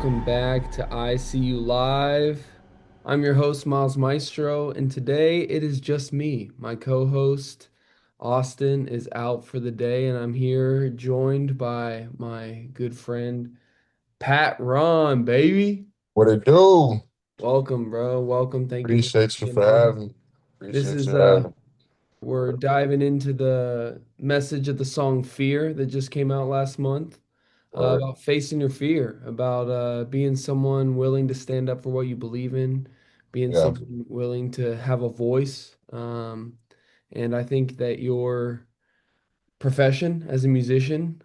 welcome back to I.C.U. Live. I'm your host, Myles Maestro, and today it is just me. My co-host, Austin, is out for the day, and I'm here joined by my good friend, Pat Ron, baby. What it do? Welcome, bro. Welcome. Thank you for Appreciate you being for on. having me. This Appreciate is you having me. We're diving into the message of the song Fear that just came out last month. Word. About facing your fear, about being someone willing to stand up for what you believe in, being Yeah, someone willing to have a voice. And I think that your profession as a musician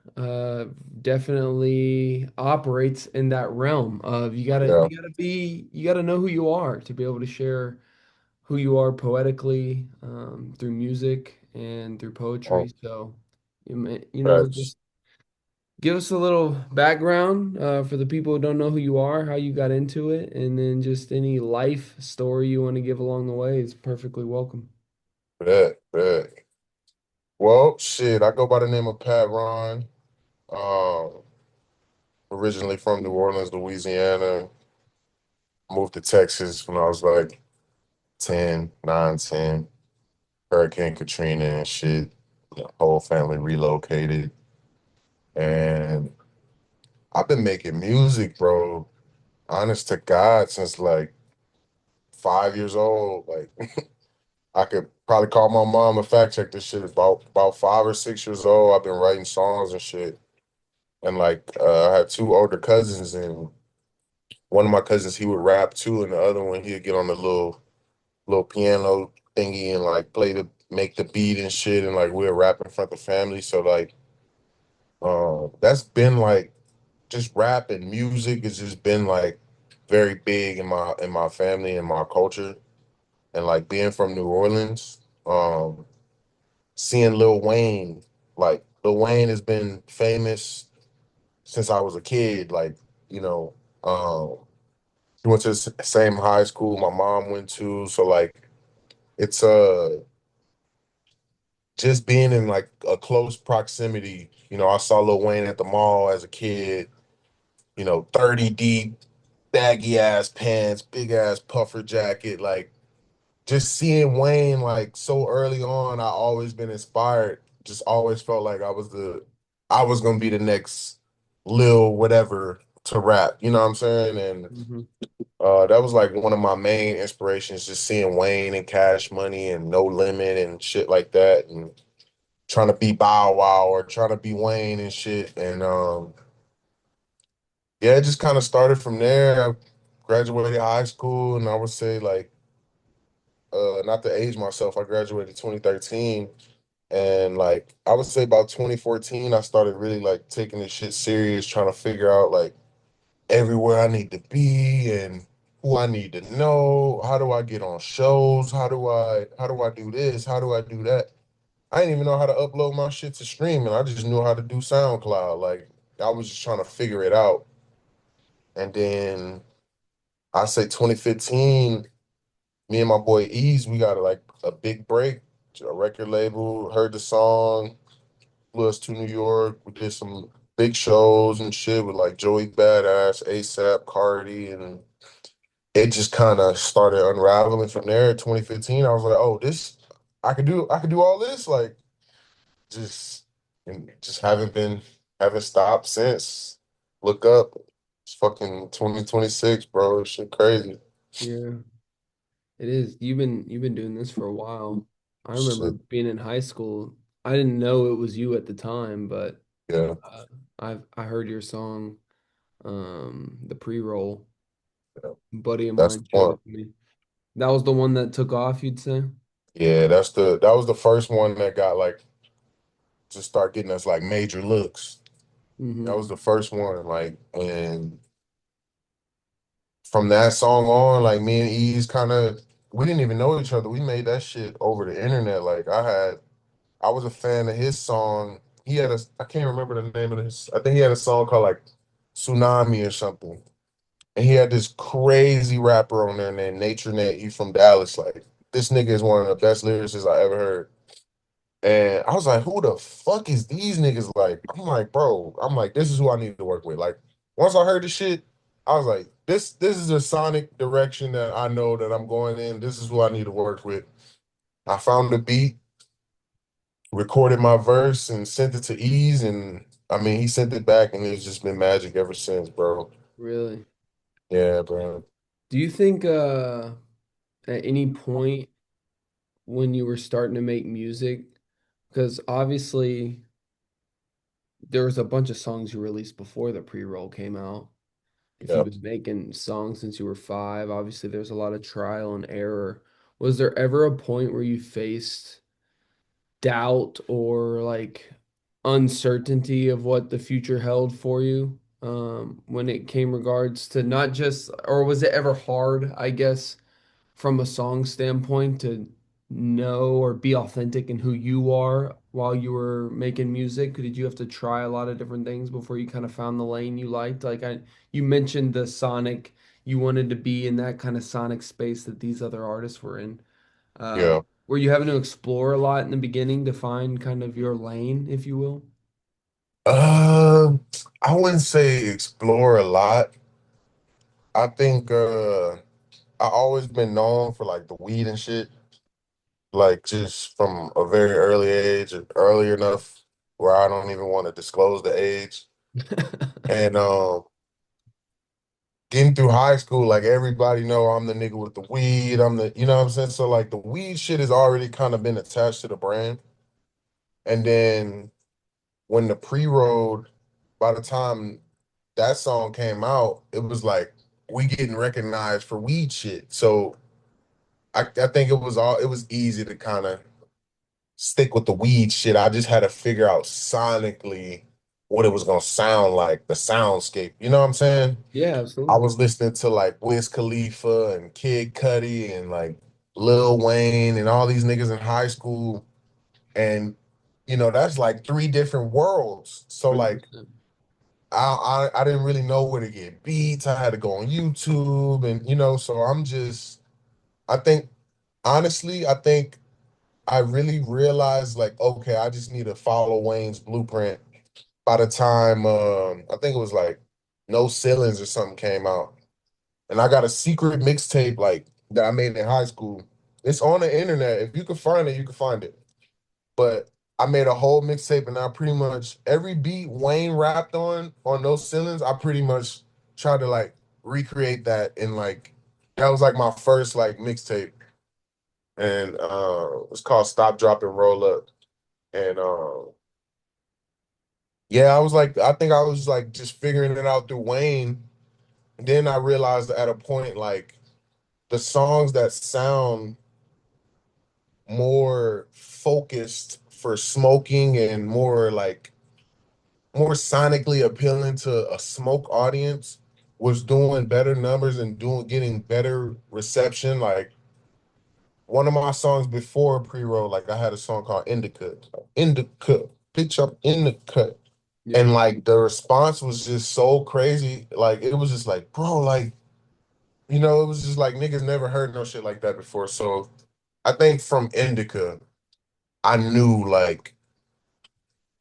definitely operates in that realm of yeah. you gotta know who you are to be able to share who you are poetically through music and through Oh, poetry. So, facts. just give us a little background for the people who don't know who you are, how you got into it, and then just any life story you want to give along the way is perfectly welcome. Bet. Well, shit, I go by the name of Pat Ron. Um, Originally from New Orleans, Louisiana. Moved to Texas when I was like 10, 9, 10. Hurricane Katrina and shit. The whole family relocated. And I've been making music, bro. Honest to God, since like 5 years old. Like I could probably call my mom and fact check this shit. About 5 or 6 years old, I've been writing songs and shit. And like I have two older cousins, and one of my cousins he would rap too, and the other one he'd get on the little piano thingy and like play the make the beat and shit, and like we'll rap in front of the family. So like that's been like just rap and music has just been like very big in my family and my culture. And like being from New Orleans, seeing Lil Wayne, like Lil Wayne has been famous since I was a kid. Like, you know, he went to the same high school my mom went to. So like it's just being in like a close proximity. I saw Lil Wayne at the mall as a kid, 30 deep, baggy ass pants, big ass puffer jacket, like just seeing Wayne like so early on, I always been inspired. Just always felt like I was gonna be the next Lil whatever to rap. You know what I'm saying? And Hmm. that was like one of my main inspirations, just seeing Wayne and Cash Money and No Limit and shit like that, and trying to be Bow Wow or trying to be Wayne and shit. And yeah, it just kind of started from there. I graduated high school, and I would say like not to age myself, I graduated 2013. And like I would say about 2014, I started really like taking this shit serious, trying to figure out like everywhere I need to be and who I need to know. How do I get on shows? How do I do this? How do I do that? I didn't even know how to upload my shit to streaming. I just knew how to do SoundCloud. Like I was just trying to figure it out. And then I say 2015, me and my boy Ease, we got like a big break, a record label, heard the song, flew us to New York. We did some big shows and shit with like Joey Badass, ASAP, Cardi, and it just kind of started unraveling from there. 2015, I was like, oh, this I could do all this. Like just and just haven't stopped since. Look up. It's fucking 2026, bro. Shit crazy. Yeah, it is. You've been doing this for a while. I remember Shit. being in high school. I didn't know it was you at the time, but Yeah. uh, I heard your song, the pre-roll. Yeah. A buddy of That's mine the showed one. it to me. That was the one that took off, you'd say? Yeah, that was the first one that got like to start getting us like major looks. That Hmm. was the first one, like, and from that song on, like me and Ease kind of we didn't even know each other. We made that shit over the internet. Like I was a fan of his song. He had I can't remember the name of his. I think he had a song called like Tsunami or something. And he had this crazy rapper on there named Nature Net. He's from Dallas. Like this nigga is one of the best lyricists I ever heard. And I was like, who the fuck is these niggas? Like, I'm like, bro, I'm like, this is who I need to work with. Like, once I heard the shit, I was like, this is a sonic direction that I know that I'm going in. This is who I need to work with. I found the beat, recorded my verse, and sent it to Ease, and I mean, he sent it back, and it's just been magic ever since, bro. Really? Yeah, bro. Do you think at any point when you were starting to make music, because obviously there was a bunch of songs you released before the pre-roll came out. If Yeah. you've been making songs since you were five, obviously there's a lot of trial and error. Was there ever a point where you faced doubt or like uncertainty of what the future held for you when it came regards to not just, or was it ever hard, I guess, from a song standpoint to know or be authentic in who you are while you were making music? Did you have to try a lot of different things before you kind of found the lane you liked? You mentioned the sonic, you wanted to be in that kind of sonic space that these other artists were in. Uh, Yeah. were you having to explore a lot in the beginning to find kind of your lane, if you will? Uh, I wouldn't say explore a lot. I think I always been known for like the weed and shit, like just from a very early age, early enough where I don't even want to disclose the age. And getting through high school, like everybody know I'm the nigga with the weed. I'm the, you know what I'm saying? So like the weed shit has already kind of been attached to the brand. And then when the pre-roll, by the time that song came out, it was like we getting recognized for weed shit. So I think it was easy to kind of stick with the weed shit. I just had to figure out sonically what it was gonna sound like, the soundscape. You know what I'm saying? Yeah, I absolutely. was listening to like Wiz Khalifa and Kid Cudi and like Lil Wayne and all these niggas in high school. And that's like three different worlds. So like 100%. I didn't really know where to get beats. I had to go on YouTube and so I think honestly, I think I really realized like, okay, I just need to follow Wayne's blueprint by the time I think it was like No Ceilings or something came out. And I got a secret mixtape like that I made in high school. It's on the internet. If you can find it, you can find it. But I made a whole mixtape and I pretty much every beat Wayne rapped on those ceilings, I pretty much tried to like recreate that in like that was like my first like mixtape. And it's called Stop Drop and Roll Up. And yeah, I think I was like just figuring it out through Wayne. And then I realized at a point like the songs that sound more focused for smoking and more sonically appealing to a smoke audience was doing better numbers and doing getting better reception. Like one of my songs before pre-roll, like I had a song called Indica. Indica, pitch up in the cut. Yeah, And like the response was just so crazy. Like it was just like, bro, like, it was just like niggas never heard no shit like that before. So I think from Indica, I knew like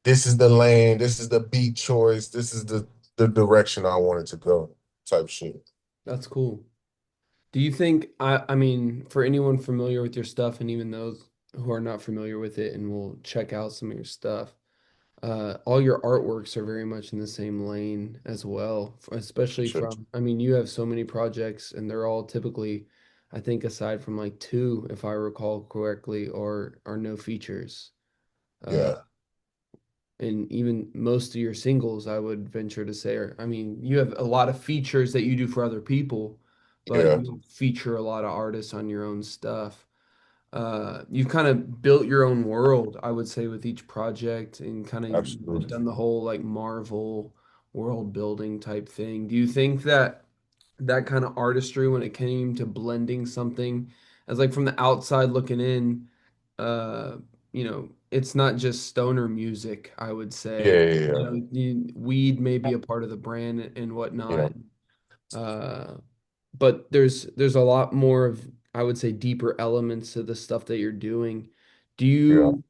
this is the lane, this is the beat choice, this is the direction I wanted to go, type shit. that's cool. Do you think, I mean, for anyone familiar with your stuff and even those who are not familiar with it and will check out some of your stuff, all your artworks are very much in the same lane as well, especially Shit. from, I mean, you have so many projects and they're all typically, I think aside from like two, if I recall correctly, or are no features. Uh, Yeah, and even most of your singles, I would venture to say, I mean, you have a lot of features that you do for other people, but yeah, you don't feature a lot of artists on your own stuff. You've kind of built your own world, I would say, with each project and kind of absolutely. done the whole like Marvel world building type thing. Do you think that that kind of artistry, when it came to blending something, as like from the outside looking in, uh, it's not just stoner music, I would Yeah, say. yeah, yeah, Weed may be a part of the brand and yeah, whatnot. Uh, but there's a lot more of, I would say, deeper elements to the stuff that you're doing. Do yeah. you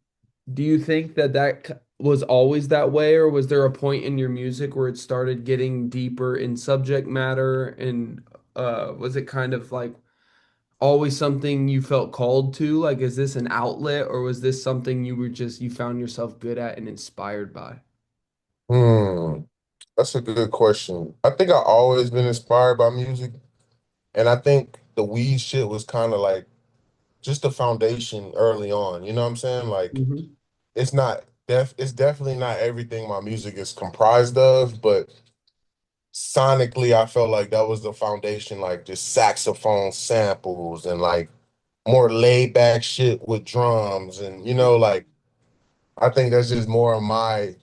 do you think that was always that way, or was there a point in your music where it started getting deeper in subject matter? And was it kind of like always something you felt called to? Like, is this an outlet, or was this something you found yourself good at and inspired by? Hmm, that's a good question. I think I always been inspired by music, and I think the weed shit was kind of like just the foundation early on. You know what I'm saying? Like, Hmm. it's definitely not everything my music is comprised of, but sonically, I felt like that was the foundation, like just saxophone samples and like more laid back shit with drums, and like I think that's just more of my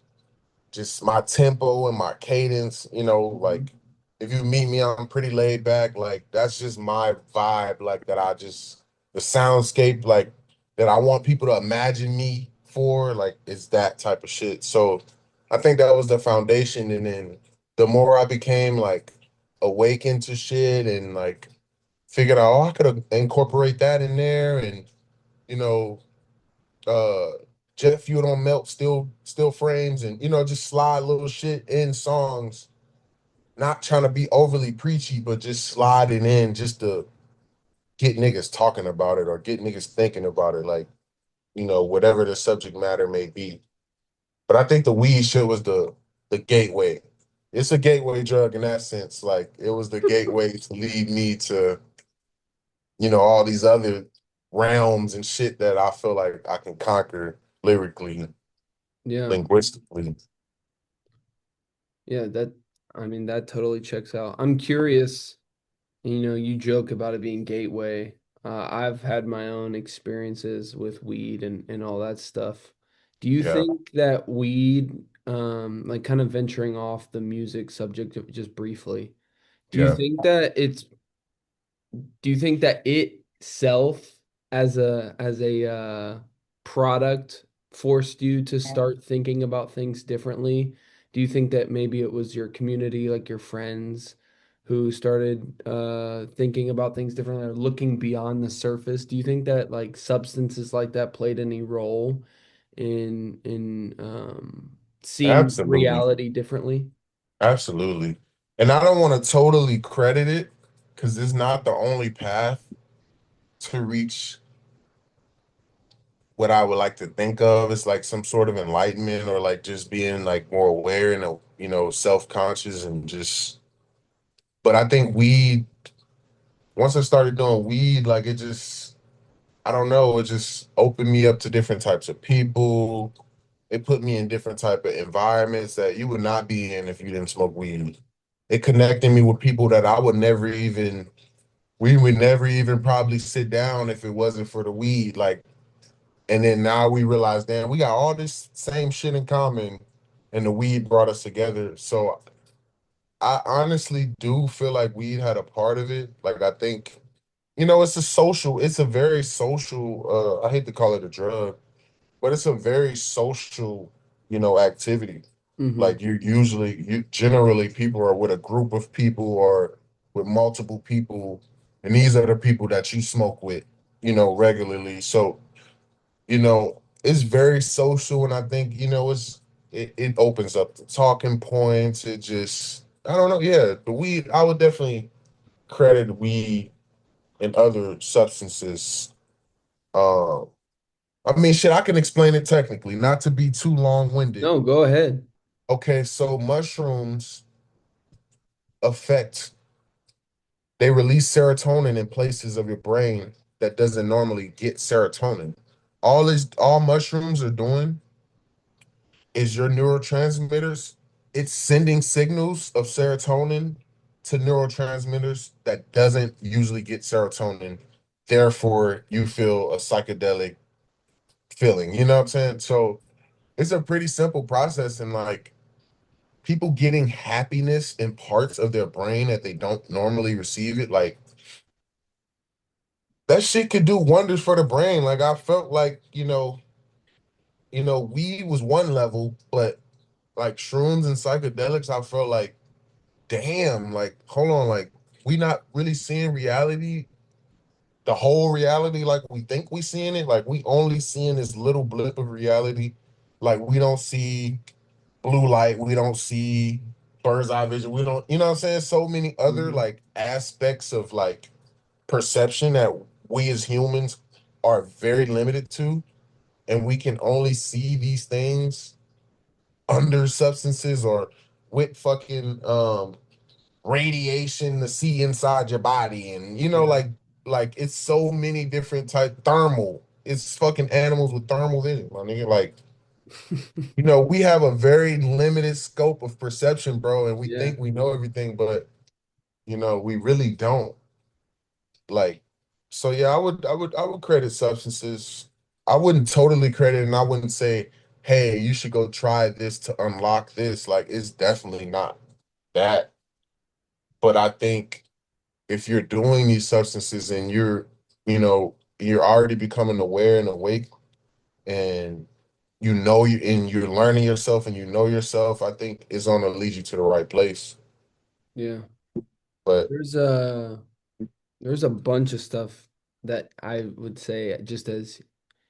tempo and my cadence, Hmm. like if you meet me, I'm pretty laid back. Like that's just my vibe, like that the soundscape, like that I want people to imagine me for, like it's that type of shit. So I think that was the foundation. And then the more I became like awakened to shit and like figured out, oh, I could incorporate that in there and you know, uh jet fuel don't melt still frames and just slide little shit in songs, not trying to be overly preachy but just sliding in just to get niggas talking about it or get niggas thinking about it, like whatever the subject matter may be. But I think the weed shit was the gateway. It's a gateway drug in that sense. Like it was the gateway to lead me to all these other realms and shit that I feel like I can conquer lyrically, Yeah. linguistically. Yeah, I mean, that totally checks out. I'm curious, you joke about it being gateway. I've had my own experiences with weed and all that stuff. Do you Yeah, think that weed, like kind of venturing off the music subject just briefly, do you yeah, think that do you think that itself as a product forced you to start thinking about things differently? Do you think that maybe it was your community, like your friends, who started thinking about things differently or looking beyond the surface? Do you think that like substances like that played any role in seeing absolutely, reality differently? absolutely. And I don't want to totally credit it because it's not the only path to reach what I would like to think of as like some sort of enlightenment or like just being like more aware and self-conscious and just. But I think weed. Once I started doing weed, like it just, I don't know, it just opened me up to different types of people. It put me in different type of environments that you would not be in if you didn't smoke weed. It connected me with people that we would never even probably sit down if it wasn't for the weed. Like, and then now we realize, damn, we got all this same shit in common, and the weed brought us together. So I honestly do feel like weed had a part of it. Like, I think, it's a very social, I hate to call it a drug, but it's a very social, activity. Hmm. Like you generally people are with a group of people or with multiple people, and these are the people that you smoke with, regularly. So, it's very social, and I think, it opens up the talking points. It just I don't know, yeah, the weed, I would definitely credit weed and other substances. Um, I mean, shit, I can explain it technically, not to be too long-winded. No, go ahead. Okay, so mushrooms affect, they release serotonin in places of your brain that doesn't normally get serotonin. All mushrooms are doing is your neurotransmitters, it's sending signals of serotonin to neurotransmitters that doesn't usually get serotonin. Therefore, you feel a psychedelic feeling. You know what I'm saying? So it's a pretty simple process, and like people getting happiness in parts of their brain that they don't normally receive it, like that shit could do wonders for the brain. Like I felt like, weed was one level, but like shrooms and psychedelics, I felt like, damn, like hold on, like we not really seeing reality, the whole reality like we think we seeing it. Like we only seeing this little blip of reality. Like we don't see blue light, we don't see bird's eye vision, we don't, you know what I'm saying? So many other Mhm. like aspects of like perception that we as humans are very limited to, and we can only see these things under substances or with fucking radiation to see inside your body, and you know, Yeah. like it's so many different type thermal. It's fucking animals with thermal vision, my nigga. Like, you know, we have a very limited scope of perception, bro, and we Yeah. think we know everything, but you know, we really don't. Like, so yeah, I would credit substances. I wouldn't totally credit, and I wouldn't say, hey, you should go try this to unlock this. Like, it's definitely not that. But I think if you're doing these substances and you're, you know, you're already becoming aware and awake, and you know you and you're learning yourself and you know yourself, I think it's gonna lead you to the right place. Yeah. But There's a there's a bunch of stuff that I would say just as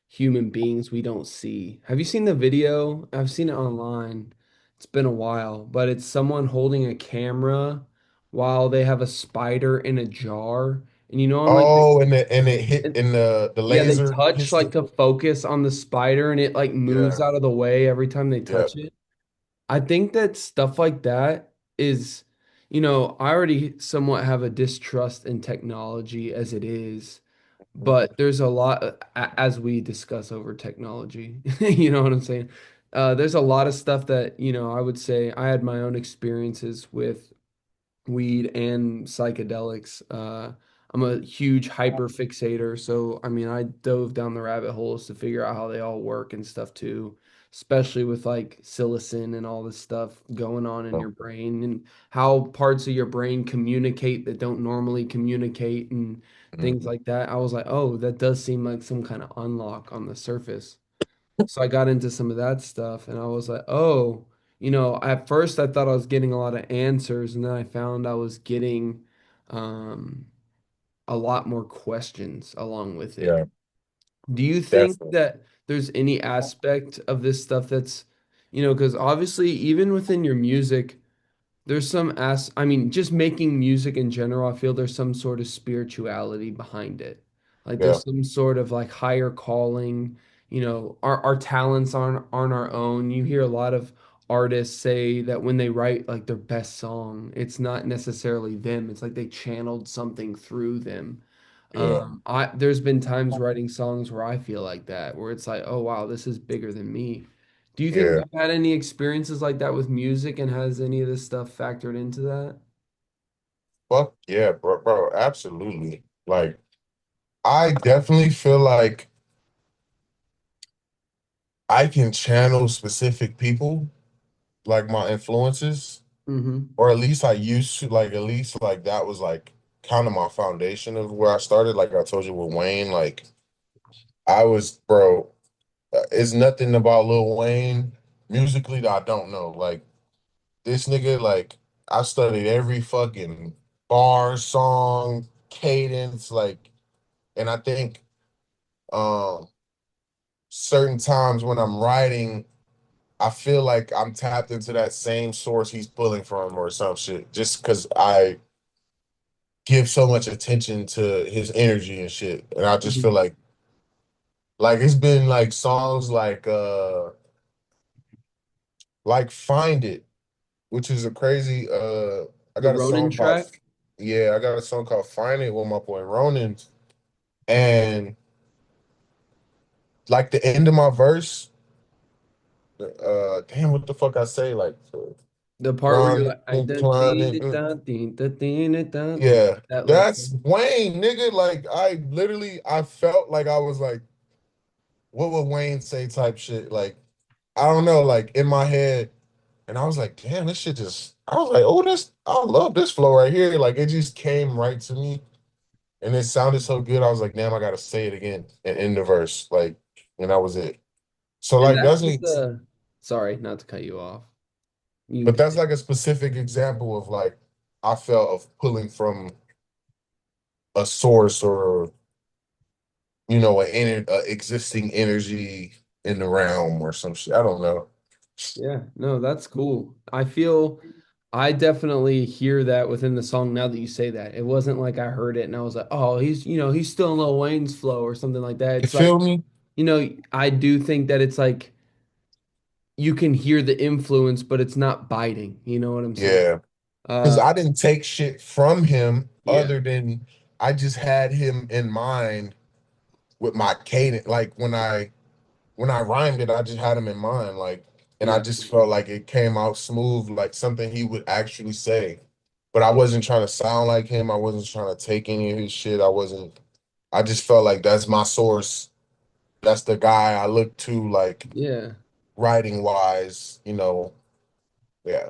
human beings we don't see. Have you seen the video? I've seen it online. It's been a while, but it's someone holding a camera while they have a spider in a jar. And you know on like oh, and it hit and and the yeah, they laser touch hits like the to focus on the spider and it like moves yeah, out of the way every time they yeah. touch it. I think that stuff like that is, I already somewhat have a distrust in technology as it is, but there's a lot, as we discuss over technology, you know what I'm saying? There's a lot of stuff that, I would say I had my own experiences with weed and psychedelics. I'm a huge hyper fixator, so I mean, I dove down the rabbit holes to figure out how they all work and stuff too, especially with like psilocin and all this stuff going on in your brain and how parts of your brain communicate that don't normally communicate and things Mhm. like that. I was like, oh, that does seem like some kind of unlock on the surface. So I got into some of that stuff and I was like, oh, at first I thought I was getting a lot of answers and then I found I was getting um, a lot more questions along with it. Yeah, Do you think definitely. that there's any aspect of this stuff that's, because obviously even within your music, there's I mean, just making music in general, I feel there's some sort of spirituality behind it. Like Yeah, there's some sort of like higher calling, our talents aren't our own. You hear a lot of artists say that when they write like their best song, it's not necessarily them. It's like they channeled something through them. yeah, There's been times writing songs where I feel like that, where it's like, oh wow, this is bigger than me. Do you think yeah. you've had any experiences like that with music and has any of this stuff factored into that? Fuck yeah, bro, absolutely. Like, I definitely feel like I can channel specific people, like my influences, Hmm. or at least I used to, like, at least like that was like kind of my foundation of where I started. Like I told you with Wayne, like I was, bro, it's nothing about Lil Wayne musically that I don't know. Like this nigga, like I studied every fucking bar, song, cadence, like, and I think um certain times when I'm writing, I feel like I'm tapped into that same source he's pulling from or some shit, just because I give so much attention to his energy and shit. And I just feel Hmm. like it's been like songs like Find It, which is a crazy I The got a Ronin song called track, yeah, I got a song called Find It with my boy Ronan. And like the end of my verse, damn, what the fuck I say? Like the part where you're climbing like, I and dun dee climbing. da da dee da dee da da dee. Yeah, That like, that's Wayne, nigga. Like I literally I felt like I was like, what would Wayne say type shit? Like, I don't know, like in my head. And I was like, damn, this shit just I was like, oh, this I love this flow right here. Like it just came right to me. And it sounded so good. I was like, damn, I gotta say it again and end the verse. Like, and that was it. So and like that's that's just me, a, sorry, not to cut you off. You but can that's continue. like a specific example of like I felt of pulling from a source or you know, a existing energy in the realm or some shit. I don't know. Yeah, no, that's cool. I feel I definitely hear that within the song now that you say that. It wasn't like I heard it and I was like, oh, he's still in Lil Wayne's flow or something like that. You It's like, feel me? I do think that it's like you can hear the influence, but it's not biting. You know what I'm saying? Yeah. Because Uh, I didn't take shit from him yeah, other than I just had him in mind with my cadence. Like when I rhymed it, I just had him in mind. Like, and I yeah, just felt like it came out smooth, like something he would actually say. But I wasn't trying to sound like him. I wasn't trying to take any of his shit. I just felt like that's my source. That's the guy I look to, like yeah. writing wise. Yeah.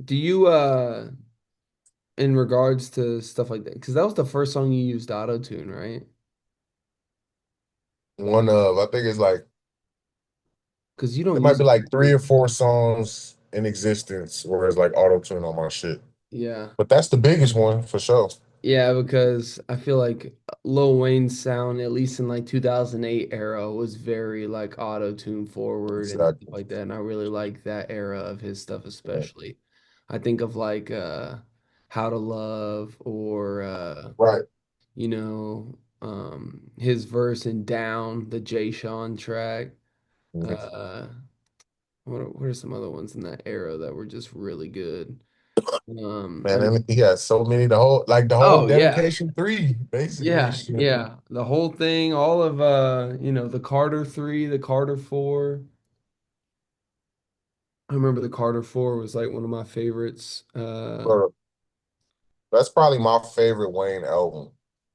Do you in regards to stuff like that? Because that was the first song you used auto tune, right? I think it's like, Because you don't it might use be it like three too. or four songs in existence where it's like auto tune on my shit. Yeah. But that's the biggest one for sure. Yeah, because I feel like Lil Wayne's sound, at least in like 2008 era, was very like auto-tune forward and stuff Exactly. like that. And I really like that era of his stuff, Yeah. especially. I think of like How to Love or Right. his verse in Down, the Jay Sean track. Mhm. Uh what are some other ones in that era that were just really good? I Man, mean, and he had so many, the whole oh yeah. dedication three, basically. Yeah, Shit. yeah. The whole thing, all of the Carter 3, the Carter 4. I remember the Carter 4 was like one of my favorites. But that's probably my favorite Wayne album.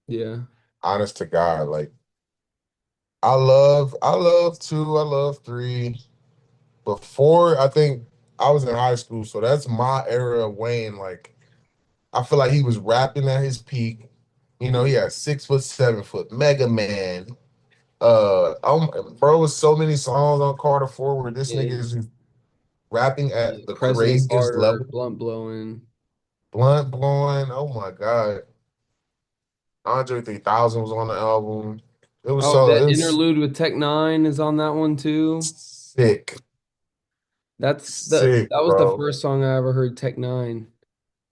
Yeah. Honest to God. Like I love two, I love three. Before, I think I was in high school, so that's my era of Wayne. Like I feel like he was rapping at his peak. He Yeah. had 6 foot, 7 foot, Mega Man. Bro, was so many songs on Carter Four where this nigga Yeah. is rapping Yeah. at the President craziest Carter, level. blunt blowing. Blunt blowing. Oh my God. Andre 3000 was on the album. It was Oh, so that it was interlude with Tech Nine is on that one too. sick. Sick, That was the bro. first song I ever heard Tech Nine.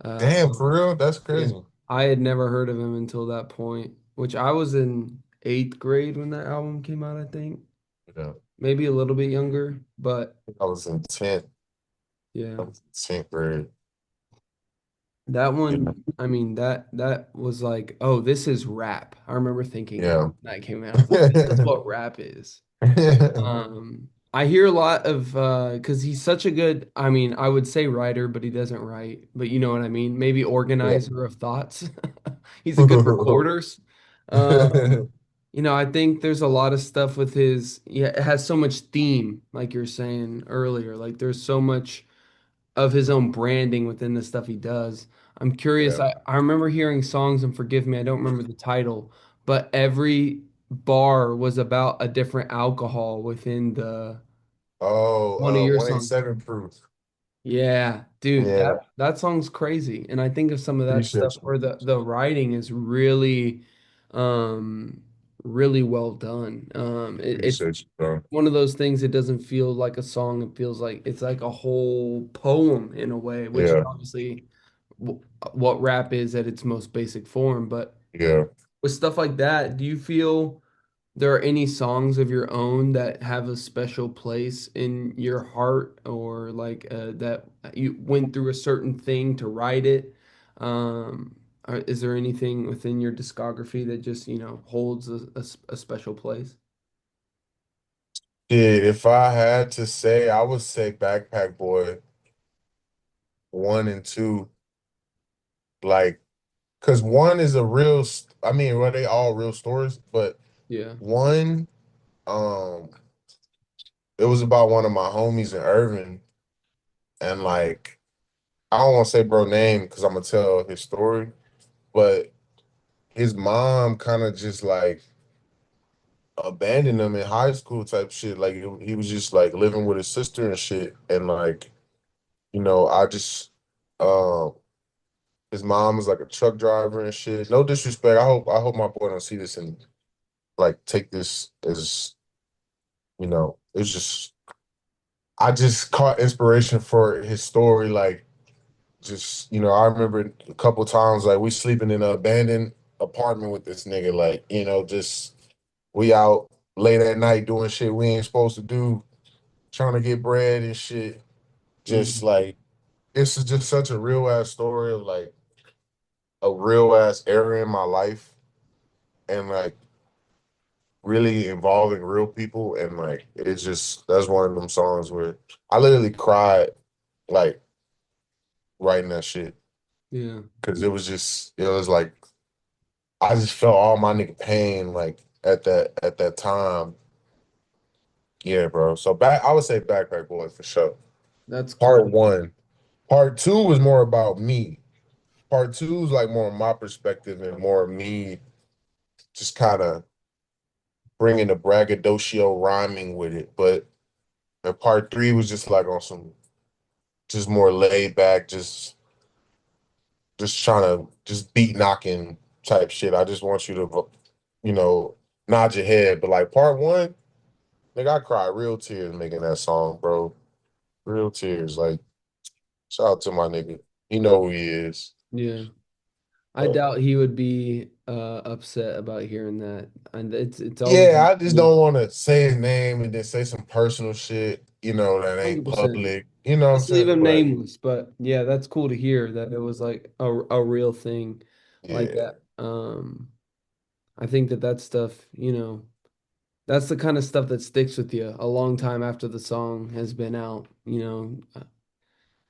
Damn, Um, for real? That's yeah. crazy. I had never heard of him until that point, which I was in eighth grade when that album came out, I think. Yeah. Maybe a little bit younger, but I was in 10th. I yeah. was in 10th grade. That Yeah. one, I mean, that was like, oh, this is rap. I remember thinking that Yeah. when that came out. I was like, this is what rap is. I hear a lot of because he's such a good, I mean, I would say writer, but he doesn't write. But you know what I mean? Maybe Yeah. organizer of thoughts. He's a good reporter. Um, I think there's a lot of stuff with his, yeah, it has so much theme, like you're saying earlier. Like there's so much of his own branding within the stuff he does. I'm curious. Yeah. I remember hearing songs, and forgive me, I don't remember the title, but every bar was about a different alcohol within the one of Oh, your songs. 187 proof. Yeah, dude, Yeah. that song's crazy. And I think of some of that stuff Appreciate you. where the writing is really um really well done. It's Appreciate you, bro. one of those things. It doesn't feel like a song. It feels like it's like a whole poem in a way, which is Yeah. obviously what rap is at its most basic form. But Yeah. with stuff like that, do you feel there are any songs of your own that have a special place in your heart, or like that you went through a certain thing to write it? Is there anything within your discography that just, holds a special place? Shit, if I had to say, I would say Backpack Boy 1 and 2. Like, because one is a real, I mean, well, they all real stories, but Yeah. one, um, it was about one of my homies in Irving, and like, I don't want to say bro name because I'm gonna tell his story, but his mom kind of just like abandoned him in high school type shit. Like he was just like living with his sister and shit, and like, I just, um, his mom was like a truck driver and shit. No disrespect. I hope my boy don't see this and like take this as It's just I just caught inspiration for his story. Like, just I remember a couple times like we sleeping in an abandoned apartment with this nigga. Like, just we out late at night doing shit we ain't supposed to do, trying to get bread and shit. Just Mhm. like it's just such a real ass story of like a real ass era in my life, and like really involving real people, and like it's just that's one of them songs where I literally cried like writing that shit Yeah, because it was like I just felt all my nigga pain like at that time. Yeah, bro. So I would say Backpack Boy for sure. that's Part cool. one. Part two was more about me. Part two is like more my perspective and more me just kind of bringing the braggadocio rhyming with it. But and part three was just like on some just more laid back, just trying to just beat knocking type shit. I just want you to, nod your head. But like part one, nigga, I cried real tears making that song, bro. Real tears. Like, shout out to my nigga. He know who he is. Yeah. I But doubt he would be upset about hearing that. And it's always yeah, I just don't want to say his name and then say some personal shit, that ain't 100%. public. You know what I'm Just leave saying? him But nameless. But yeah, that's cool to hear that it was like a real thing like yeah, that. I think that stuff, that's the kind of stuff that sticks with you a long time after the song has been out.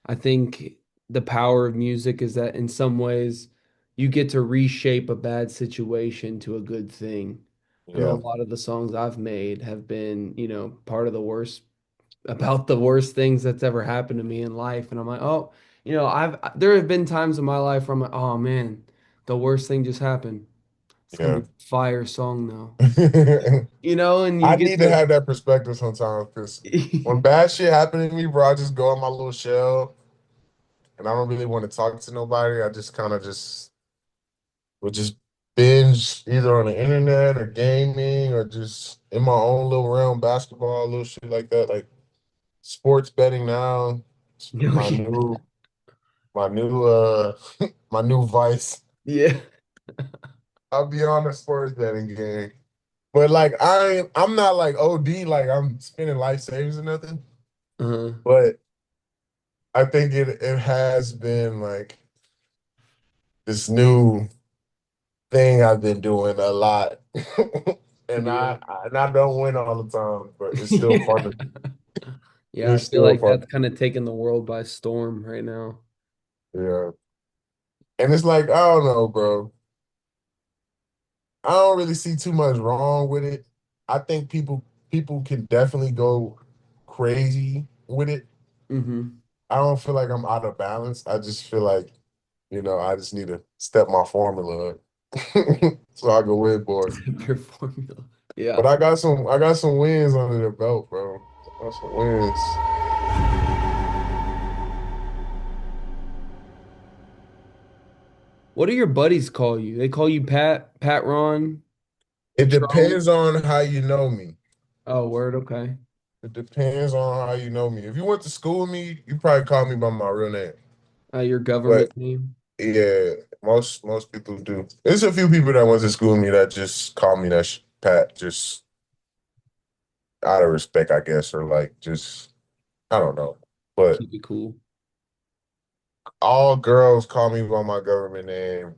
I think the power of music is that in some ways you get to reshape a bad situation to a good thing. And a yeah, lot of the songs I've made have been, part of the worst about the worst things that's ever happened to me in life. And I'm like, oh, there have been times in my life where I'm like, oh man, the worst thing just happened. It's gonna yeah. be a fire song though. And you I get need to to have that perspective sometimes because when bad shit happen to me, bro, I just go in my little shell and I don't really want to talk to nobody. I just kind of just would just binge either on the internet or gaming or just in my own little realm, basketball, little shit like that. Like sports betting now, it's my new, my new, my new vice. yeah. I'll be on the sports betting game. But like I'm not like OD, like I'm spending life savings or nothing. Uh-huh. But I think it has been like this new thing I've been doing a lot. and Yeah. I don't win all the time, but it's still Yeah. fun to Yeah, I it's feel still like fun. that's kind of taking the world by storm right now. Yeah. And it's like, I don't know, bro. I don't really see too much wrong with it. I think people can definitely go crazy with it. Mm-hmm. I don't feel like I'm out of balance. I just feel like, I just need to step my formula up so I can win more. Your formula. But Yeah. I got some wins under the belt, bro. I got some wins. What do your buddies call you? They call you Pat Ron, It Patron. depends on how you know me. Oh, word. Okay. It depends on how you know me. If you went to school with me, you probably call me by my real name. Your But government name. yeah, most people do. There's a few people that went to school with me that just call me that Pat, just out of respect, I guess, or like just I don't know. But Keep it cool. all girls call me by my government name.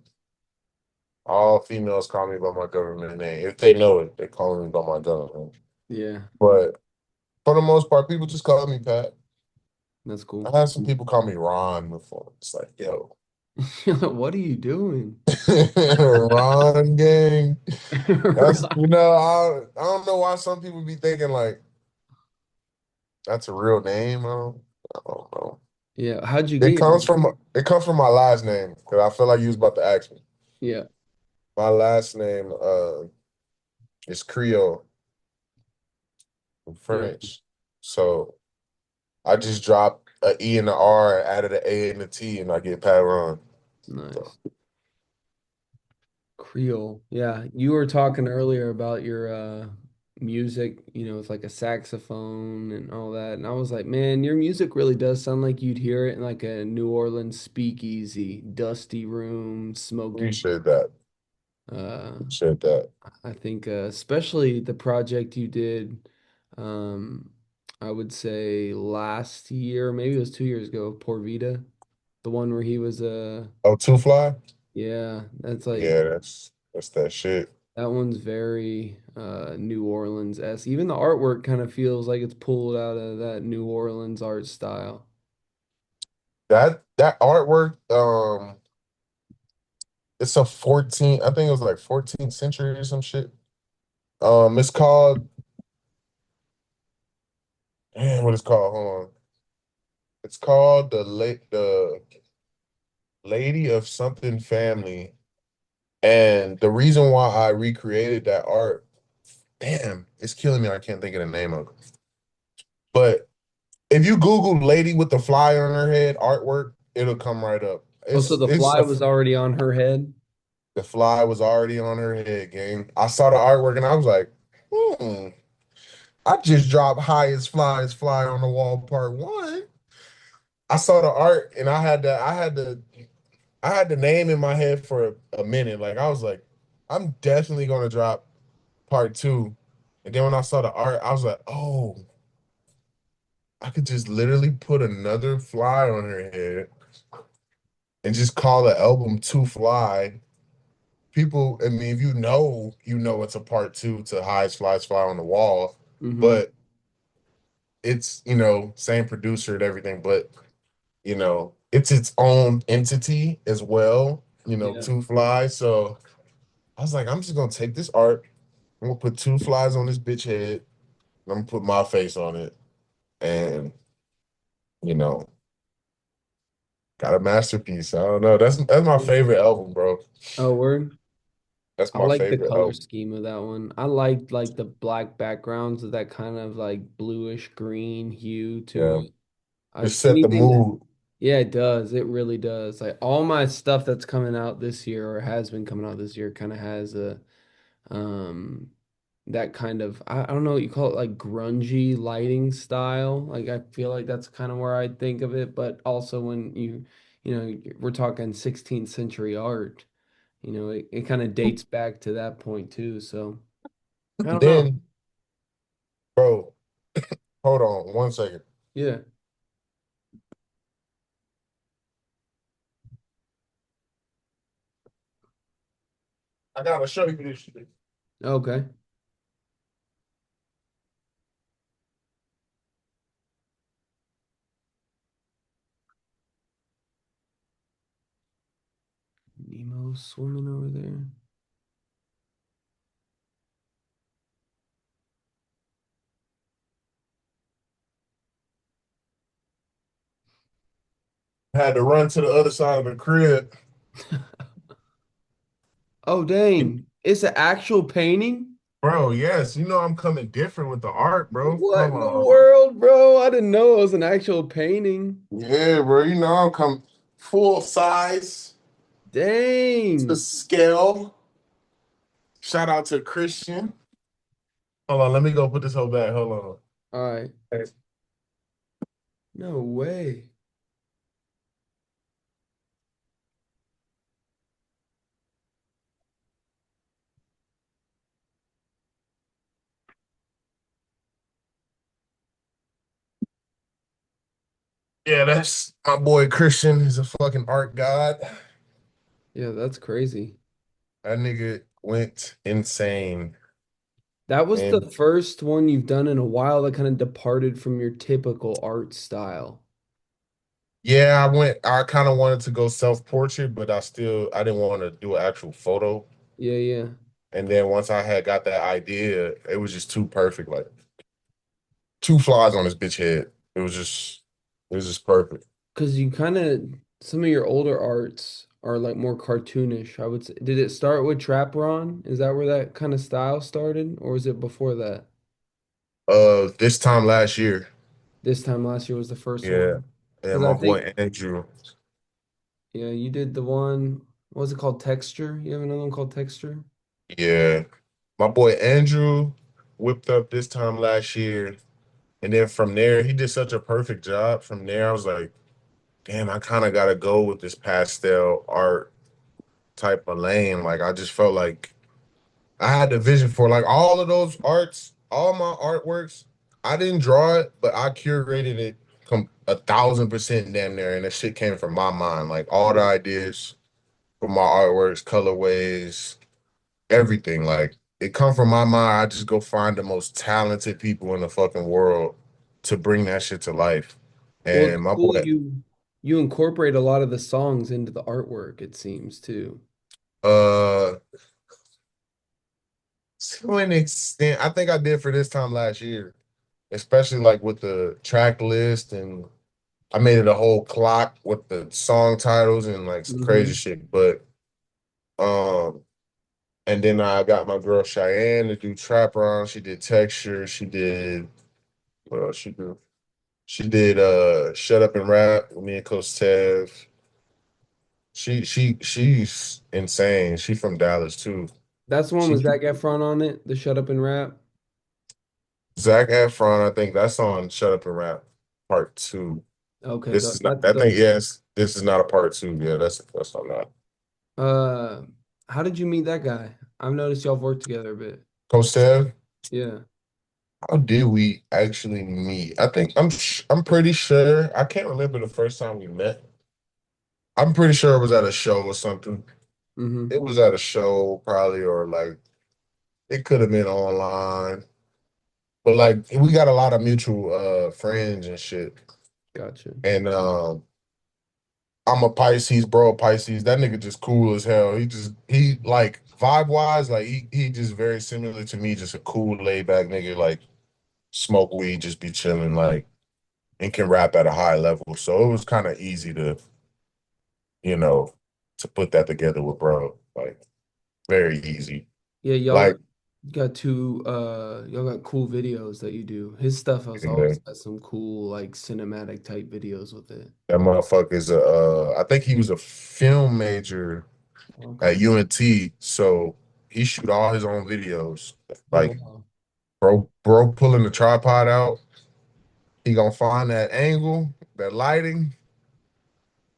All females call me by my government name. If they know it, they call me by my government name. Yeah, But for the most part, people just call me Pat. that's cool. I had some people call me Ron before. It's like, yo, What are you doing? Ron gang. That's Right. I don't know why some people be thinking like that's a real name. I don't know. Yeah. How'd you It get comes your from it comes from my last name because I feel like you was about to ask me. Yeah. My last name is Creole in Yeah. French. So I just dropped a E and a R, added an A and a T, and I get Pat Ron. So Nice. Creole. Yeah. You were talking earlier about your music, with like a saxophone and all that. And I was like, man, your music really does sound like you'd hear it in like a New Orleans speakeasy, dusty room, smoking. Appreciate that. Uh, Appreciate that. I think especially the project you did, um, I would say last year, maybe it was 2 years ago, Por Vida, the one where he was Oh, two fly? yeah, that's like Yeah, that's that shit. that one's very New Orleans-esque. Even the artwork kind of feels like it's pulled out of that New Orleans art style. That artwork, it's a 14, I think it was like 14th century or some shit. It's called, damn, what it's called? Hold on. It's called the Lady of Something Family. And the reason why I recreated that art, damn, it's killing me. I can't think of the name of it. But if you Google "lady with the fly on her head" artwork, it'll come right up. Oh, so the It's fly a was already on her head? The fly was already on her head, gang. I saw the artwork and I was like, hmm, I just dropped highest fly on the wall part one. I saw the art and I had the name in my head for a minute. Like I was like, I'm definitely gonna drop part two. And then when I saw the art, I was like, oh, I could just literally put another fly on her head and just call the album Two Fly. People, I mean, if you know it's a part two to Highest Fly on the Wall, Mm-hmm. but it's, same producer and everything, but, it's its own entity as well, Yeah. Two Fly. So I was like, I'm just gonna take this art, I'm gonna put two flies on this bitch head, and I'm gonna put my face on it, and, you know, got a masterpiece. I don't know. That's my favorite album, bro. Oh, word. That's I my like the favorite color album. scheme of that one. I liked like the black backgrounds with that kind of like bluish green hue to Yeah. it. I Just set the anything that mood. Yeah, it does. It really does. Like all my stuff that's coming out this year or has been coming out this year kind of has a um that kind of I don't know what you call it, like grungy lighting style. Like I feel like that's kind of where I think of it, but also when we're talking 16th century art, it kind of dates back to that point too. So I don't know. Then, bro, hold on 1 second. Yeah. I gotta show you this shit. Okay. Nemo swimming over there. Had to run to the other side of the crib. Oh, dang. It's an actual painting? Bro, yes, I'm coming different with the art, bro. What Hold in the on. world, bro? I didn't know it was an actual painting. Yeah, bro, I'm coming full size to Dang. scale. Shout out to Christian. Hold on, let me go put this whole back. Hold on. All right. No way. Yeah, that's my boy Christian. He's a fucking art god. Yeah, that's crazy. That nigga went insane. That was the And first one you've done in a while that kind of departed from your typical art style. yeah, I kind of wanted to go self-portrait, but I didn't want to do an actual photo. Yeah, yeah. And then once I had got that idea, it was just too perfect. Like two flies on this bitch head. It was just perfect. Because you kind of, some of your older arts are like more cartoonish, I would say. Did it start with Trap Ron? Is that where that kind of style started? Or was it before that? This time last year, This time last year was the first yeah, one. yeah, Because my I think, boy Andrew, yeah, you did the one, what was it called? Texture? You have another one called Texture? yeah, my boy Andrew. whipped up this time last year. And then from there, he did such a perfect job. From there, I was like, damn, I kind of got to go with this pastel art type of lane. Like, I just felt like I had the vision for like all of those arts, all my artworks. I didn't draw it, but I curated it 1,000% damn near. And that shit came from my mind. Like, all the ideas for my artworks, colorways, everything. Like it come from my mind. I just go find the most talented people in the fucking world to bring that shit to life. Well, And it's my cool boy, you incorporate a lot of the songs into the artwork, it seems too. uh, to an extent, I think I did for this time last year, especially like with the track list, and I made it a whole clock with the song titles and like some crazy Hmm. shit. But um, and then I got my girl Cheyenne to do trap around. She did texture. She did what else she do? She did Shut Up and Rap with me and Coach Tev. She's insane. She from Dallas too. That's the one She with Zac Efron on it, the Shut Up and Rap. Zach Efron, I think that's on Shut Up and Rap Part Two. Okay, This is not that's I think dope. yes, this is not a part two. Yeah, that's on that. Uh, how did you meet that guy? I've noticed y'all have worked together a bit. Coach Tev, Yeah. how did we actually meet? I'm pretty sure I can't remember the first time we met. I'm pretty sure it was at a show or something. Hmm. It was at a show probably or like it could have been online. But like we got a lot of mutual friends and shit. Gotcha. And I'm a Pisces, bro, a Pisces. That nigga just cool as hell. He like vibe wise, like he just very similar to me, just a cool, laid back nigga, like smoke weed, just be chilling, like and can rap at a high level. So it was kind of easy to, you know, to put that together with bro. Like very easy. Yeah, Like y'all got cool videos that you do. His stuff has yeah, always got some cool like cinematic type videos with it. that motherfucker is a I think he was a film major at Okay. UNT. So he shoot all his own videos. Oh Like wow. bro pulling the tripod out. He gonna find that angle, that lighting.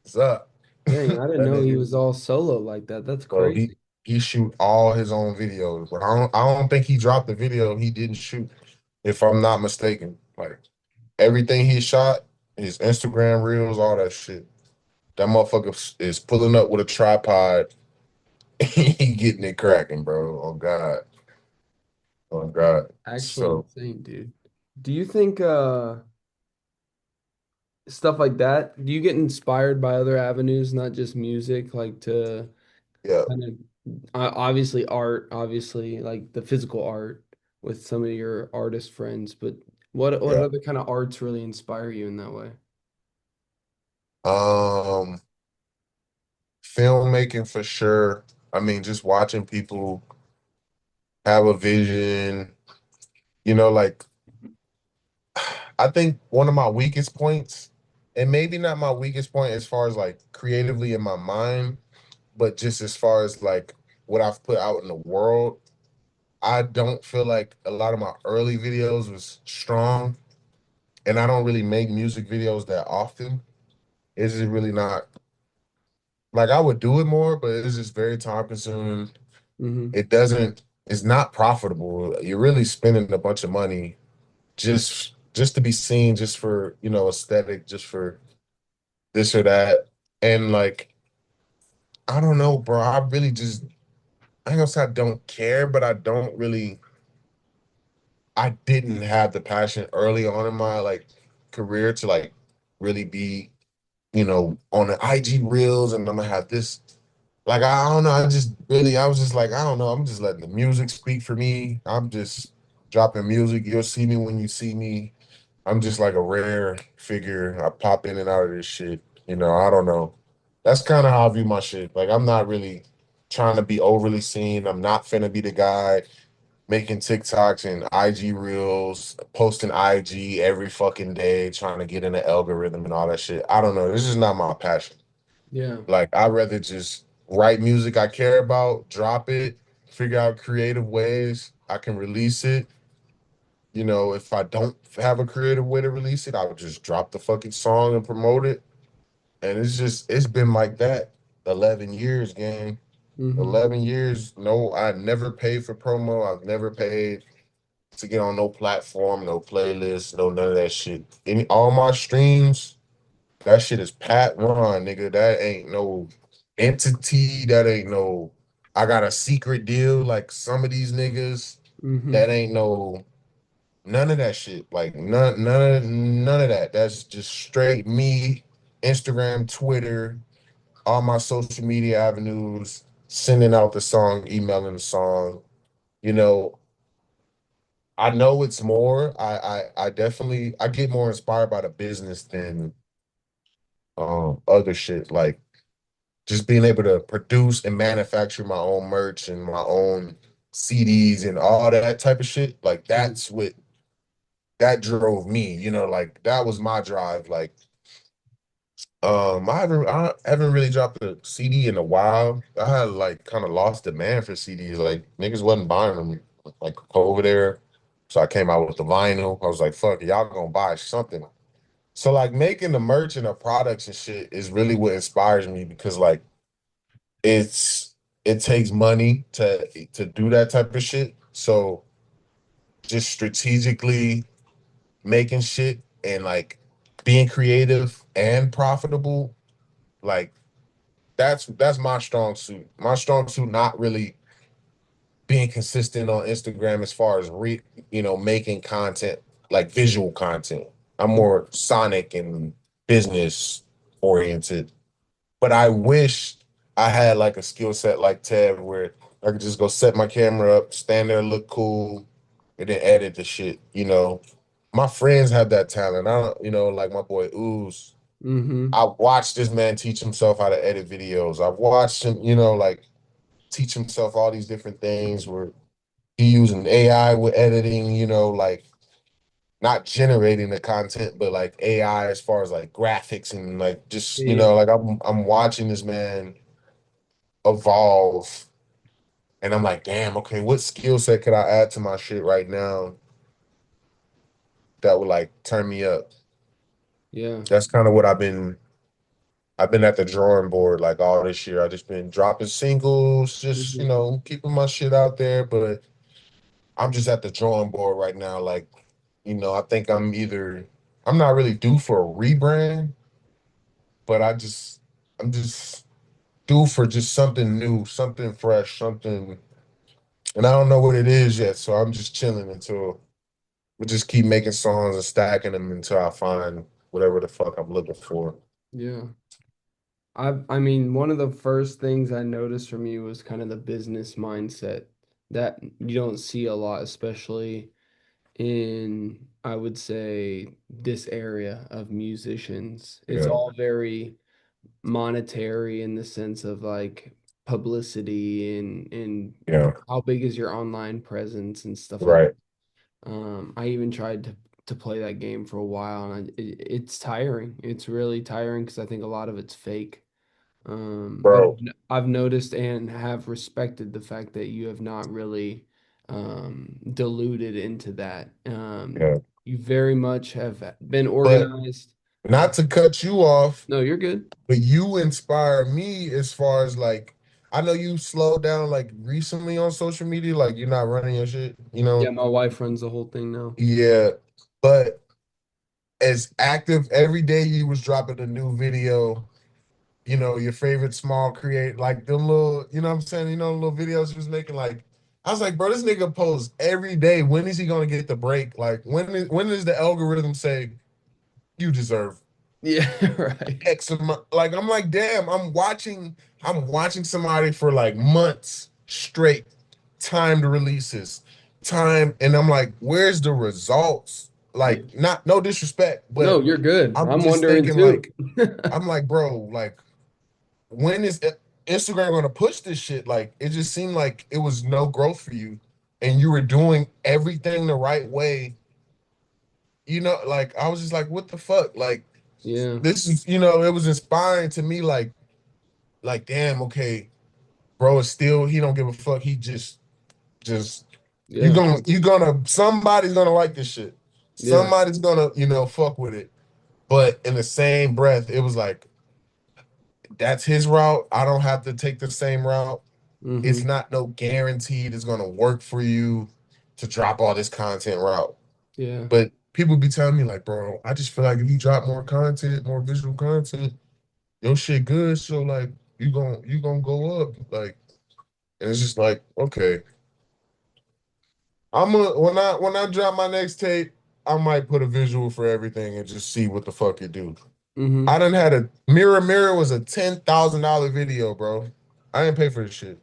It's up. Dang, I didn't That know he nigga, was all solo like that. That's bro, crazy. he shoot all his own videos. But I don't think he dropped the video he didn't shoot, if I'm not mistaken. Like everything he shot, his Instagram reels, all that shit. That motherfucker is pulling up with a tripod. He getting it cracking, bro. Oh God. Oh God. Actually So insane, dude. Do you think stuff like that, do you get inspired by other avenues, not just music, like to yeah, kind of obviously art, obviously like the physical art with some of your artist friends, but what yeah. other kind of arts really inspire you in that way? Um, filmmaking for sure. I mean, just watching people have a vision, like I think one of my weakest points, and maybe not my weakest point as far as like creatively in my mind, but just as far as like what I've put out in the world, I don't feel like a lot of my early videos was strong, and I don't really make music videos that often. It's just really not like I would do it more, but it's just very time consuming. Hmm. It's not profitable. You're really spending a bunch of money just to be seen, just for, aesthetic, just for this or that. And like, I don't know, bro. I really just I ain't gonna say I don't care, but I didn't have the passion early on in my like career to like really be, on the IG reels and I'm gonna have this. Like I don't know. I was just like, I don't know. I'm just letting the music speak for me. I'm just dropping music. You'll see me when you see me. I'm just like a rare figure. I pop in and out of this shit. I don't know. That's kind of how I view my shit. Like I'm not really trying to be overly seen. I'm not finna be the guy making TikToks and IG reels, posting IG every fucking day, trying to get in the algorithm and all that shit. I don't know. This is not my passion. Yeah. Like I'd rather just write music I care about, drop it, figure out creative ways I can release it, If I don't have a creative way to release it, I would just drop the fucking song and promote it. And it's been like that 11 years, gang. Mm-hmm. 11 years. No, I never paid for promo. I've never paid to get on no platform, no playlist, no none of that shit. All my streams, that shit is Pat Ron, nigga. That ain't no entity. That ain't no I got a secret deal like some of these niggas. Mm-hmm. That ain't no none of that shit. Like none of that. That's just straight me, Instagram, Twitter, all my social media avenues, sending out the song, emailing the song. You know, I know it's more. I definitely I get more inspired by the business than other shit. Like just being able to produce and manufacture my own merch and my own CDs and all that type of shit. Like that's what that drove me, like that was my drive. Like I haven't really dropped a CD in a while. I had like kind of lost demand for CDs. Like niggas wasn't buying them like over there. So I came out with the vinyl. I was like, fuck it, y'all gonna buy something. So like making the merch and the products and shit is really what inspires me because like it's it takes money to do that type of shit. So just strategically making shit and like being creative and profitable, like that's my strong suit. My strong suit not really being consistent on Instagram as far as making content like visual content. I'm more sonic and business oriented. But I wish I had like a skill set like Ted where I could just go set my camera up, stand there, look cool, and then edit the shit. My friends have that talent. I don't, like my boy Ooze. Mm-hmm. I watched this man teach himself how to edit videos. I've watched him, like teach himself all these different things where he using AI with editing, like not generating the content, but like AI as far as like graphics and like just, Yeah. like I'm watching this man evolve and I'm like, damn, okay, what skill set could I add to my shit right now that would like turn me up? Yeah. That's kind of what I've been at the drawing board like all this year. I just been dropping singles, just, Mm-hmm. keeping my shit out there, but I'm just at the drawing board right now. Like, I think I'm not really due for a rebrand, but I'm just due for just something new, something fresh, something, and I don't know what it is yet. So I'm just chilling until we just keep making songs and stacking them until I find whatever the fuck I'm looking for. Yeah. I mean, one of the first things I noticed from you was kind of the business mindset that you don't see a lot, especially in, I would say, this area of musicians. It's Yeah, all very monetary in the sense of like publicity and yeah, how big is your online presence and stuff like right, I even tried to play that game for a while, and it's tiring. It's really tiring because I think a lot of it's fake. But bro. I've noticed and have respected the fact that you have not really diluted into that. Yeah, You very much have been but organized. not to cut you off, No, you're good. but you inspire me as far as like I know you slowed down like recently on social media, like you're not running your shit. Yeah, my wife runs the whole thing now. Yeah, but as active every day you was dropping a new video, your favorite small create like them little, what I'm saying, little videos he was making like I was like, bro, this nigga posts every day. When is he gonna get the break? Like when is the algorithm say you deserve Yeah, right. X amount? Like I'm like, damn, I'm watching somebody for like months straight, timed releases, time, and I'm like, where's the results? Yeah. Like, not no disrespect, No, but you're good. I'm I'm just wondering thinking too. like, I'm like, bro, like, when is Instagram gonna push this shit? Like, it just seemed like it was no growth for you, and you were doing everything the right way. Like I was just like, what the fuck? Like, Yeah. this is, it was inspiring to me. Like, damn, okay, bro is still he don't give a fuck. He just Yeah. You gonna somebody's gonna like this shit. Yeah. Somebody's gonna, fuck with it. But in the same breath, it was like, that's his route. I don't have to take the same route. It's Mm-hmm. not no guaranteed it's gonna work for you to drop all this content route. Yeah. But people be telling me like, bro, I just feel like if you drop more content, more visual content, your shit good. So like you gonna go up. Like, and it's just like, okay. When I drop my next tape, I might put a visual for everything and just see what the fuck it do. I Mm-hmm. done had a Mirror was a $10,000 video, bro. I didn't pay for this shit.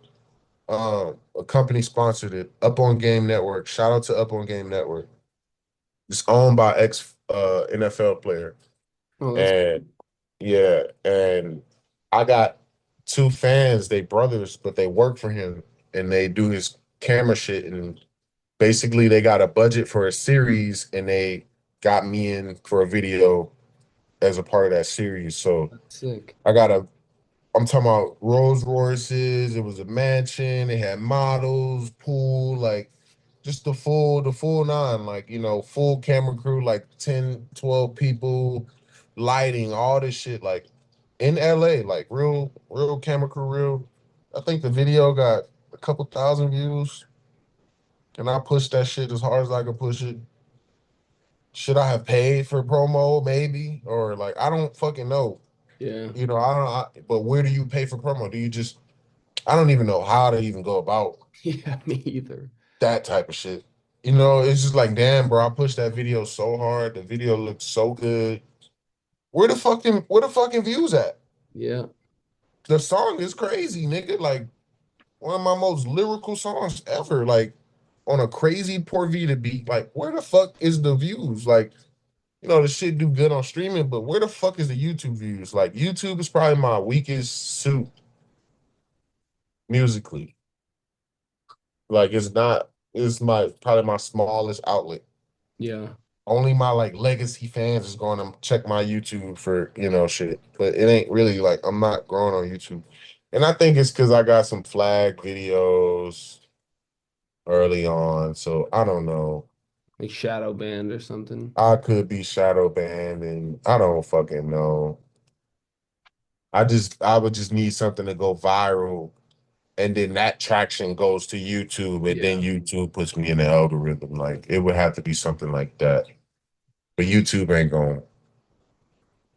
A company sponsored it. Up on Game Network. Shout out to Up on Game Network. It's owned by ex NFL player. Oh, that's And yeah, and I got two fans, they brothers, but they work for him and they do his camera shit. And basically they got a budget for a series and they got me in for a video as a part of that series. So sick. I got a I'm talking about Rolls Royces. It was a mansion. It had models, pool, like just the full nine, like, full camera crew, like 10, 12 people, lighting, all this shit, like in LA, like real camera crew, real. I think the video got a couple thousand views, and I pushed that shit as hard as I could push it. Should I have paid for promo, maybe? Or like, I don't fucking know. Yeah. But where do you pay for promo? Do you just I don't even know how to even go about Yeah, me either. that type of shit. It's just like, damn, bro, I pushed that video so hard. The video looked so good. Where the fucking views at? Yeah. The song is crazy, nigga. Like one of my most lyrical songs ever. Like on a crazy Por Vita beat. Like where the fuck is the views? Like, the shit do good on streaming, but where the fuck is the YouTube views? Like YouTube is probably my weakest suit musically. Like it's not. It's my probably my smallest outlet. Yeah. Only my like legacy fans is going to check my YouTube for, shit. But it ain't really like I'm not growing on YouTube. And I think it's because I got some flag videos early on. So I don't know. Like shadow band or something. I could be shadow banned and I don't fucking know. I would just need something to go viral. And then that traction goes to YouTube, and then Yeah. YouTube puts me in the algorithm. Like it would have to be something like that. But YouTube ain't going.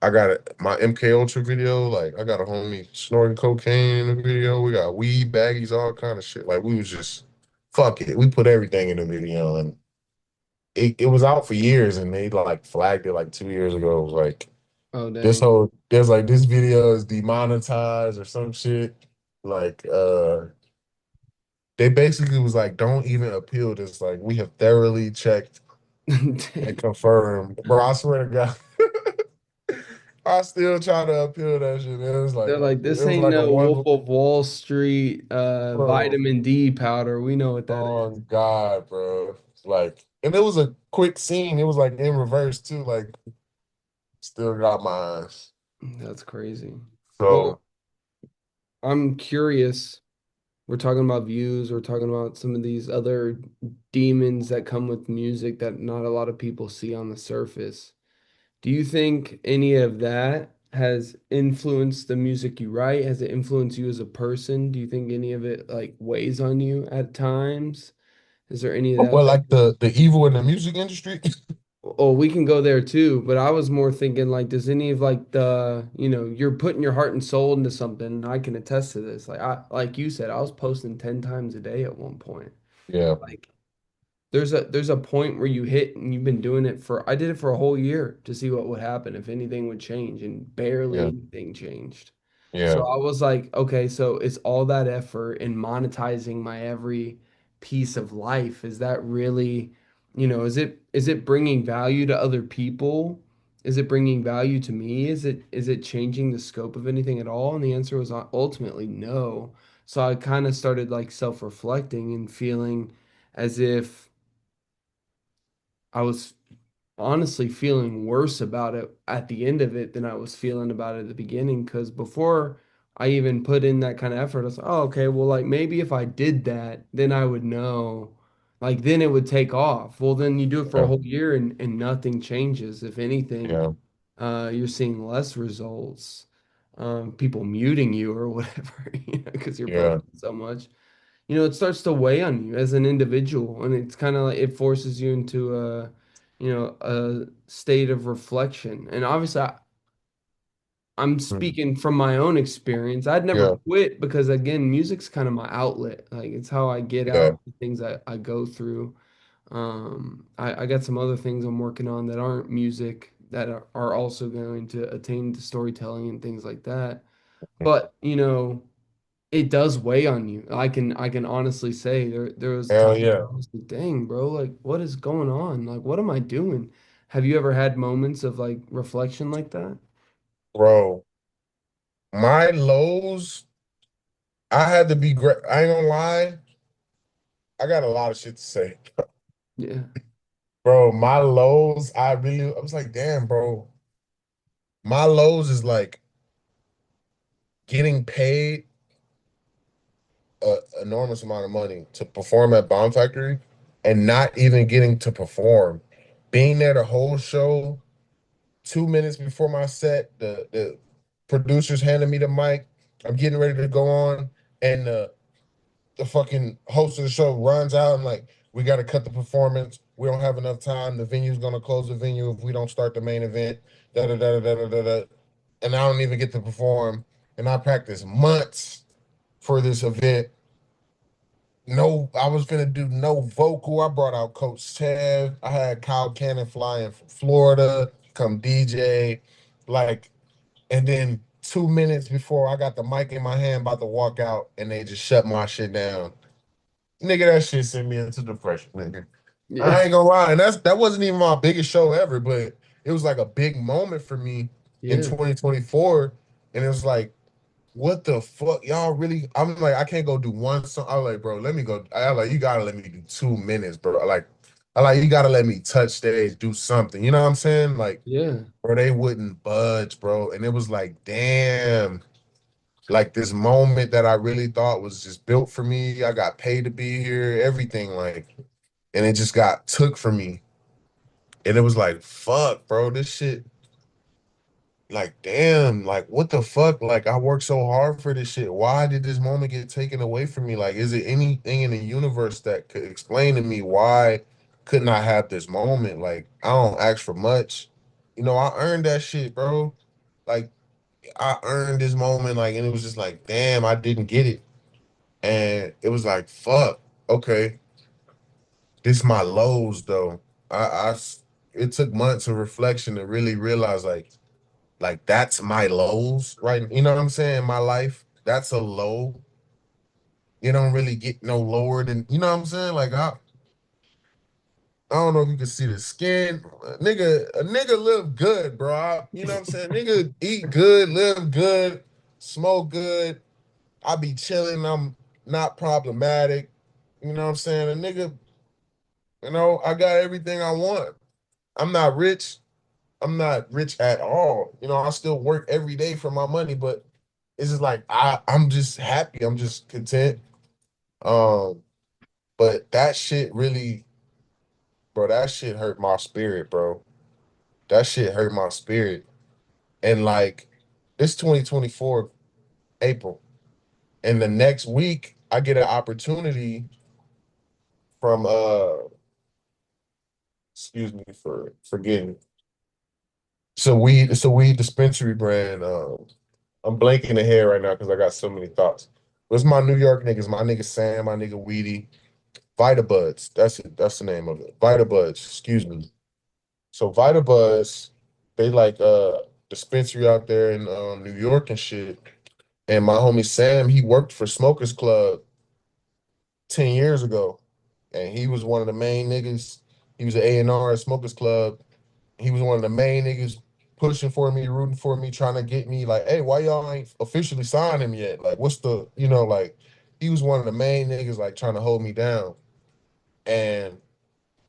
I got my MK Ultra video. Like I got a homie snorting cocaine in the video. We got weed baggies, all kind of shit. Like we was just fuck it. We put everything in the video, and it was out for years, and they like flagged it like 2 years ago. It was like Oh, dang. there's like this video is demonetized or some shit. Like they basically was like, don't even appeal this. Like we have thoroughly checked and Dang. confirmed. Bro, I swear to God. I still try to appeal that shit. They're like, It this was ain't like a no one, Wolf of Wall Street bro. vitamin D powder. We know what that Oh is. God, bro. Like, and it was a quick scene. It was like in reverse too. Like, still got my eyes. That's crazy. Well, So, I'm curious. We're talking about views. We're talking about some of these other demons that come with music that not a lot of people see on the surface. Do you think any of that has influenced the music you write? Has it influenced you as a person? Do you think any of it like weighs on you at times? Is there any of that but that like the evil in the music industry. oh, we can go there too, but I was more thinking like, does any of like you're putting your heart and soul into something, and I can attest to this. Like you said, I was posting 10 times a day at one point. Yeah, Like there's a point where you hit and you've been doing it for I did it for a whole year to see what would happen if anything would change, and barely yeah, anything changed. So yeah, I was like, okay, so it's all that effort in monetizing my every piece of life. Is that really, is it bringing value to other people? Is it bringing value to me? Is it changing the scope of anything at all? And the answer was ultimately no. So I kind of started like self-reflecting and feeling as if I was honestly feeling worse about it at the end of it than I was feeling about it at the beginning. Because before I even put in that kind of effort, I was like, oh, okay, well, like maybe if I did that, then I would know Like then it would take off. Well, then you do it for a Yeah. whole year and nothing changes. If anything, Yeah. you're seeing less results. People muting you or whatever, because you're Yeah. posting so much. It starts to weigh on you as an individual, and it's kind of like it forces you into a state of reflection. And obviously, I'm Mm. speaking from my own experience. I'd never Yeah. quit because again, music's kind of my outlet. Like it's how I get Yeah. out the things I go through. I got some other things I'm working on that aren't music that are also going to attain to storytelling and things like that. But, it does weigh on you. I can honestly say there was Hell times yeah. where I was like, dang, bro, like what is going on? Like what am I doing? Have you ever had moments of like reflection like that? Bro, my lows, I had to be great. I ain't gonna lie. I got a lot of shit to say. Yeah. Bro, my lows, I was like, damn, bro. My lows is like getting paid a enormous amount of money to perform at Bomb Factory and not even getting to perform. Being there the whole show, 2 minutes before my set, the producers handed me the mic. I'm getting ready to go on, and the fucking host of the show runs out and like, we got to cut the performance. We don't have enough time. The venue's gonna close the venue if we don't start the main event. Da da da da da da da. And I don't even get to perform. And I practiced months for this event. No, I was gonna do no vocal. I brought out Coach Tev. I had Kyle Cannon flying from Florida, come DJ. Like, and then 2 minutes before I got the mic in my hand, about to walk out, and they just shut my shit down. Nigga, that shit sent me into depression, nigga. Yeah. I ain't gonna lie, and that wasn't even my biggest show ever, but it was like a big moment for me in Yeah. 2024. And it was like, what the fuck, y'all really? I'm like, I can't go do one song. I was like, bro, let me go. I was like, you gotta let me do 2 minutes, bro. I like, you gotta let me touch stage, do something. You know what I'm saying? Like, Yeah. bro, they wouldn't budge, bro. And it was like, damn, like this moment that I really thought was just built for me. I got paid to be here, everything, like, and it just got took from me. And it was like, fuck, bro, this shit, like, damn, like, what the fuck? Like, I worked so hard for this shit. Why did this moment get taken away from me? Like, is it anything in the universe that could explain to me why couldn't I have this moment? Like, I don't ask for much. I earned that shit, bro. Like, I earned this moment, like, and it was just like, damn, I didn't get it. And it was like, fuck, okay, this my lows though. It took months of reflection to really realize like that's my lows, right? You know what I'm saying? My life, that's a low. You don't really get no lower than, you know what I'm saying? Like I don't know if you can see the skin. A nigga live good, bro. You know what I'm saying? Nigga eat good, live good, smoke good. I be chilling. I'm not problematic. You know what I'm saying? A nigga, I got everything I want. I'm not rich. I'm not rich at all. I still work every day for my money, but it's just like I'm just happy. I'm just content. Um, but that shit really, bro, that shit hurt my spirit, bro. That shit hurt my spirit. And like it's 2024 April. And the next week I get an opportunity from excuse me for forgetting. It's a weed dispensary brand. I'm blanking the head right now because I got so many thoughts. But it's my New York niggas, my nigga Sam, my nigga Weedy, Vita Buds. That's it. That's the name of it. Vita Buds. Excuse me. So Vita Buds, they like dispensary out there in New York and shit. And my homie Sam, he worked for Smokers Club 10 years ago, and he was one of the main niggas. He was an A&R at Smokers Club. He was one of the main niggas pushing for me, rooting for me, trying to get me like, hey, why y'all ain't officially signed him yet? Like, what's like, he was one of the main niggas like trying to hold me down. And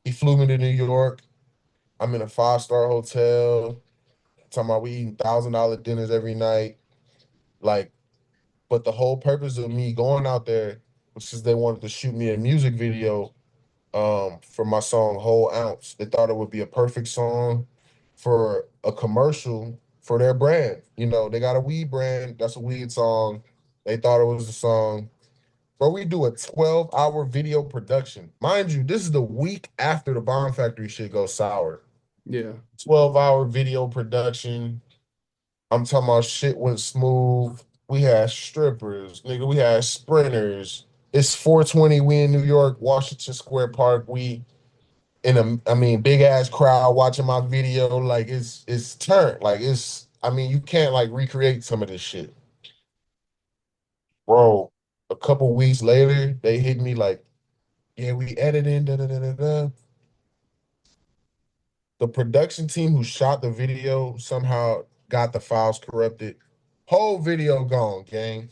he flew me to New York. I'm in a 5-star hotel. Talking about we eating $1,000 dinners every night. Like, but the whole purpose of me going out there was because they wanted to shoot me a music video for my song Whole Ounce. They thought it would be a perfect song for a commercial for their brand. You know, they got a weed brand, that's a weed song. They thought it was a song. But we do a 12-hour video production. Mind you, this is the week after the Bomb Factory shit goes sour. Yeah. 12-hour video production. I'm talking about shit went smooth. We had strippers, nigga. We had sprinters. It's 420. We in New York, Washington Square Park. We in a, I mean, big ass crowd watching my video. Like it's turned. Like it's. I mean, you can't like recreate some of this shit, bro. A couple weeks later, they hit me like, yeah, we editing. Da da da da da. The production team who shot the video somehow got the files corrupted. Whole video gone, gang.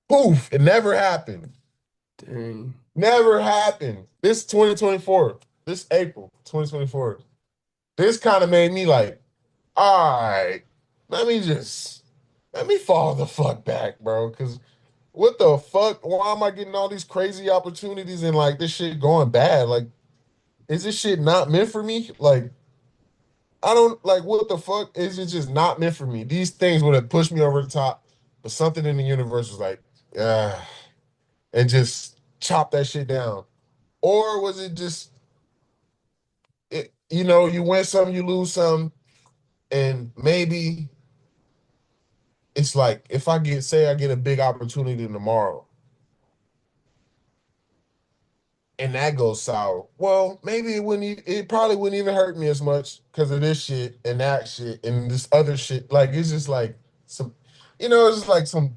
Poof, it never happened. Dang. Never happened. This 2024, this April 2024. This kind of made me like, all right, let me just let me fall the fuck back, bro. Cause what the fuck? Why am I getting all these crazy opportunities and like this shit going bad? Like, is this shit not meant for me? Like, I don't like what the fuck is it just not meant for me? These things would have pushed me over the top, but something in the universe was like, ah, and just chop that shit down. Or was it just you know, you win some, you lose some, and maybe it's like if I get say I get a big opportunity tomorrow and that goes sour, well, maybe it probably wouldn't even hurt me as much because of this shit and that shit and this other shit. Like it's just like some it's just like some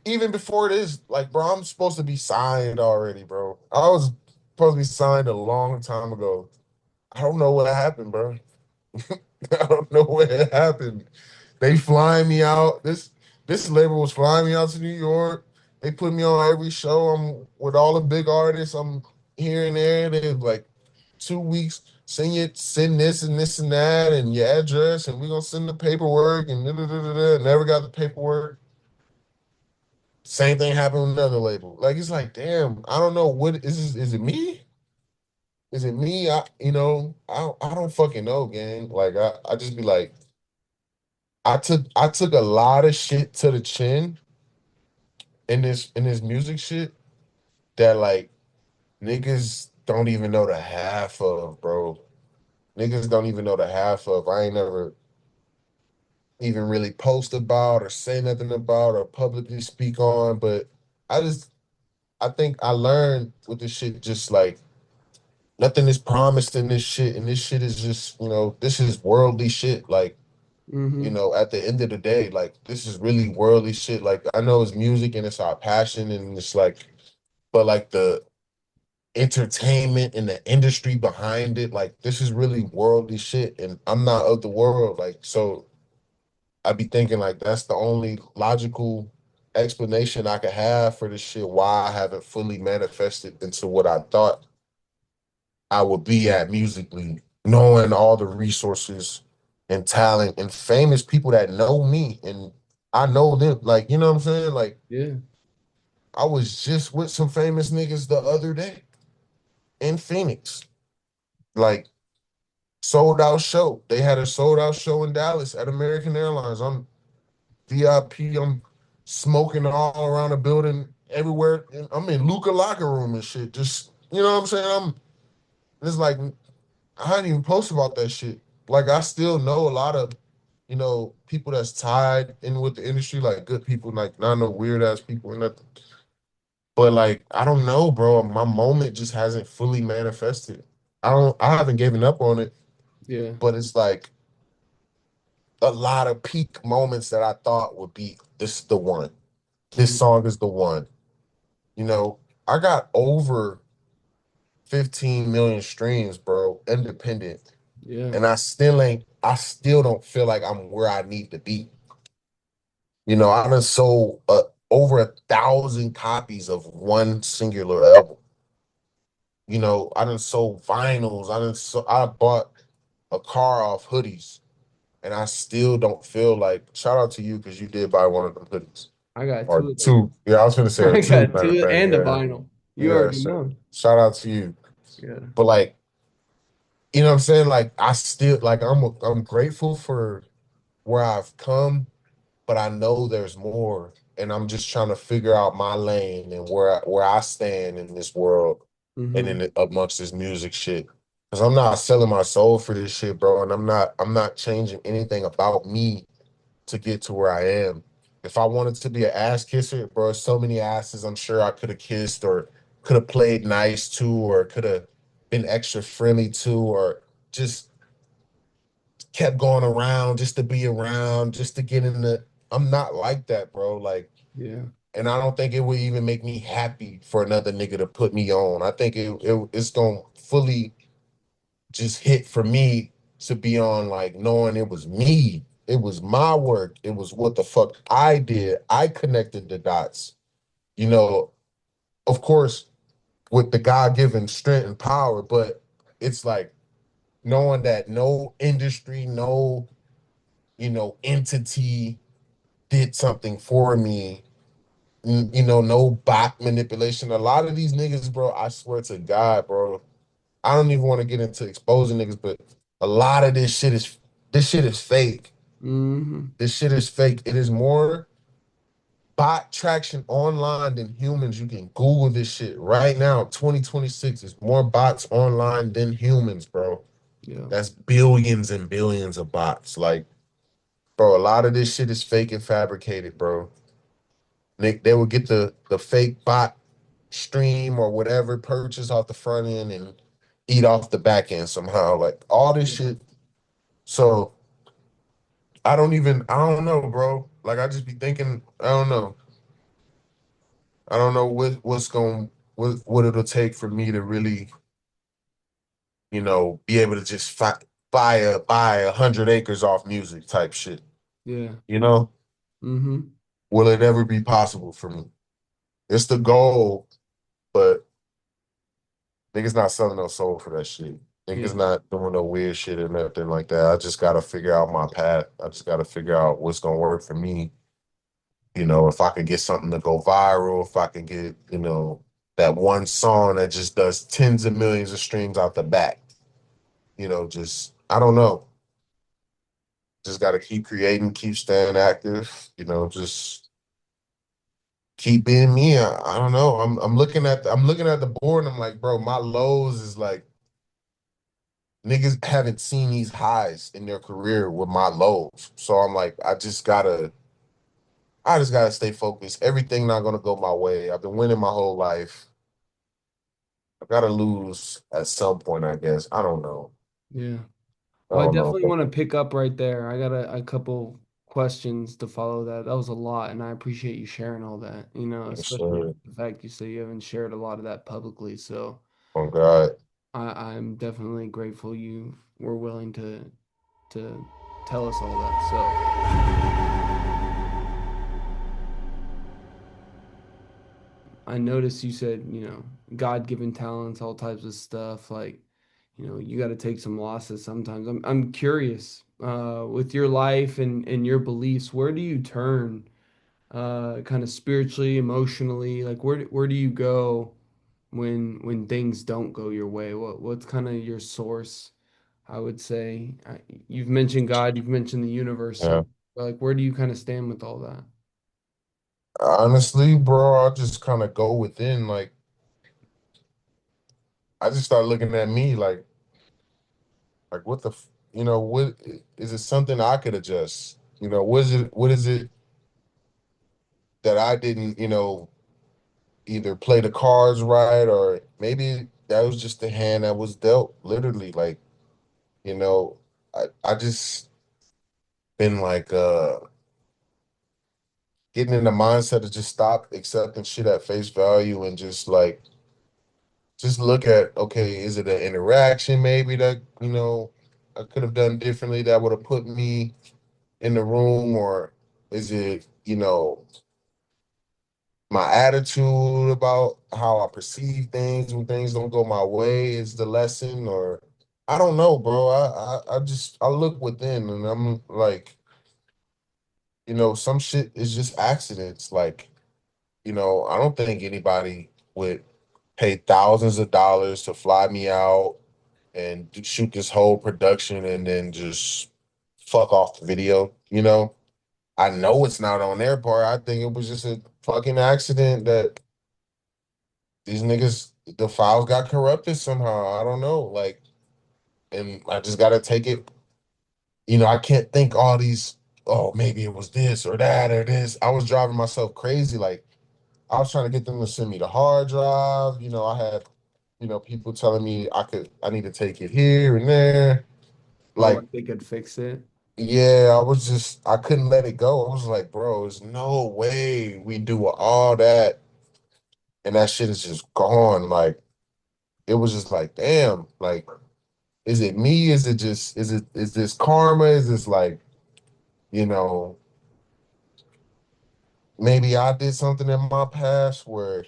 even before this, like bro, I'm supposed to be signed already, bro. I was supposed to be signed a long time ago. I don't know what happened, bro. I don't know what happened. They flying me out. This label was flying me out to New York. They put me on every show. I'm with all the big artists. I'm here and there. They like 2 weeks. Send this and this and that and your address, and we're gonna send the paperwork and da, da, da, da, da. Never got the paperwork. Same thing happened with another label. Like it's like, damn, I don't know what is this, is it me? Is it me? I don't fucking know, gang. Like I just be like, I took a lot of shit to the chin in this music shit that like niggas don't even know the half of, bro. Niggas don't even know the half of. I ain't never even really post about or say nothing about or publicly speak on, but I just I think I learned with this shit just like nothing is promised in this shit, and this shit is just, this is worldly shit. Like, Mm-hmm. at the end of the day, like this is really worldly shit. Like I know it's music and it's our passion and it's like, but like the entertainment and the industry behind it, like this is really worldly shit. And I'm not of the world. Like, so I be thinking like that's the only logical explanation I could have for this shit, why I haven't fully manifested into what I thought I would be at musically, knowing all the resources and talent and famous people that know me and I know them. Like, you know what I'm saying? Like, Yeah. I was just with some famous niggas the other day in Phoenix. Like, sold out show. They had a sold out show in Dallas at American Airlines. I'm VIP. I'm smoking all around the building, everywhere. And I'm in Luca locker room and shit. Just, you know what I'm saying? It's like I hadn't even posted about that shit. Like I still know a lot of, people that's tied in with the industry, like good people, like not no weird ass people or nothing. But like, I don't know, bro. My moment just hasn't fully manifested. I haven't given up on it, Yeah. but it's like a lot of peak moments that I thought would be this is the one. This Mm-hmm. song is the one. You know, I got over 15 million streams, bro, independent. Yeah. And I still don't feel like I'm where I need to be. I done sold over 1,000 copies of one singular album. I done sold vinyls. I bought a car off hoodies, and I still don't feel like. Shout out to you because you did buy one of them hoodies I got or two of them. two. Yeah, I was gonna say or I two. got Matter of two fact, and the yeah, vinyl. You Yeah, already so know. shout out to you. Yeah. But like, you know what I'm saying? Like I still like I'm grateful for where I've come, but I know there's more. And I'm just trying to figure out my lane and where I stand in this world and Mm-hmm. amongst this music shit. Cause I'm not selling my soul for this shit, bro. And I'm not changing anything about me to get to where I am. If I wanted to be an ass kisser, bro, so many asses I'm sure I could have kissed or could have played nice to or could have been extra friendly to or just kept going around just to be around, just to get in the I'm not like that, bro. Like, Yeah. and I don't think it would even make me happy for another nigga to put me on. I think it's gonna fully just hit for me to be on like knowing it was me. It was my work. It was what the fuck I did. I connected the dots. You know, of course, with the God-given strength and power, but it's like knowing that no industry, no, entity did something for me. No bot manipulation. A lot of these niggas, bro, I swear to God, bro, I don't even want to get into exposing niggas, but a lot of this shit is fake. Mm-hmm. This shit is fake. It is more bot traction online than humans. You can Google this shit right now. 2026 is more bots online than humans, bro. Yeah. That's billions and billions of bots. Like, bro, a lot of this shit is fake and fabricated, bro. They will get the fake bot stream or whatever purchase off the front end and eat off the back end somehow. Like all this Yeah. shit. So I don't know, bro. Like I just be thinking, I don't know. I don't know what it'll take for me to really, be able to just buy 100 acres off music type shit. Yeah. You know, Mm-hmm. will it ever be possible for me? It's the goal, but niggas not selling no soul for that shit. Niggas Yeah. not doing no weird shit or nothing like that. I just gotta figure out my path. I just gotta figure out what's gonna work for me. If I could get something to go viral, if I could get, that one song that just does tens of millions of streams out the back. Just I don't know. Just gotta keep creating, keep staying active, just keep being me. I don't know. I'm looking at the board and I'm like, bro, my lows is like niggas haven't seen these highs in their career with my lows. So I'm like, I just gotta stay focused. Everything not gonna go my way. I've been winning my whole life. I gotta lose at some point, I guess. I don't know. Yeah. I Well, I don't know. definitely want to pick up right there. I got a couple questions to follow that. That was a lot, and I appreciate you sharing all that, Yes, especially sir. the fact you say you haven't shared a lot of that publicly. So Oh God. I'm definitely grateful you were willing to tell us all that. So I noticed you said, God-given talents, all types of stuff. Like, you got to take some losses sometimes. I'm curious, with your life and your beliefs, where do you turn, kind of spiritually, emotionally? Like, where do you go when things don't go your way? What's kind of your source? I would say, you've mentioned God, you've mentioned the universe, Yeah. but like, where do you kind of stand with all that? Honestly, bro, I just kind of go within. Like, I just start looking at me like what what is it something I could adjust? What is it that I didn't, either play the cards right or maybe that was just the hand that was dealt, literally. Like, you know, I just been like getting in the mindset to just stop accepting shit at face value and just look at, okay, is it an interaction maybe that, I could have done differently that would have put me in the room, or is it, my attitude about how I perceive things when things don't go my way is the lesson, or I don't know, bro. I look within and I'm like, some shit is just accidents. Like, I don't think anybody would paid thousands of dollars to fly me out and shoot this whole production and then just fuck off the video, you know? I know it's not on their part. I think it was just a fucking accident that these niggas, the files got corrupted somehow. I don't know. Like, and I just gotta take it. I can't think all these, oh, maybe it was this or that or this. I was driving myself crazy. Like, I was trying to get them to send me the hard drive. I had, people telling me I need to take it here and there. Oh, Like, like they could fix it. yeah, I couldn't let it go. I was like, bro, there's no way we do all that and that shit is just gone. Like, it was just like, damn, like, is it me? Is this karma? Is this like, you know, maybe I did something in my past where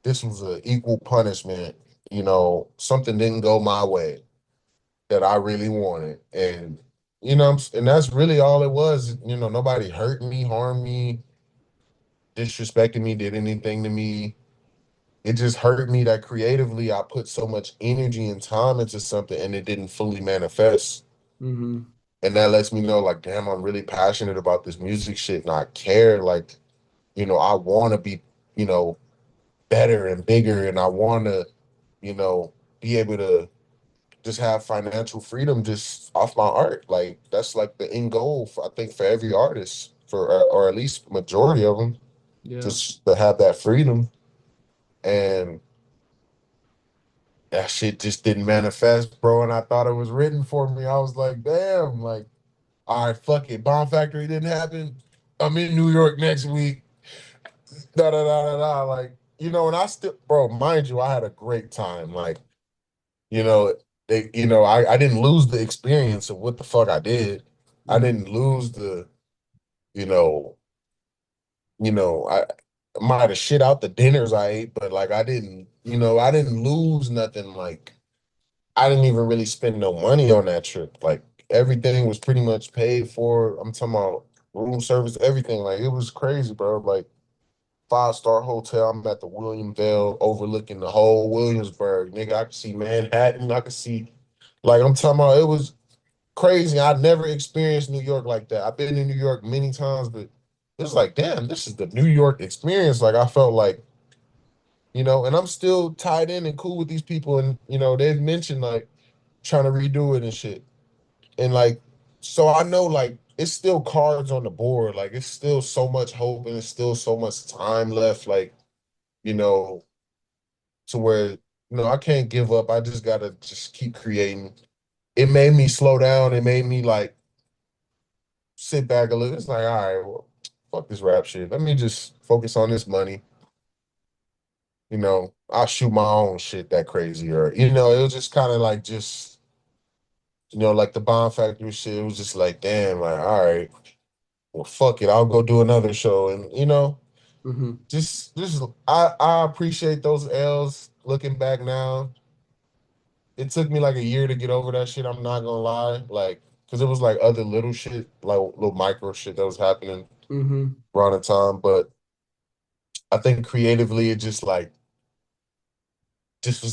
this was an equal punishment, something didn't go my way that I really wanted. And, and that's really all it was. Nobody hurt me, harmed me, disrespected me, did anything to me. It just hurt me that creatively I put so much energy and time into something and it didn't fully manifest. Mm-hmm. And that lets me know, like, damn, I'm really passionate about this music shit and I care. Like, I want to be, you know, better and bigger and I want to, be able to just have financial freedom just off my art. Like, that's like the end goal, I think, for every artist, or at least majority of them, Yeah. just to have that freedom. And that shit just didn't manifest, bro. And I thought it was written for me. I was like, damn, like, all right, fuck it. Bomb Factory didn't happen. I'm in New York next week. Da da da da da. Like, and I still, bro, mind you, I had a great time. Like, you know, I didn't lose the experience of what the fuck I did. I Mm-hmm. didn't lose you know, I might have shit out the dinners I ate, but like I didn't lose nothing. Like, I didn't even really spend no money on that trip. Like, everything was pretty much paid for. I'm talking about room service, everything. Like, it was crazy, bro. Like, five-star hotel. I'm at the Williamsville, overlooking the whole Williamsburg. Nigga, I could see Manhattan. I could see, like, I'm talking about, it was crazy. I never experienced New York like that. I've been in New York many times, but it's like, damn, this is the New York experience. Like, I felt like, and I'm still tied in and cool with these people. And, they've mentioned like trying to redo it and shit. And like, so I know like it's still cards on the board. Like, it's still so much hope and it's still so much time left. Like, you know, to where, I can't give up. I just gotta just keep creating. It made me slow down. It made me like sit back a little. It's like, all right, well, fuck this rap shit. Let me just focus on this money. I'll shoot my own shit that crazy. Or, it was just kind of like like the Bomb Factory shit. It was just like, damn, like, all right, well, fuck it. I'll go do another show. And, Mm-hmm. just I appreciate those L's looking back now. It took me like a year to get over that shit. I'm not gonna lie, like, because it was like other little shit, like little micro shit that was happening Mm-hmm. around the time. But I think creatively, it just was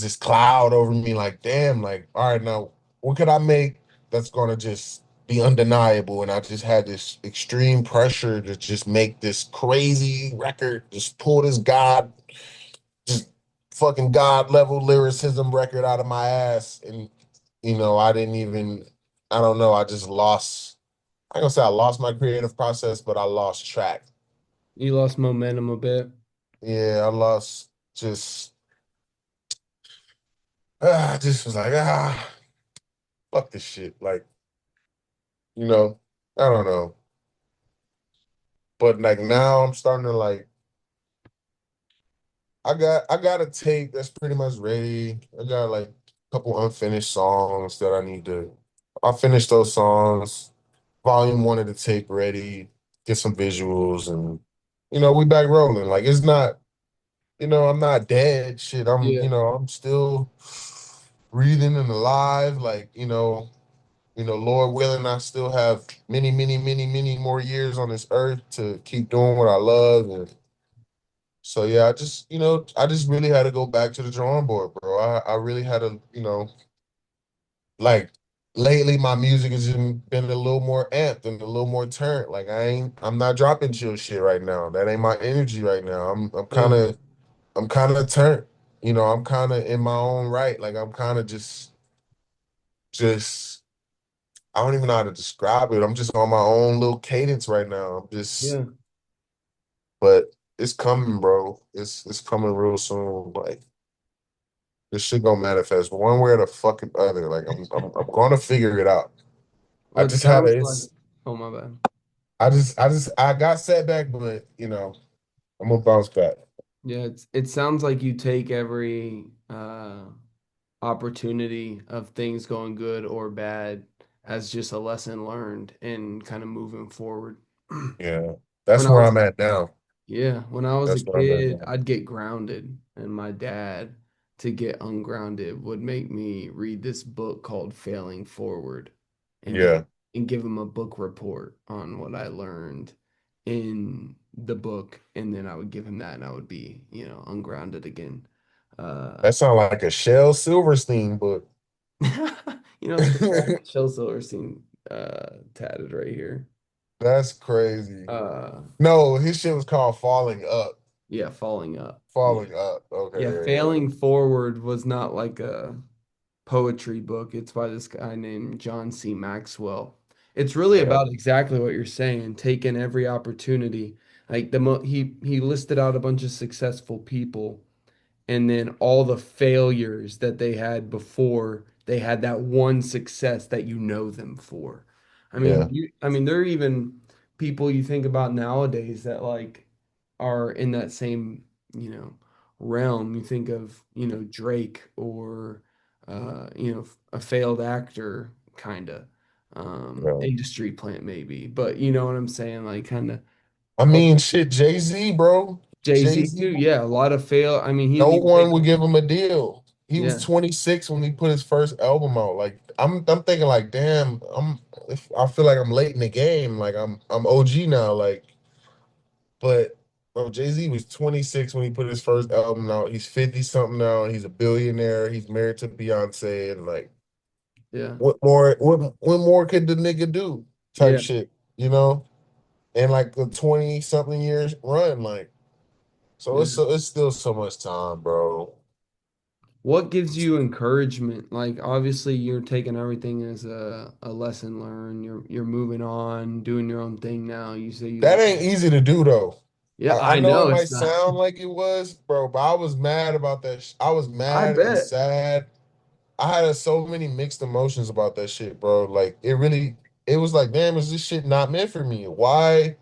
this cloud over me. Like, damn, like, all right, now what could I make that's gonna just be undeniable? And I just had this extreme pressure to just make this crazy record, just pull this just fucking God level lyricism record out of my ass. And I didn't even, I don't know, I just lost. I ain't gonna say I lost my creative process, but I lost track. You lost momentum a bit. Yeah, I lost just, I just was like, fuck this shit. Like, you know, I don't know. But like now I'm starting to like, I got a tape that's pretty much ready. I got like a couple unfinished songs that I finished those songs. Volume one of the tape ready, get some visuals, and we back rolling. Like, it's not, I'm not dead. Shit, Yeah. I'm still breathing and alive. Like, Lord willing, I still have many, many, many, many more years on this earth to keep doing what I love and So yeah, I just really had to go back to the drawing board, bro. I really had to, like lately my music has been a little more amped and a little more turned. Like I'm not dropping chill shit right now. That ain't my energy right now. Yeah. I'm kind of turned. I'm kind of in my own right. Like I'm kind of just I don't even know how to describe it. I'm just on my own little cadence right now. Yeah. But it's coming, bro. It's coming real soon. Like this shit gonna manifest one way or the fucking other. Like I'm gonna figure it out. I Well, it just had sounds a like, it's oh, my bad. I got setback, but I'm gonna bounce back. Yeah, it sounds like you take every opportunity of things going good or bad as just a lesson learned and kind of moving forward. Yeah, When that's I where was I'm at now. Yeah, when I was a That's where I'm at kid, now. I'd get grounded, and my dad, to get ungrounded, would make me read this book called Failing Forward Yeah, and give him a book report on what I learned in the book, and then I would give him that and I would be, ungrounded again. Uh that sounds like a Shel Silverstein book. Still got Shel Silverstein tatted right here. That's crazy. Uh No, his shit was called Falling Up. yeah, Falling Up. Yeah. Falling Up. Okay, Yeah, yeah, Failing Forward was not like a poetry book. It's by this guy named John C. Maxwell. It's really yeah, about exactly what you're saying, taking every opportunity. Like he listed out a bunch of successful people and then all the failures that they had before they had that one success that you know them for. yeah, There are even people you think about nowadays that like are in that same, you know, realm. You think of, Drake or a failed actor kind of yeah. industry plant maybe. But you know what I'm saying? Like kind of I mean, shit, Jay-Z, bro. Jay-Z Jay-Z, too. Yeah, a lot of fail. He no didn't even one make would give him a deal. He was yeah. 26 when he put his first album out. Like I'm thinking like, damn, I feel like I'm late in the game. Like I'm OG now. Like, but bro, Jay-Z was 26 when he put his first album out. He's 50 something now. He's a billionaire. He's married to Beyonce and like Yeah. what more could the nigga do? Type Yeah. shit, you know? And like a 20 something years run, like Yeah. it's still so much time, bro. What gives you encouragement? Like obviously you're taking everything as a lesson learned. You're moving on, doing your own thing now. You say you That like ain't easy to do though. yeah, I I know it know might it's not. sound like it was, bro, but I was mad about that. I was I mad and bet. sad. I had so many mixed emotions about that shit, bro. Like it was like, damn, is this shit not meant for me? Why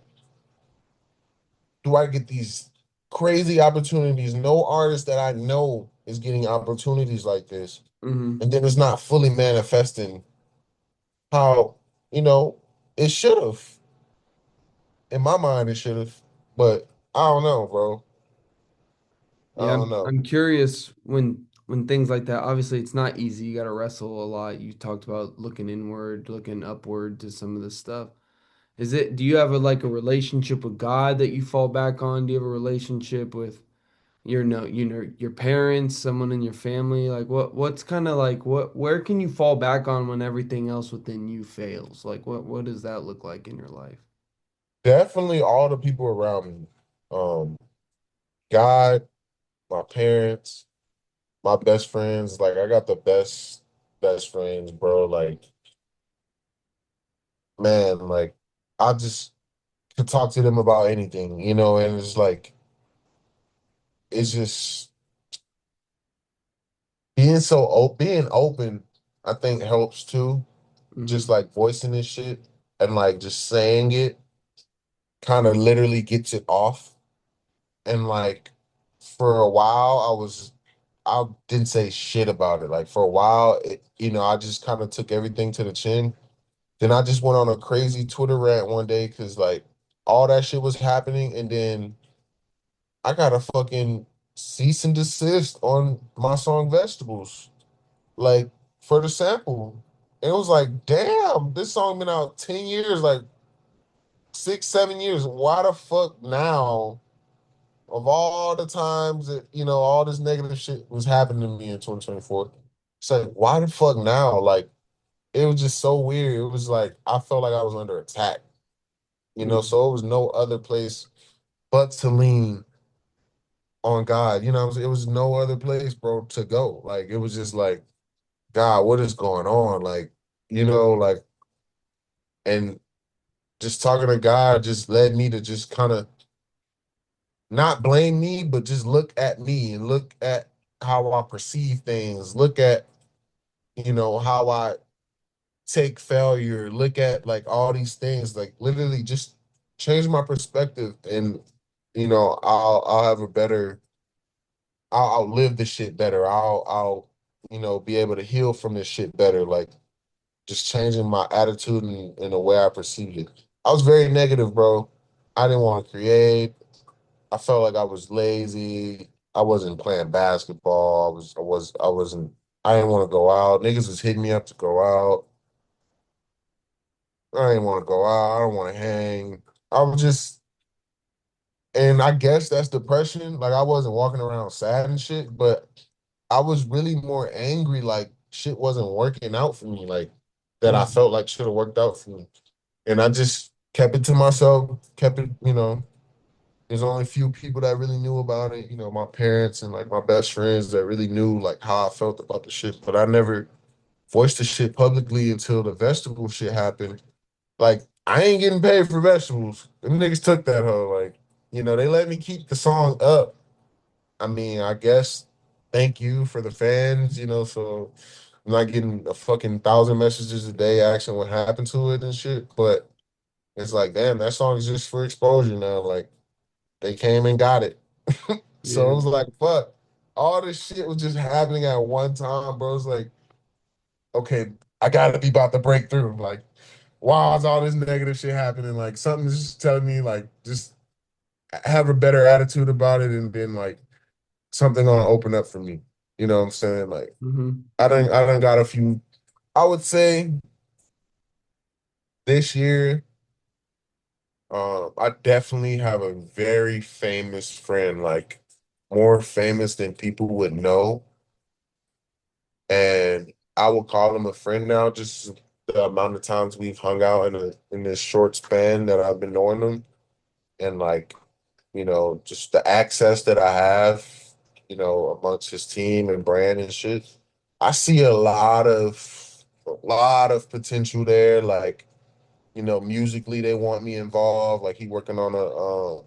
do I get these crazy opportunities? No artist that I know is getting opportunities like this, Hmm. and then it's not fully manifesting how you know it should have. In my mind, it should have, but I don't know, bro. I Yeah, don't I'm know. I'm curious when things like that. Obviously, it's not easy. You got to wrestle a lot. You talked about looking inward, looking upward to some of this stuff. Do you have like a relationship with God that you fall back on? Do you have a relationship with your parents, someone in your family? Like what's kind of like where can you fall back on when everything else within you fails? Like what does that look like in your life? Definitely all the people around me. Um, God, my parents, my best friends. Like I got the best friends, bro. Like man, like I just could talk to them about anything, and it's like it's just being open, I think helps too. Just Hmm. like voicing this shit and like just saying it kind of literally gets it off. And like for a while I didn't say shit about it. Like for a while, I just kind of took everything to the chin. Then I just went on a crazy Twitter rant one day because like all that shit was happening, and then I got a fucking cease and desist on my song Vegetables, like for the sample. And it was like, damn, this song been out 10 years, like 6, 7 years. Why the fuck now? of all the times that, all this negative shit was happening to me in 2024, it's like, why the fuck now? Like, it was just so weird. It was like, I felt like I was under attack, Mm, so it was no other place but to lean on God. What I'm saying? It was no other place, bro, to go. Like, it was just like, God, what is going on? Like, like, and just talking to God just led me to just kind of not blame me, but just look at me and look at how I perceive things, look at, how I take failure, look at like all these things, like literally just change my perspective and I'll have a better I'll live this shit better. I'll be able to heal from this shit better. Like just changing my attitude and the way I perceived it. I was very negative, bro. I didn't want to create. I felt like I was lazy. I wasn't playing basketball. I didn't want to go out. Niggas was hitting me up to go out. I didn't want to go out. I don't want to hang. I was just, and I guess that's depression. Like I wasn't walking around sad and shit, but I was really more angry. Like shit wasn't working out for me. Like that I mm, felt like should have worked out for me. And I just kept it to myself, kept it, there's only a few people that really knew about it, my parents and like my best friends that really knew like how I felt about the shit. But I never voiced the shit publicly until the vegetable shit happened. Like, I ain't getting paid for vegetables. Them niggas took that hoe. Like, they let me keep the song up. I mean, I guess thank you for the fans, so I'm not getting a fucking thousand messages a day asking what happened to it and shit. But it's like, damn, that song is just for exposure now. Like, they came and got it. So it yeah. was like, fuck. All this shit was just happening at one time, bro. It's like, okay, I gotta be about to break through. Like, why is all this negative shit happening? Like, something's just telling me, like, just have a better attitude about it, and then like something gonna open up for me. You know what I'm saying? Like, Hmm. I done got a few. I would say this year, I definitely have a very famous friend, like more famous than people would know. And I will call him a friend now, just the amount of times we've hung out in this short span that I've been knowing him. And like, just the access that I have, amongst his team and brand and shit. I see a lot of potential there. Like, musically they want me involved. Like he working on a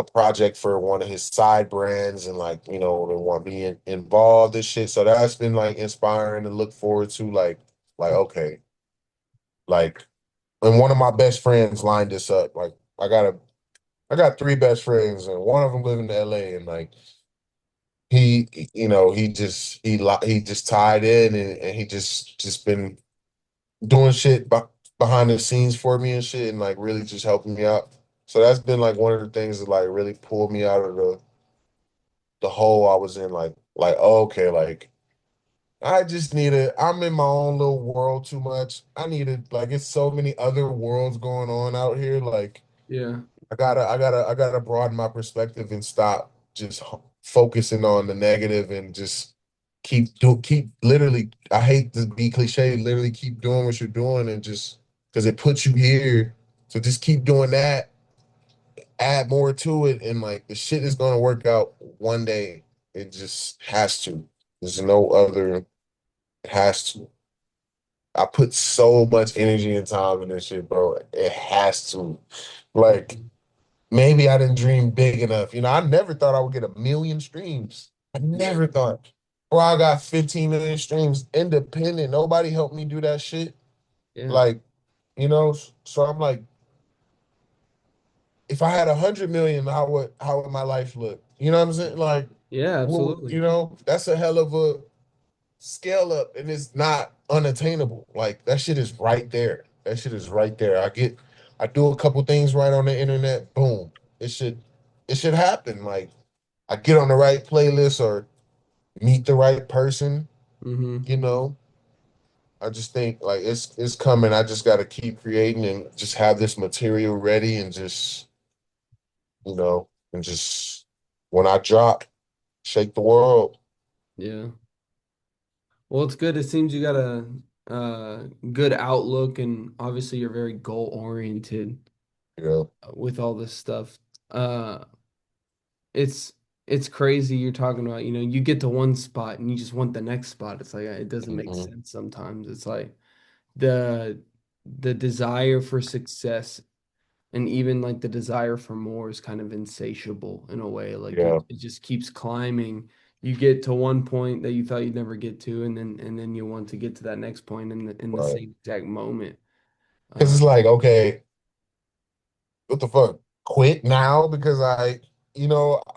project for one of his side brands and like, they want me involved and shit. So that's been like inspiring to look forward to like okay. Like and one of my best friends lined this up. Like I got three best friends and one of them live in LA and like he just tied in and he just been doing shit behind the scenes for me and shit and like really just helping me out. So that's been like one of the things that like really pulled me out of the hole I was in. Like oh, okay, like I'm in my own little world too much. Like it's so many other worlds going on out here. Like Yeah. I gotta broaden my perspective and stop just focusing on the negative and just keep literally. I hate to be cliche. Literally, keep doing what you're doing and just because it puts you here. So just keep doing that. Add more to it, and like the shit is gonna work out one day. It just has to. There's no other. It has to. I put so much energy and time in this shit, bro. It has to. Like maybe I didn't dream big enough. I never thought I would get 1 million streams. I never thought. Bro, I got 15 million streams independent. Nobody helped me do that shit. Yeah. Like, so I'm like, if I had 100 million, how would my life look? You know what I'm saying? Like, Yeah, well, absolutely. that's a hell of a scale up and it's not unattainable. Like that shit is right there. That shit is right there. I do a couple things right on the internet, boom. It should it should happen. Like I get on the right playlist or meet the right person, Hmm. you know. I just think like it's coming. I just got to keep creating and just have this material ready and just, you know. and just when I drop, shake the world. Yeah. Well, it's good. It seems you got a good outlook, and obviously you're very goal oriented You know, with all this stuff. Uh, it's it's crazy you're talking about, you get to one spot and you just want the next spot. It's like it doesn't make hmm sense sometimes. It's like the the desire for success and even like the desire for more is kind of insatiable in a way. Like yeah, it just keeps climbing. You get to one point that you thought you'd never get to, and then you want to get to that next point in the right. same exact moment. Because Uh, it's like, okay, what the fuck? Quit now because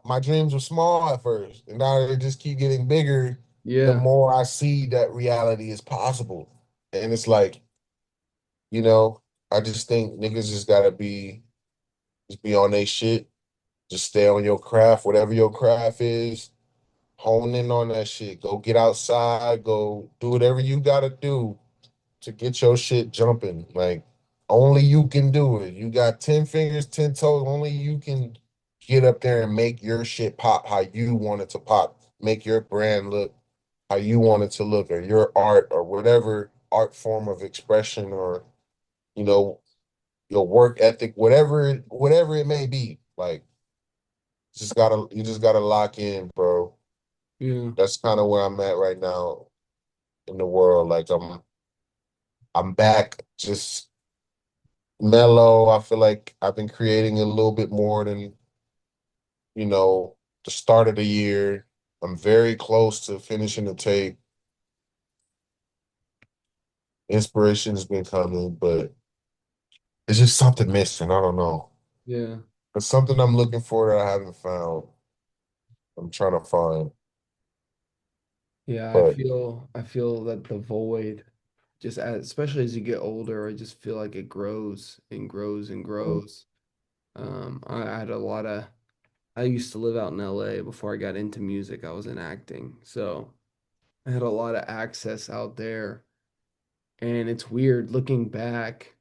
my dreams were small at first, and now they just keep getting bigger. The yeah, more I see that reality is possible, and it's like, you know, I just think niggas just gotta just be on their shit. Just stay on your craft, whatever your craft is. Hone in on that shit. Go get outside. Go do whatever you gotta do to get your shit jumping. Like only you can do it. You got 10 fingers, 10 toes. Only you can get up there and make your shit pop how you want it to pop. Make your brand look how you want it to look, or your art, or whatever art form of expression, or you know, your work ethic, whatever it may be. Like you just gotta lock in, bro. yeah, That's kind of where I'm at right now in the world. Like I'm back just mellow. I feel like I've been creating a little bit more than, you know, the start of the year. I'm very close to finishing the tape. Inspiration's been coming, but it's just something missing. I don't know. yeah, It's something I'm looking for that I haven't found. I'm trying to find. yeah. But I feel that the void, especially as you get older, I just feel like it grows and grows and mm, grows. I had a lot of I used to live out in LA before I got into music. I was in acting. So I had a lot of access out there. And it's weird looking back.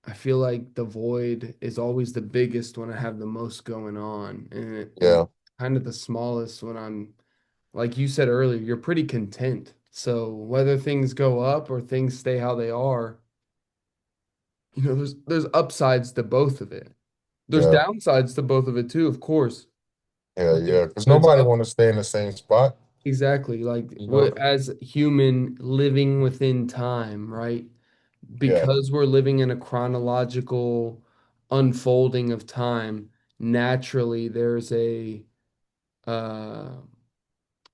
I feel like the void is always the biggest when I have the most going on, and yeah, kind of the smallest when I'm, like you said earlier, you're pretty content. So whether things go up or things stay how they are, there's upsides to both of it. There's yeah, downsides to both of it too, of course. yeah, But yeah. Because there's nobody up want to stay in the same spot, exactly like you know? as human living within time, right? Yeah, Because we're living in a chronological unfolding of time, naturally there's a uh,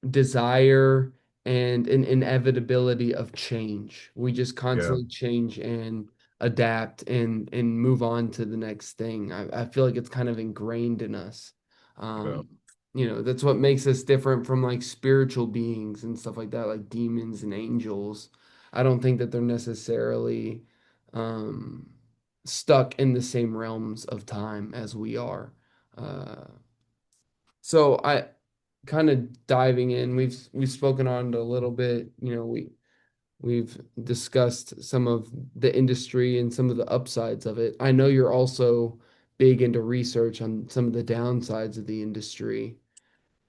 desire and an inevitability of change. We just yeah, constantly change and adapt and move on to the next thing. I feel like it's kind of ingrained in us. yeah. Um, that's what makes us different from like spiritual beings and stuff like that, like demons and angels. I don't think that they're necessarily um, stuck in the same realms of time as we are. Uh, so I kind of diving in, we've spoken on it a little bit. We've discussed some of the industry and some of the upsides of it. I know you're also big into research on some of the downsides of the industry.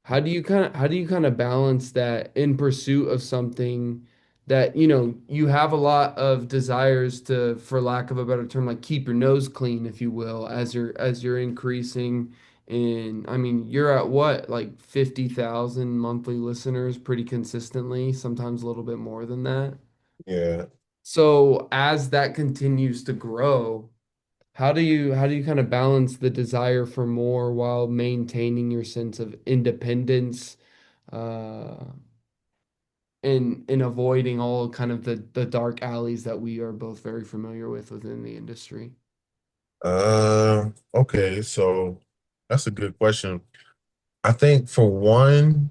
How do you kind of balance that in pursuit of something that, you have a lot of desires to, for lack of a better term, like keep your nose clean, if you will, as you're increasing in, I mean, you're at what, like 50,000 monthly listeners pretty consistently, sometimes a little bit more than that. Yeah. So as that continues to grow, how do you kind of balance the desire for more while maintaining your sense of independence, uh, and avoiding all kind of the dark alleys that we are both very familiar with within the industry? Okay, so that's a good question. I think for one,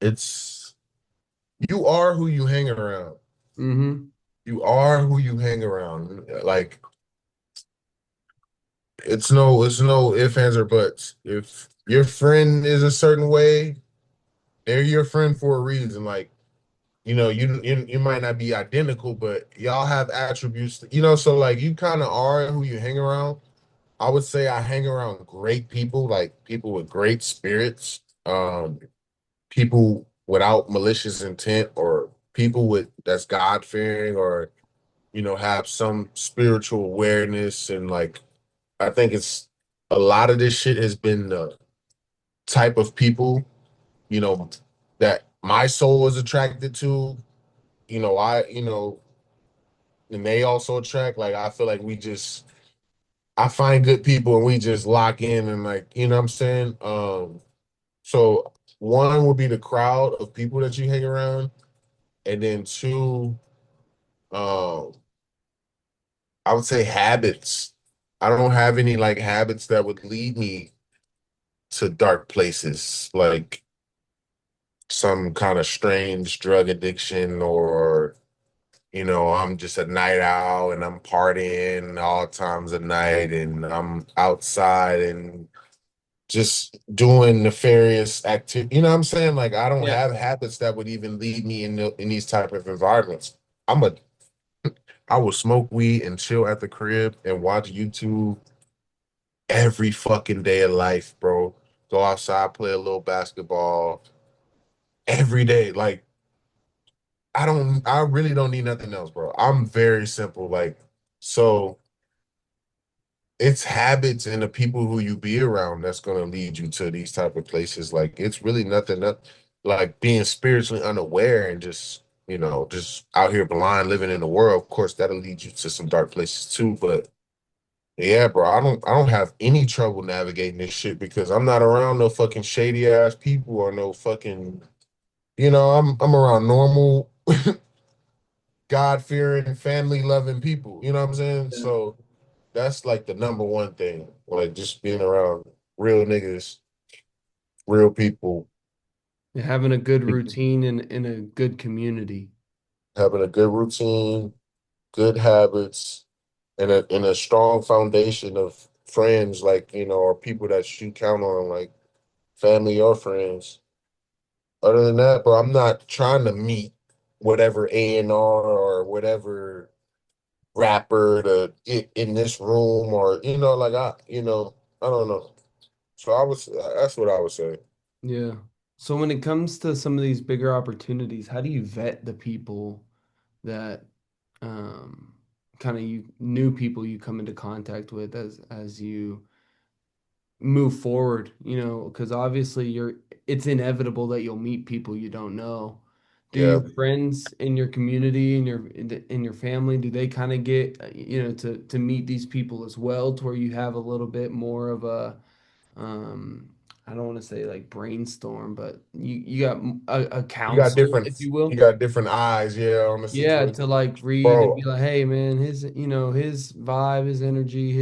it's you are who you hang around. Mm-hmm. You are who you hang around. Like it's no ifs, ands, or buts. If your friend is a certain way, they're your friend for a reason. Like, you might not be identical, but y'all have attributes, so like you kind of are who you hang around. I would say I hang around great people, like people with great spirits, people without malicious intent, or people with that's God fearing, or have some spiritual awareness. And like, I think it's a lot of this shit has been the type of people, you know, that my soul is attracted to. And they also attract. Like, I feel like I find good people and we just lock in and, like, what I'm saying? So one would be the crowd of people that you hang around, and then two, um, I would say habits. I don't have any like habits that would lead me to dark places, like some kind of strange drug addiction, or I'm just a night owl and I'm partying all times of night and I'm outside and just doing nefarious activity. You know what I'm saying? Like, I don't Yeah. have habits that would even lead me in these type of environments. I'm a I will smoke weed and chill at the crib and watch YouTube every fucking day of life, bro. Go outside, play a little basketball every day. Like, I really don't need nothing else, bro. I'm very simple. Like, so it's habits and the people who you be around that's gonna lead you to these type of places. Like, it's really nothing that, like, being spiritually unaware and just out here blind living in the world. Of course, that'll lead you to some dark places too. But yeah, bro, I don't have any trouble navigating this shit because I'm not around no fucking shady ass people or no fucking, I'm around normal, God fearing, family loving people. You know what I'm saying? Yeah. So that's like the number one thing. Like, just being around real niggas, real people, Having a good people routine in a good community. having a good routine, good habits, and a strong foundation of friends, like, or people that you count on, like family or friends. Other than that, bro, I'm not trying to meet whatever A&R or whatever rapper in this room, or like, I don't know. So that's what I would say. Yeah. So when it comes to some of these bigger opportunities, how do you vet the people that um kind of you new people you come into contact with as you move forward, because obviously it's inevitable that you'll meet people you don't know. Do Yeah, your friends in your community and in your family, do they kind of get to meet these people as well, to where you have a little bit more of a um I don't want to say like brainstorm, but you got a you got council, different if you you will. got different eyes, yeah, on the Yeah, situation, to like read and be bro. like, hey man, his vibe, his energy,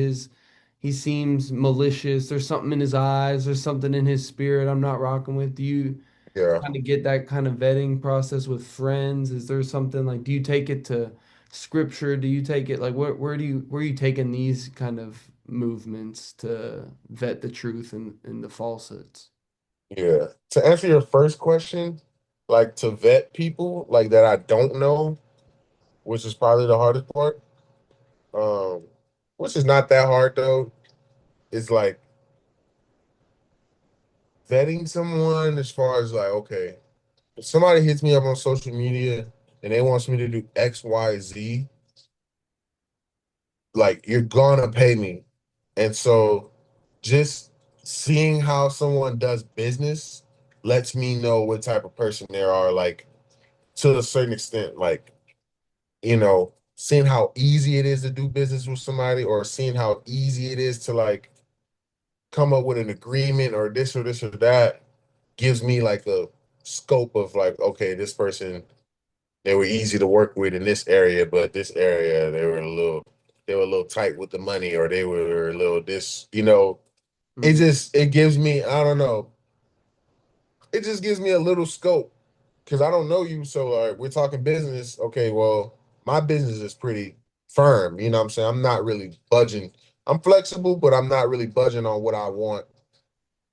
he seems malicious. There's something in his eyes, there's something in his spirit I'm not rocking with. Do you Yeah, kind of get that kind of vetting process with friends? Is there something like, do you take it to scripture? Do you take it like where are you taking these kind of movements to vet the truth and the falsehoods? yeah. To answer your first question, like, to vet people like that I don't know, which is probably the hardest part. Um, which is not that hard though. It's like vetting someone as far as, like, okay, if somebody hits me up on social media and they wants me to do X, Y, Z, like, you're gonna pay me. And so just seeing how someone does business lets me know what type of person they are, like, to a certain extent. Like, seeing how easy it is to do business with somebody, or seeing how easy it is to, like, come up with an agreement or this or this or that, gives me like a scope of, like, okay, this person, they were easy to work with in this area, but this area they were a little tight with the money, or they were a little this. Mm, It gives me, I don't know, it just gives me a little scope because I don't know you. So, we're talking business. Okay, well, my business is pretty firm. You know what I'm saying? I'm not really budging. I'm flexible, but I'm not really budging on what I want,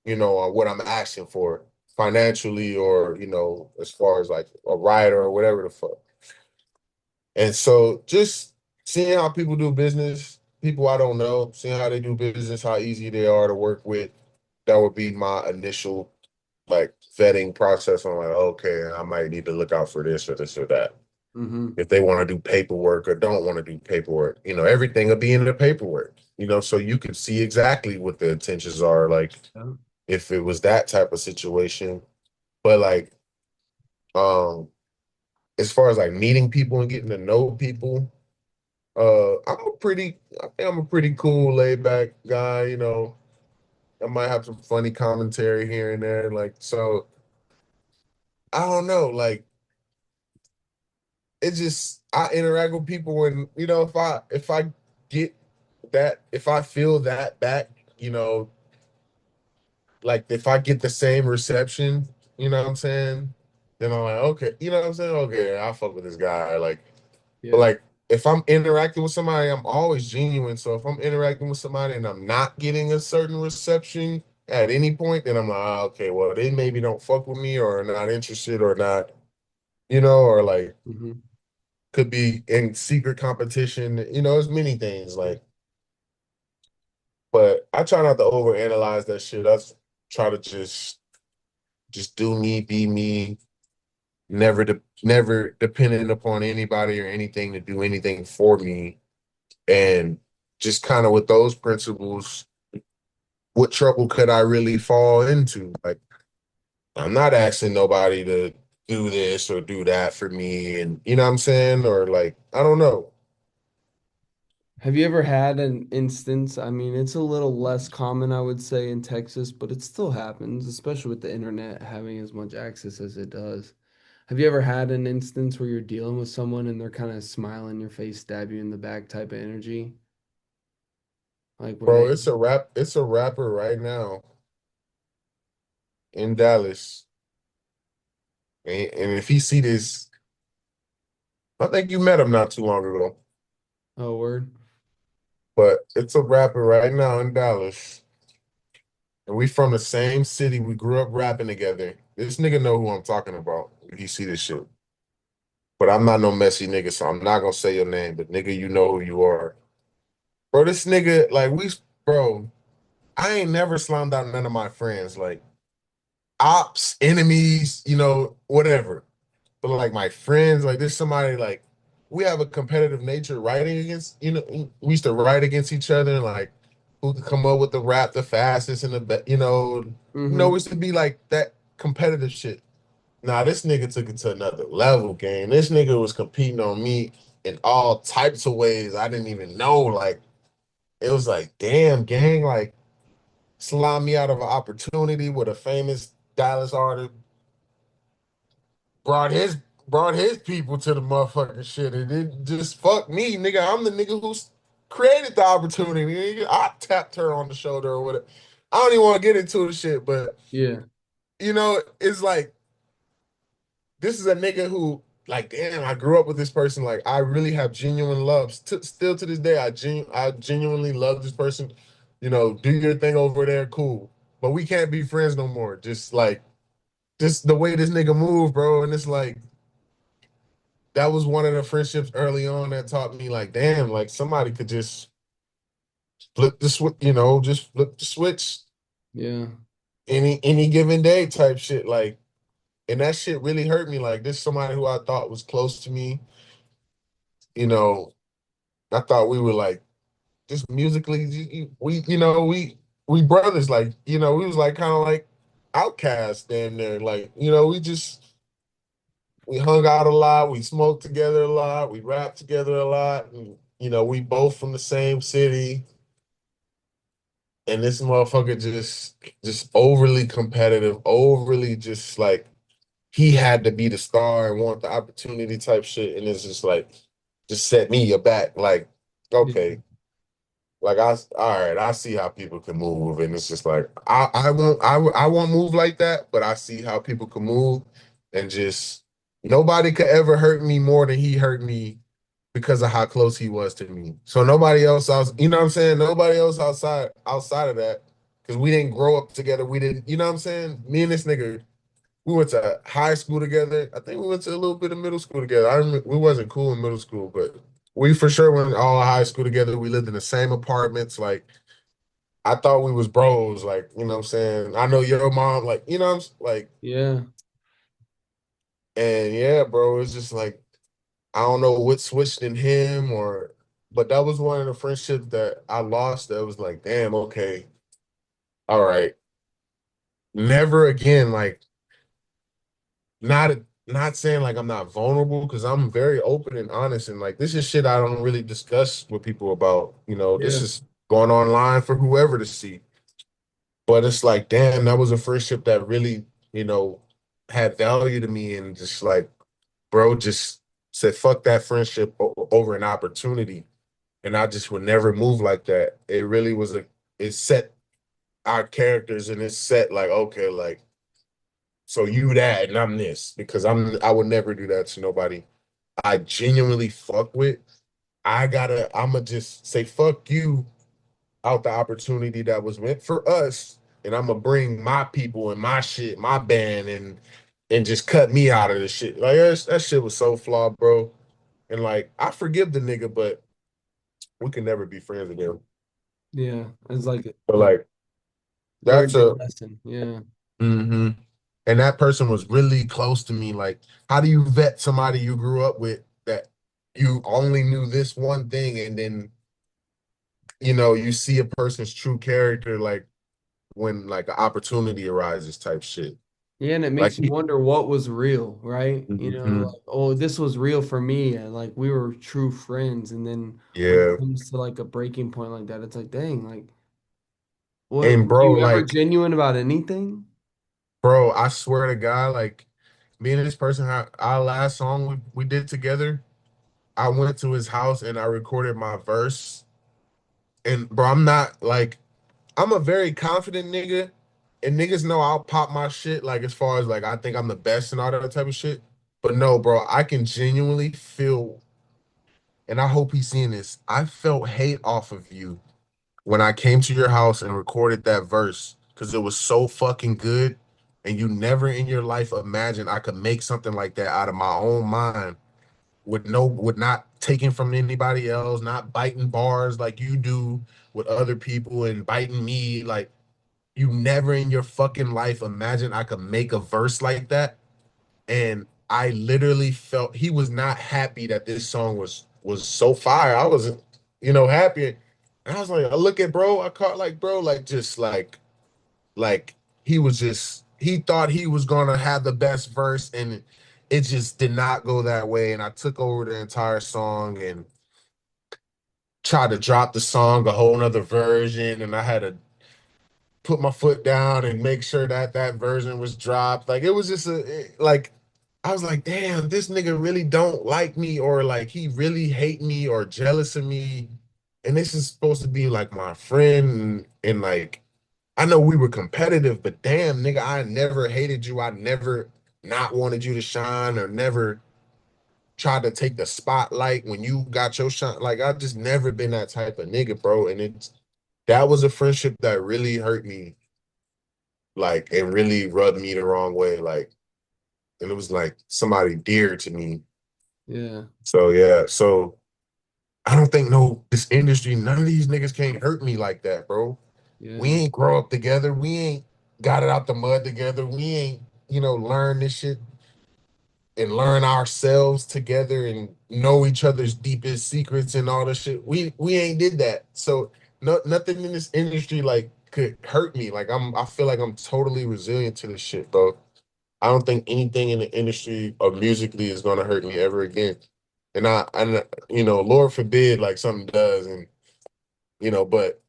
on what I'm asking for financially, or, as far as like a rider or whatever the fuck. And so just seeing how people do business, people I don't know, seeing how they do business, how easy they are to work with. That would be my initial like vetting process. I'm like, okay, I might need to look out for this or this or that. Mm-hmm. If they want to do paperwork or don't want to do paperwork, everything will be in the paperwork, so you can see exactly what the intentions are, like Yeah. if it was that type of situation. But like, um, as far as like meeting people and getting to know people, I think I'm a pretty cool, laid back guy, I might have some funny commentary here and there. Like, so I don't know. Like, it just I interact with people when, if I get that, if I feel that back, you know, like if I get the same reception, you know what I'm saying? Then I'm like, okay, you know what I'm saying? Okay, I'll fuck with this guy. But Yeah. like if I'm interacting with somebody, I'm always genuine. So if I'm interacting with somebody and I'm not getting a certain reception at any point, then I'm like, okay, well, they maybe don't fuck with me or are not interested or not, or like Mm-hmm. could be in secret competition. There's many things like, but I try not to overanalyze that shit. I try to just do me, be me, never dependent upon anybody or anything to do anything for me. And just kind of with those principles, what trouble could I really fall into? Like, I'm not asking nobody to do this or do that for me. And you know what I'm saying? Or like, I don't know. Have you ever had an instance? I mean, it's a little less common, I would say, in Texas, but it still happens, especially with the internet having as much access as it does. Have you ever had an instance where you're dealing with someone and they're kind of smile in your face, stab you in the back type of energy? Like where Bro, they, it's a rapper right now in Dallas. And if he see this, I think you met him not too long ago. oh, word. But it's a rapper right now in Dallas. And we from the same city. We grew up rapping together. This nigga know who I'm talking about. If he see this shit. But I'm not no messy nigga, so I'm not gonna say your name. But nigga, you know who you are. Bro, this nigga, like bro, I ain't never slammed out none of my friends. Like ops, enemies, whatever. But like my friends, like there's somebody like we have a competitive nature writing against, we used to write against each other and like who could come up with the rap the fastest and the best, we Mm-hmm. used to be like that competitive shit. Nah, this nigga took it to another level, game. This nigga was competing on me in all types of ways I didn't even know. Like it was like, damn, gang, like slime me out of an opportunity with a famous Dallas artist brought his brought his people to the motherfucking shit, and it just fuck me, nigga. I'm the nigga who's created the opportunity. Nigga. I tapped her on the shoulder or whatever. I don't even want to get into the shit, but Yeah. it's like this is a nigga who, like, damn, I grew up with this person. Like, I really have genuine love. Still to this day, I genuinely love this person. Do your thing over there, cool. But we can't be friends no more. Just the way this nigga move, bro. And it's like that was one of the friendships early on that taught me, like, damn, like somebody could just flip the switch, just flip the switch Yeah. any given day type shit. Like, and that shit really hurt me. Like, this somebody who I thought was close to me, you know, I thought we were like just musically, we brothers, like, we was like kind of like outcasts damn there. Like, we hung out a lot, we smoked together a lot, we rapped together a lot, and we both from the same city. And this motherfucker just overly competitive, overly just like he had to be the star and want the opportunity type shit. And it's just like just set me aback. Like, Yeah. okay, like all right, I see how people can move, and it's just like I won't move like that, but I see how people can move, and just nobody could ever hurt me more than he hurt me because of how close he was to me. So nobody else else, you know what I'm saying? Nobody else outside of that, because we didn't grow up together. We didn't, you know what I'm saying? Me and this nigga, we went to high school together. I think we went to a little bit of middle school together. We wasn't cool in middle school, but we for sure went all high school together. We lived in the same apartments. Like I thought we was bros. Like you know what I'm saying. I know your mom. Like you know what I'm like. Yeah, And yeah, bro, it's just like I don't know what switched in him or, but that was one of the friendships that I lost. That was like, damn, okay, all right, never again. Like not not saying like I'm not vulnerable because I'm very open and honest and like this is shit I don't really discuss with people about. You know, this yeah, is going online for whoever to see. But it's like, damn, that was a friendship that really, you know, had value to me and just like, bro, just said fuck that friendship over an opportunity. And I just would never move like that. It really was it set our characters and it set like, okay, like, so you that and I'm this because I would never do that to nobody I genuinely fuck with. I'ma just say fuck you out the opportunity that was meant for us. And I'm gonna bring my people and my shit, my band, and just cut me out of the shit. Like that shit was so flawed, bro. And like I forgive the nigga, but we can never be friends again. yeah. It's like But a like very that's good a lesson. Yeah, hmm and that person was really close to me. Like, how do you vet somebody you grew up with that you only knew this one thing, and then you see a person's true character like when like an opportunity arises type shit. yeah, and it Like, makes you wonder what was real, right? mhm, Like, oh, this was real for me, and like we were true friends. And then when it yeah. comes to like a breaking point like that, it's like, dang, like, what And were bro, you ever like, genuine about anything? bro, I swear to God, like me and this person, our last song we did together, I went to his house and I recorded my verse. And bro, I'm not like I'm a very confident nigga, and niggas know I'll pop my shit like as far as like I think I'm the best and all that type of shit. But no, bro, I can genuinely feel, and I hope he's seeing this. I felt hate off of you when I came to your house and recorded that verse because it was so fucking good, and you never in your life imagined I could make something like that out of my own mind with not taking from anybody else, not biting bars like you do with other people and biting me like you never in your fucking life imagined I could make a verse like that. And I literally felt he was not happy that this song was so fire. I wasn't, happy. And I was like, I look at bro, I caught like bro, like just like he was just he thought he was gonna have the best verse and it just did not go that way. And I took over the entire song and tried to drop the song a whole nother version and I had to put my foot down and make sure that that version was dropped. Like it was just like I was like, damn, this nigga really don't like me or like he really hate me or jealous of me. And this is supposed to be like my friend and like I know we were competitive, but damn, nigga, I never hated you. I never not wanted you to shine or never tried to take the spotlight when you got your shine. Like I just never been that type of nigga, bro. And that was a friendship that really hurt me like it really rubbed me the wrong way like and it was like somebody dear to me Yeah, so yeah so I don't think no this industry none of these niggas can't hurt me like that bro. We yeah, ain't grow up together, we ain't got it out the mud together, we ain't learn this shit and learn ourselves together and know each other's deepest secrets and all this shit. We ain't did that, so nothing in this industry like could hurt me. Like I feel like I'm totally resilient to this shit, bro. I don't think anything in the industry or musically is gonna hurt me ever again. And Lord forbid, like something does, and but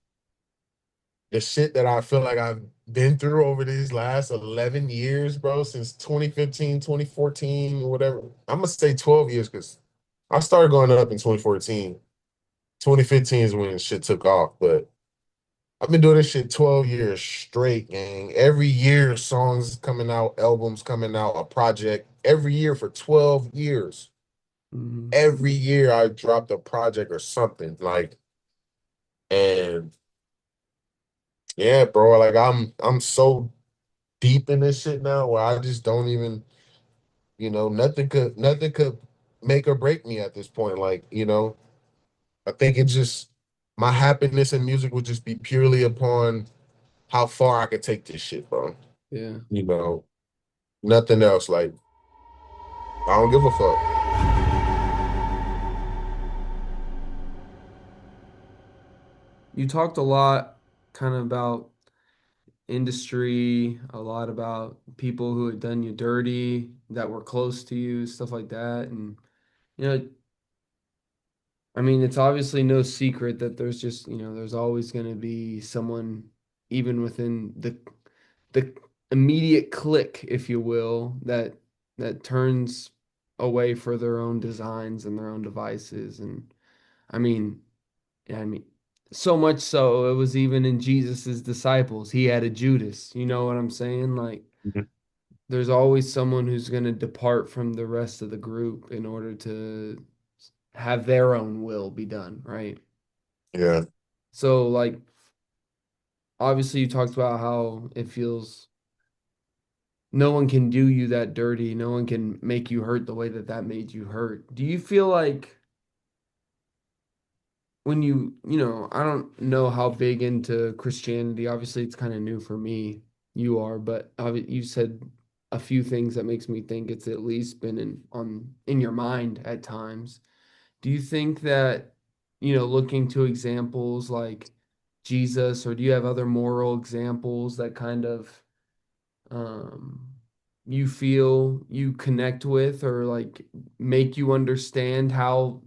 the shit that I feel like I've been through over these last 11 years, bro, since 2015, 2014, whatever. I'm gonna say 12 years because I started going up in 2014. 2015 is when shit took off, but I've been doing this shit 12 years straight, gang. Every year, songs coming out, albums coming out, a project. Every year for 12 years. hmm, Every year I dropped a project or something. Like, and yeah, bro, like I'm so deep in this shit now where I just don't even, nothing could make or break me at this point. Like, I think it just my happiness in music would just be purely upon how far I could take this shit, bro. Yeah. You know, nothing else. Like I don't give a fuck. You talked a lot kind of about industry, a lot about people who had done you dirty, that were close to you, stuff like that. And, you know, I mean, it's obviously no secret that there's just, there's always going to be someone, even within the immediate clique, if you will, that turns away for their own designs and their own devices. And I mean, I mean, so much so it was even in Jesus's disciples. He had a Judas. You know what I'm saying? Like, Mhm. there's always someone who's going to depart from the rest of the group in order to have their own will be done, right? Yeah. So, like, obviously, you talked about how it feels no one can do you that dirty. No one can make you hurt the way that that made you hurt. Do you feel like when I don't know how big into Christianity. Obviously, it's kind of new for me. You are, but you said a few things that makes me think it's at least been in your mind at times. Do you think that, looking to examples like Jesus, or do you have other moral examples that kind of um, you feel you connect with, or like make you understand how,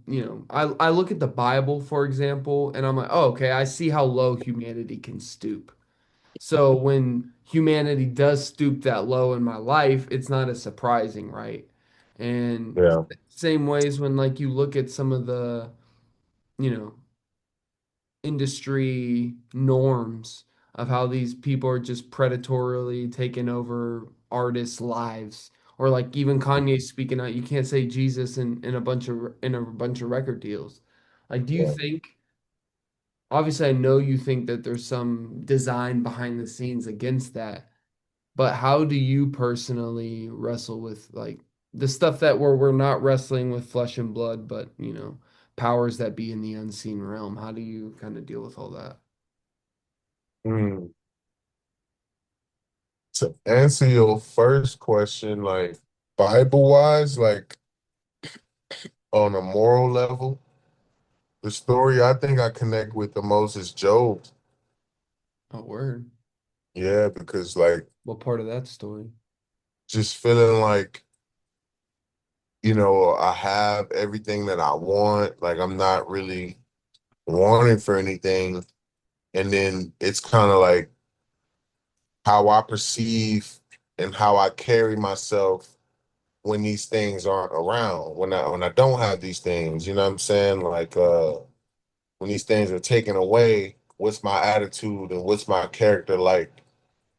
I look at the Bible, for example, and I'm like, oh, okay, I see how low humanity can stoop. So when humanity does stoop that low in my life, it's not as surprising, right? And Yeah. same ways when like you look at some of the, you know, industry norms of how these people are just predatorily taking over artists' lives. Or like even Kanye speaking out, you can't say Jesus in a bunch of record deals. Like, do you Yeah. think, obviously I know you think that there's some design behind the scenes against that, but how do you personally wrestle with like the stuff that we're not wrestling with flesh and blood, but powers that be in the unseen realm? How do you kind of deal with all that? Mm. To answer your first question, like Bible wise, like on a moral level, the story I think I connect with the most is Job. Oh, word. Yeah, because like What part of that story? just feeling like, I have everything that I want. Like I'm not really wanting for anything. And then it's kind of like how I perceive and how I carry myself when these things aren't around, when I don't have these things, you know what I'm saying? Like when these things are taken away, what's my attitude and what's my character like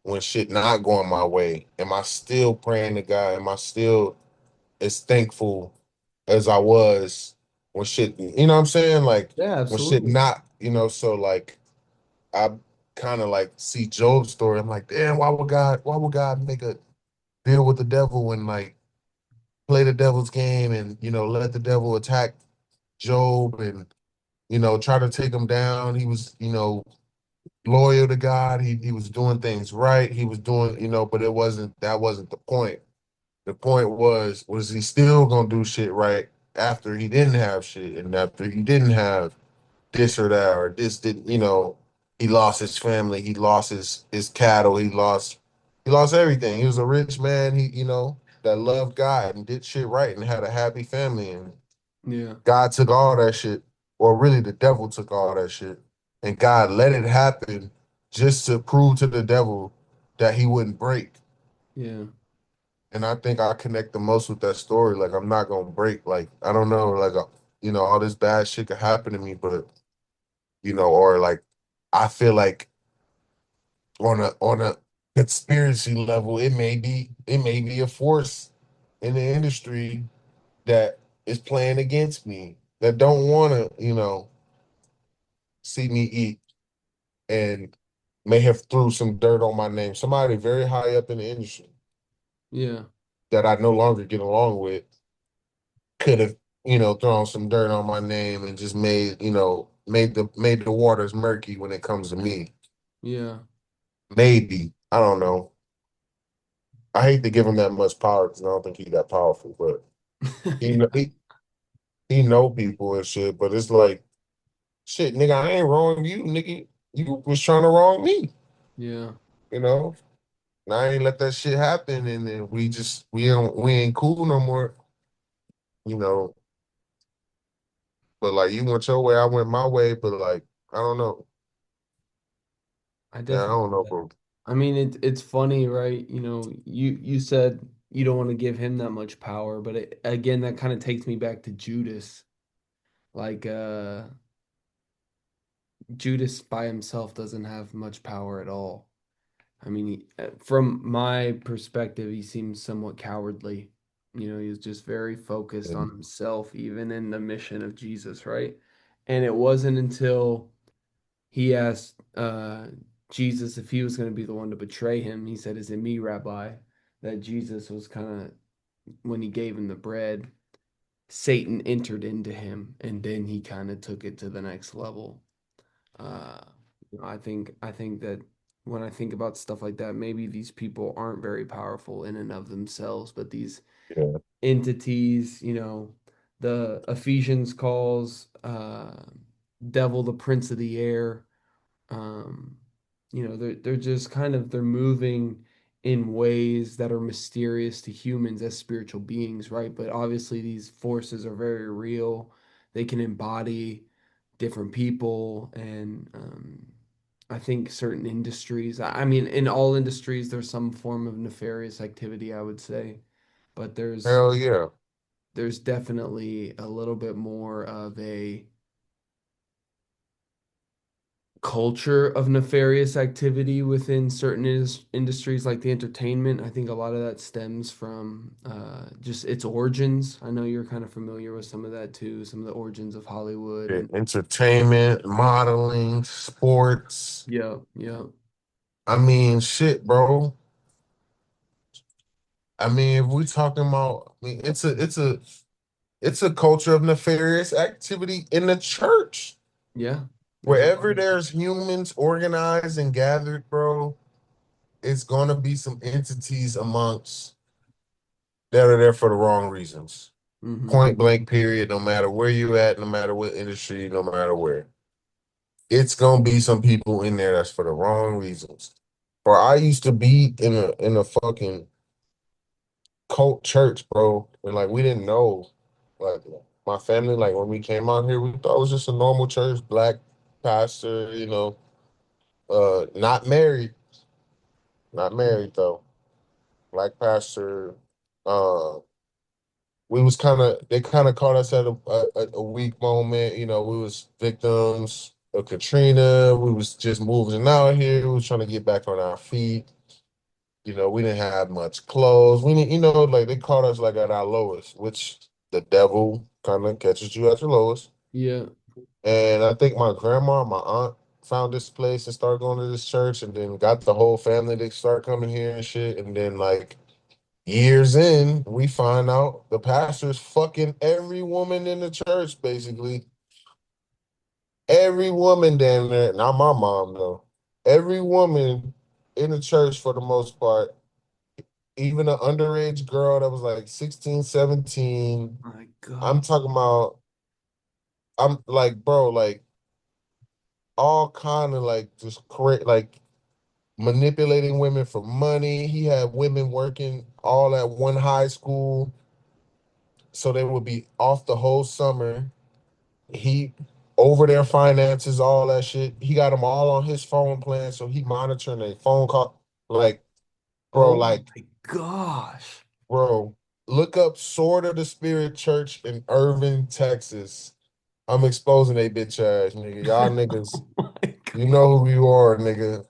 when shit not going my way? Am I still praying to God? Am I still as thankful as I was when shit, you know what I'm saying? Like Yeah, when shit absolutely. not, so like I kind of like see Job's story. I'm like, damn, why would God make a deal with the devil and like play the devil's game and let the devil attack Job and try to take him down. He was loyal to God. He was doing things right. He was doing but that wasn't the point. The point was he still gonna do shit right after he didn't have shit and after he didn't have this or that or this didn't he lost his family, he lost his cattle, he lost everything. He was a rich man, he that loved God and did shit right and had a happy family, and Yeah, God took all that shit, or really the devil took all that shit, and God let it happen just to prove to the devil that he wouldn't break. yeah, And I think I connect the most with that story. Like I'm not gonna break. Like I don't know. Like all this bad shit could happen to me, but or like I feel like on a conspiracy level, it may be a force in the industry that is playing against me that don't want to see me eat and may have threw some dirt on my name. Somebody very high up in the industry yeah, that I no longer get along with could have throwing some dirt on my name and just made the waters murky when it comes to me. Yeah. Maybe. I don't know. I hate to give him that much power because I don't think he that powerful, but he Yeah. kn- he he know people and shit. But it's like shit, nigga. I ain't wrong you, nigga. You was trying to wrong me, Yeah. you know. And I ain't let that shit happen, and then we ain't cool no more, you know. But like you went your way, I went my way. But like I don't know. I Yeah, I definitely don't get know, that. bro. I mean, it's funny, right? You said you don't want to give him that much power, but again, that kind of takes me back to Judas. Like Judas by himself doesn't have much power at all. I mean, from my perspective, he seems somewhat cowardly. He was just very focused on himself, even in the mission of Jesus, right? And it wasn't until he asked Jesus if he was going to be the one to betray him. He said, "Is it me, Rabbi?" That Jesus was kind of, when he gave him the bread, Satan entered into him, and then he kind of took it to the next level. Uh, I think that when I think about stuff like that, maybe these people aren't very powerful in and of themselves, but these Yeah, entities, the Ephesians calls devil the prince of the air. Um, they're just kind of they're moving in ways that are mysterious to humans as spiritual beings, right? But obviously these forces are very real. They can embody different people, and I think certain industries. I mean, in all industries, there's some form of nefarious activity, I would say, but hell yeah. there's definitely a little bit more of a culture of nefarious activity within certain industries like the entertainment. I think a lot of that stems from just its origins. I know you're kind of familiar with some of that too, some of the origins of Hollywood Yeah, and entertainment, modeling, sports. yeah, yeah, I mean, shit, bro. I mean, if we talking about, I mean, it's a culture of nefarious activity in the church. yeah. There's a lot Wherever of there's humans organized and gathered, bro, it's gonna be some entities amongst that are there for the wrong reasons. hmm Point blank, period. No matter where you at, no matter what industry, no matter where, it's gonna be some people in there that's for the wrong reasons. Or I used to be in a fucking cult church, bro, and like we didn't know, like my family, like when we came out here, we thought it was just a normal church, black pastor, not married, not married though, black pastor. Uh, we was they kind of caught us at a weak moment. We was victims of Katrina. We was just moving out here. We was trying to get back on our feet. We didn't have much clothes. We didn't, like they caught us like at our lowest, which the devil kind of catches you at your lowest. yeah, And I think my grandma, my aunt found this place and started going to this church and then got the whole family to start coming here and shit. And then like years in, we find out the pastor's fucking every woman in the church, basically. Every woman down there, not my mom though. Every woman in the church for the most part, even an underage girl that was like 16, 17. my I'm God. talking about, I'm like, bro, like all kind of like just like manipulating women for money. He had women working all at one high school, so they would be off the whole summer. He over their finances, all that shit. He got them all on his phone plan, so he monitoring their phone call. Like, bro, Oh like, my gosh. bro, look up Sword of the Spirit Church in Irving, Texas. I'm exposing they bitch ass, nigga. Y'all niggas, Oh my you God. know who you are, nigga.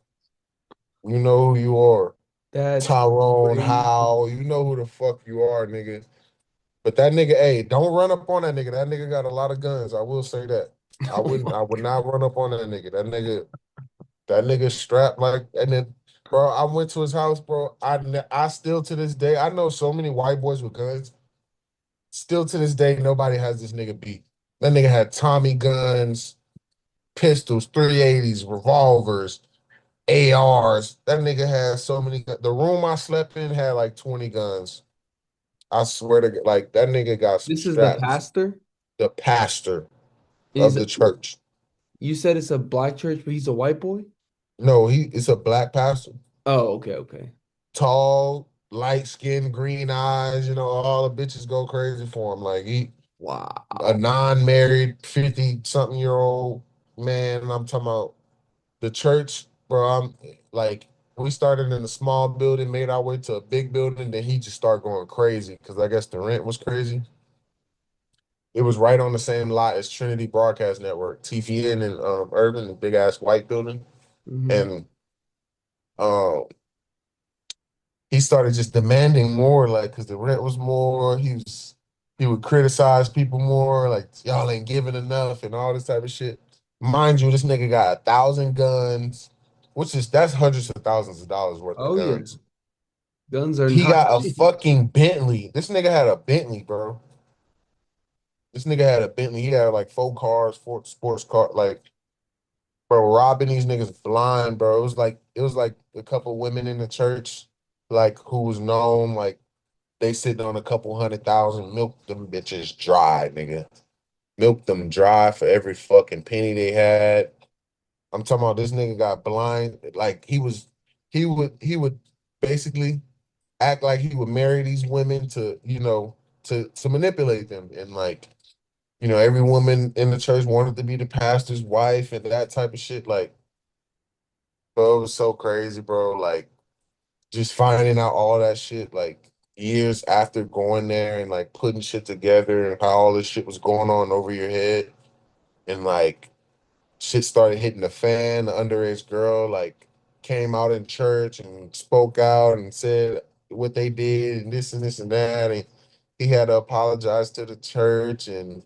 You know who you are. That's Tyrone crazy. Howell, you know who the fuck you are, nigga. But that nigga, hey, don't run up on that nigga. That nigga got a lot of guns. I will say that. Oh my I would not God. run up on that nigga. That nigga strapped like, and then, bro, I went to his house, bro. I still to this day, I know so many white boys with guns. Still to this day, nobody has this nigga beat. That nigga had Tommy guns, pistols, 380s, revolvers, ARs. That nigga had so many. The room I slept in had like 20 guns. I swear to God, like that nigga got some This is the straps. pastor? The pastor of Is the church. You said it's a black church, but he's a white boy? No, he it's a black pastor. Oh, okay, okay. Tall, light skin, green eyes. All the bitches go crazy for him. Like he a Wow. non-married 50 something year old man. And I'm talking about the church, bro. I'm like, we started in a small building, made our way to a big building, then he just started going crazy because I guess the rent was crazy. It was right on the same lot as Trinity Broadcast Network, TVN and Urban, the big ass white building. Hmm. And um he started just demanding more, like, because the rent was more. He would criticize people more, like y'all ain't giving enough and all this type of shit. Mind you, this nigga got 1,000 guns, which is that's hundreds of thousands of dollars worth of Oh yeah. guns. Guns are He not got a cheap. fucking Bentley. This nigga had a Bentley, bro. This nigga had a Bentley. He had like 4 cars, 4 sports car, like, bro, robbing these niggas blind, bro. It was like a couple women in the church, like who was known, like they sitting on a couple 100,000, milk them bitches dry, nigga. Milk them dry for every fucking penny they had. I'm talking about this nigga got blind. Like he would basically act like he would marry these women to manipulate them. And like, every woman in the church wanted to be the pastor's wife and that type of shit. Like, bro, it was so crazy, bro. Like, just finding out all that shit, like years after going there and like putting shit together and how all this shit was going on over your head. And like shit started hitting the fan. The underage girl like came out in church and spoke out and said what they did and this and that. And he had to apologize to the church. And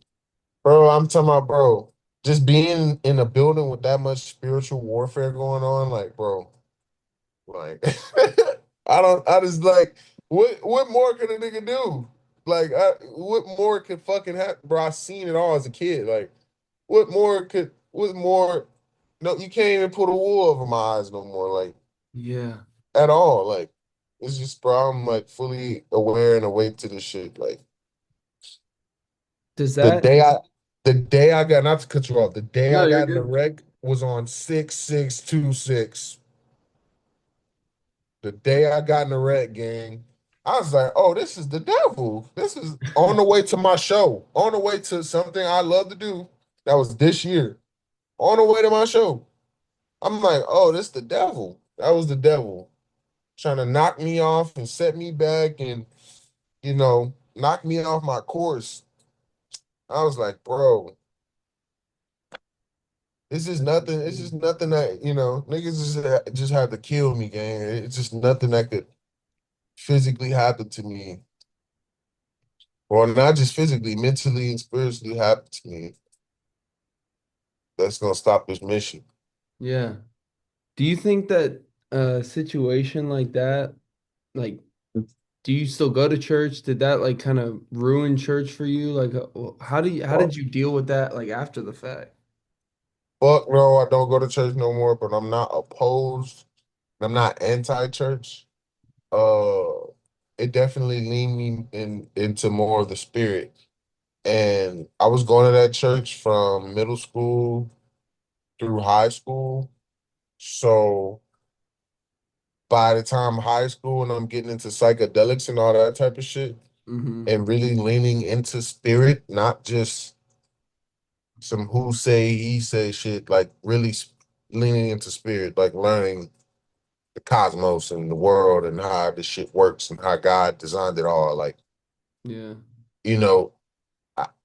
bro, I'm talking about, bro, just being in a building with that much spiritual warfare going on, like, bro, like, I just like, what more could a nigga do? Like, what more could fucking happen, bro? I seen it all as a kid. Like, what more? No, you can't even put a wool over my eyes no more, like, Yeah. at all. Like, it's just, bro, I'm like fully aware and awake to this shit. Like, Does the that day I, the day I got, not to cut you off, the day No, I you're got in the good. wreck was on 6626. The day I got in the wreck, gang, I was like, oh, this is the devil. This is on the way to my show, on the way to something I love to do. That was this year, on the way to my show. I'm like, oh, this the devil. That was the devil trying to knock me off and set me back and, knock me off my course. I was like, bro, this is That's nothing. It's just insane. nothing that, niggas just had to kill me, gang. It's just nothing that could physically happen to me. Or not just physically, mentally and spiritually happen to me. That's gonna stop this mission. Yeah. Do you think that a situation like that, like, do you still go to church? Did that like kind of ruin church for you? Like, how Fuck, did you deal with that like after the fact? fuck no, I don't go to church no more, but I'm not opposed. I'm not anti-church. Uh, it definitely leaned me into more of the spirit. And I was going to that church from middle school through high school. So by the time high school and I'm getting into psychedelics and all that type of shit Hmm. and really leaning into spirit, not just some who say he say shit, like really leaning into spirit, like learning the cosmos and the world and how this shit works and how God designed it all. Like, Yeah. you know,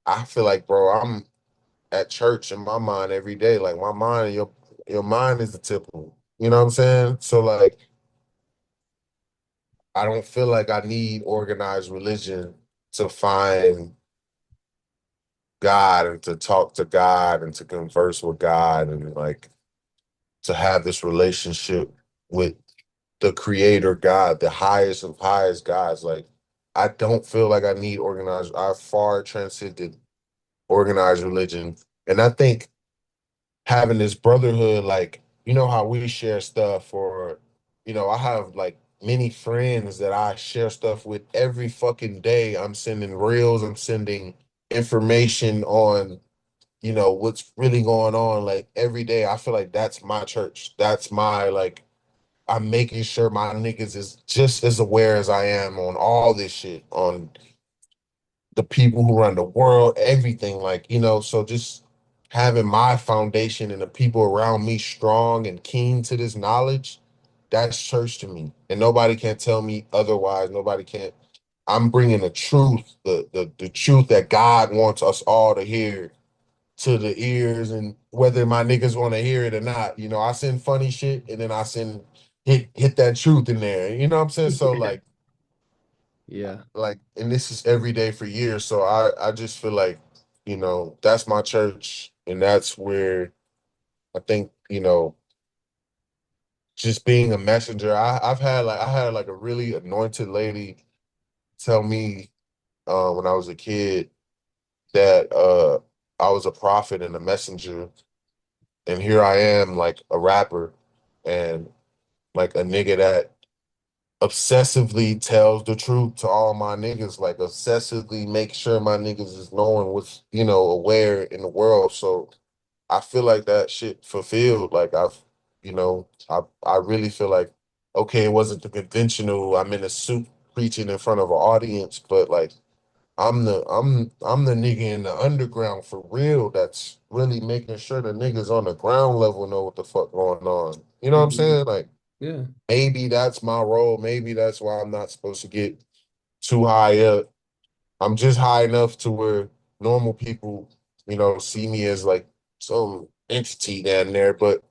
I feel like, bro, I'm at church in my mind every day. Like my mind, your mind is the temple. You know what I'm saying? So like I don't feel like I need organized religion to find God and to talk to God and to converse with God and like to have this relationship with the creator God, the highest of highest gods. Like I don't feel like I need organized. I far transcended organized religion. And I think having this brotherhood, like, you know how we share stuff, or, I have like many friends that I share stuff with every fucking day. I'm sending reels, I'm sending information on, what's really going on. Like every day, I feel like that's my church. That's my, like, I'm making sure my niggas is just as aware as I am on all this shit, on the people who run the world, everything. Like, so just having my foundation and the people around me strong and keen to this knowledge, that's church to me. And nobody can tell me otherwise. Nobody can. I'm bringing the truth, the truth that God wants us all to hear to the ears, and whether my niggas want to hear it or not. I send funny shit and then I send hit that truth in there. You know what I'm saying? So Yeah. Yeah. and this is every day for years. So I just feel like, that's my church, and that's where I think, just being a messenger. I had like a really anointed lady tell me when I was a kid that I was a prophet and a messenger, and here I am like a rapper and like a nigga that obsessively tells the truth to all my niggas, like obsessively make sure my niggas is knowing what's, aware in the world. So I feel like that shit fulfilled. Like I really feel like, okay, it wasn't the conventional, I'm in a suit preaching in front of an audience, but like I'm the nigga in the underground for real that's really making sure the niggas on the ground level know what the fuck going on. You know what I'm Mhm. saying? Like Yeah. maybe that's my role. Maybe that's why I'm not supposed to get too high up. I'm just high enough to where normal people, see me as like some entity down there, but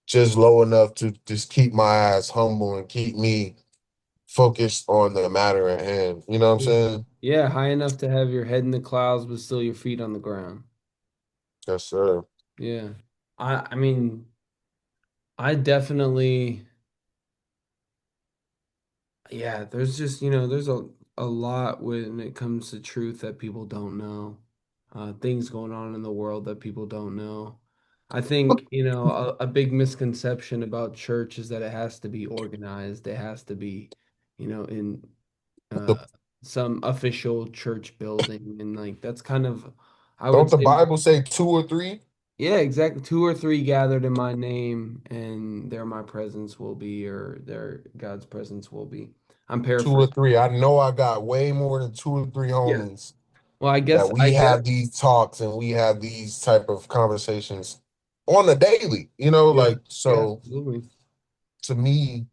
just low enough to just keep my ass humble and keep me focused on the matter at hand. You know what I'm Yeah. saying? Yeah, high enough to have your head in the clouds, but still your feet on the ground. Yes, sir. Yeah. I mean, I definitely, yeah, there's just, there's a lot when it comes to truth that people don't know. Things going on in the world that people don't know. I think, a big misconception about church is that it has to be organized. It has to be, in The, uh some official church building, and like that's kind of, I would don't the say, Bible say two or three? yeah, exactly. Two or three gathered in my name, and there my presence will be, or there God's presence will be. I'm Two or paraphrasing. three. I know I got way more than two or three Yeah. homies Well, I that guess, we have these talks and we have these type of conversations on the daily, yeah, like, yeah, so absolutely. to me,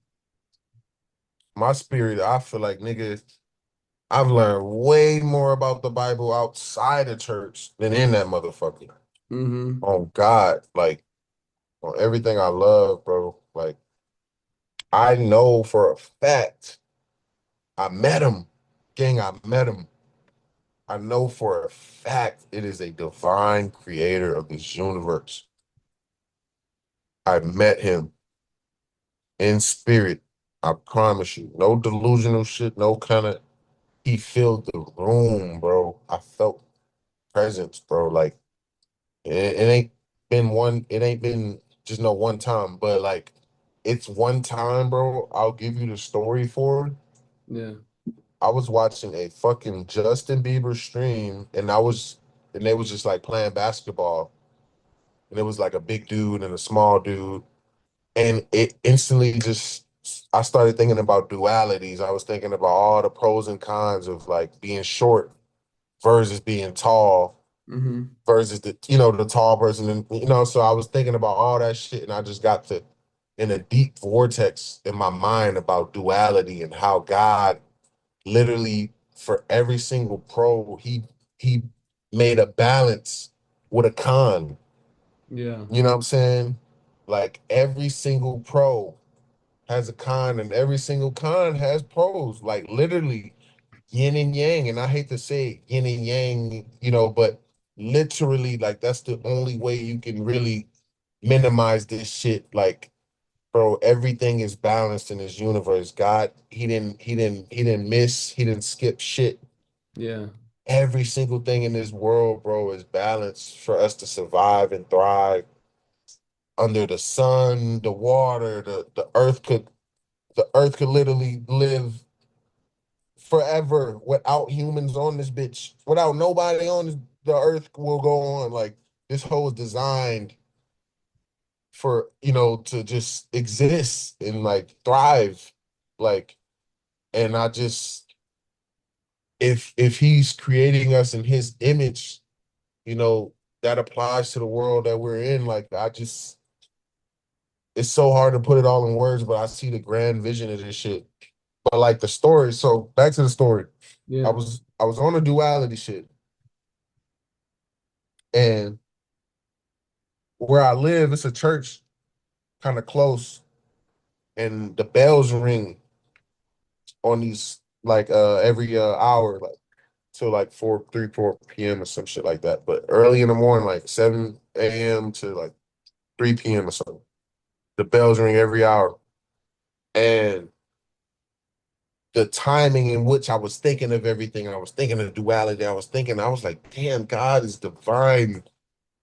my spirit, I feel like, nigga, I've learned way more about the Bible outside of church than in that motherfucker. Mm-hmm. On God, like on everything I love, bro. Like I know for a fact I met him. Gang, I met him. I know for a fact it is a divine creator of this universe. I met him in spirit. I promise you. No delusional shit, no kind of, he filled the room, bro. I felt presence, bro. Like it ain't it ain't been just no one time, but like it's one time, bro. I'll give you the story for it. Yeah. I was watching a fucking Justin Bieber stream, and they was just like playing basketball, and it was like a big dude and a small dude, and it instantly just, I started thinking about dualities. I was thinking about all the pros and cons of like being short versus being tall Mm-hmm. versus the tall person, and so I was thinking about all that shit, and I just got to in a deep vortex in my mind about duality and how God literally for every single pro he made a balance with a con. Yeah. You know what I'm saying? Like every single pro has a con, and every single con has pros. Like literally yin and yang. And I hate to say yin and yang, but literally, like that's the only way you can really minimize this shit. Like bro, everything is balanced in this universe. God, he didn't miss, he didn't skip shit. Yeah. Every single thing in this world, bro, is balanced for us to survive and thrive under the sun, the water, the earth could literally live forever without humans on this bitch. Without nobody on this, the earth will go on. Like this whole is designed for, to just exist and like thrive. Like, and I just if he's creating us in his image, you know, that applies to the world that we're in. Like I just it's so hard to put it all in words, but I see the grand vision of this shit. But like the story, so back to the story. Yeah. I was on a duality shit, and where I live, it's a church kind of close, and the bells ring on these like every hour, like till like 4 3 4 p.m. or some shit like that. But early in the morning, like 7 a.m. to like 3 p.m. or something, the bells ring every hour. And the timing in which I was thinking of everything, I was thinking of duality, I was like, damn, God is divine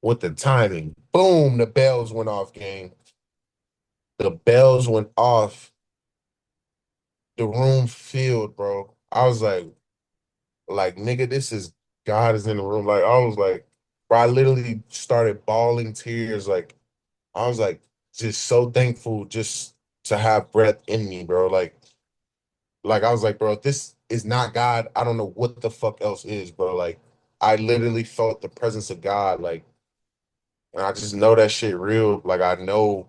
with the timing. Boom, the bells went off, gang. The bells went off, the room filled, bro. I was like, nigga, this is God is in the room. Like, I was like, bro, I literally started bawling tears. Like, I was like, just so thankful just to have breath in me, bro. Like I was like, bro, if this is not God, I don't know what the fuck else is, bro. Like, I literally felt the presence of God. Like, and I just know that shit real. Like, I know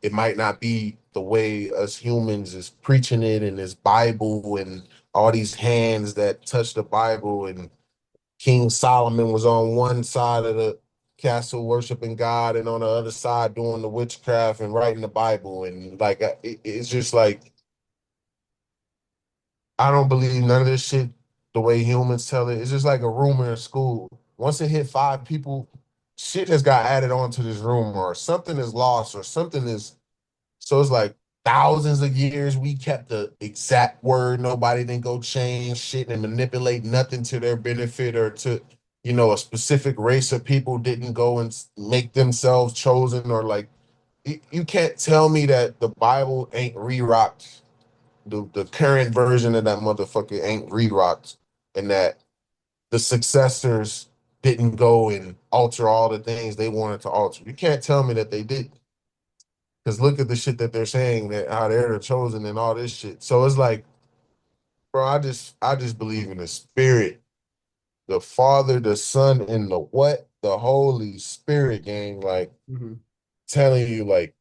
it might not be the way us humans is preaching it in this Bible and all these hands that touch the Bible, and King Solomon was on one side of the castle worshiping God and on the other side doing the witchcraft and writing the Bible, and like it's just like I don't believe none of this shit the way humans tell it. It's just like a rumor in school. Once it hit 5 people, shit has got added on to this rumor, or something is lost, or something is so it's like thousands of years we kept the exact word. Nobody didn't go change shit and manipulate nothing to their benefit or to, a specific race of people didn't go and make themselves chosen or like you can't tell me that the Bible ain't re-rocked. The current version of that motherfucker ain't re-rocked and that the successors didn't go and alter all the things they wanted to alter. You can't tell me that they did. Because look at the shit that they're saying that how they're the chosen and all this shit. So it's like, bro, I just believe in the spirit, the Father, the Son, and the what? The Holy Spirit, gang. Like Hmm. telling you, like,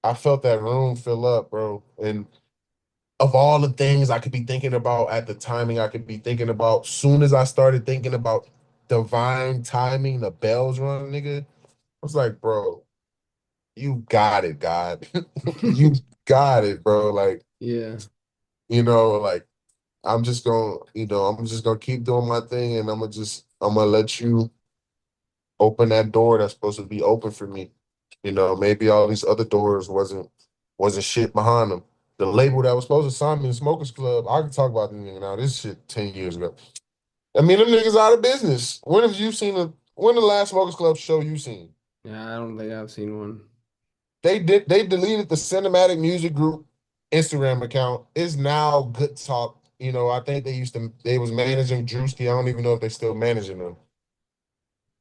I felt that room fill up, bro. And of all the things I could be thinking about at the timing, I could be thinking about soon as I started thinking about divine timing, the bells run, nigga. I was like, bro, you got it, God. You got it, bro. Like, Yeah. like I'm just gonna keep doing my thing and I'm gonna let you open that door that's supposed to be open for me. Maybe all these other doors wasn't shit behind them. The label that was supposed to sign me in the Smokers Club, I can talk about them nigga now. This shit 10 years ago. I mean, them niggas out of business. When the last Smokers Club show you seen? Yeah, I don't think I've seen one. They deleted the Cinematic Music Group Instagram account. It's now Good Talk. I think they was managing Drewski. I don't even know if they're still managing them.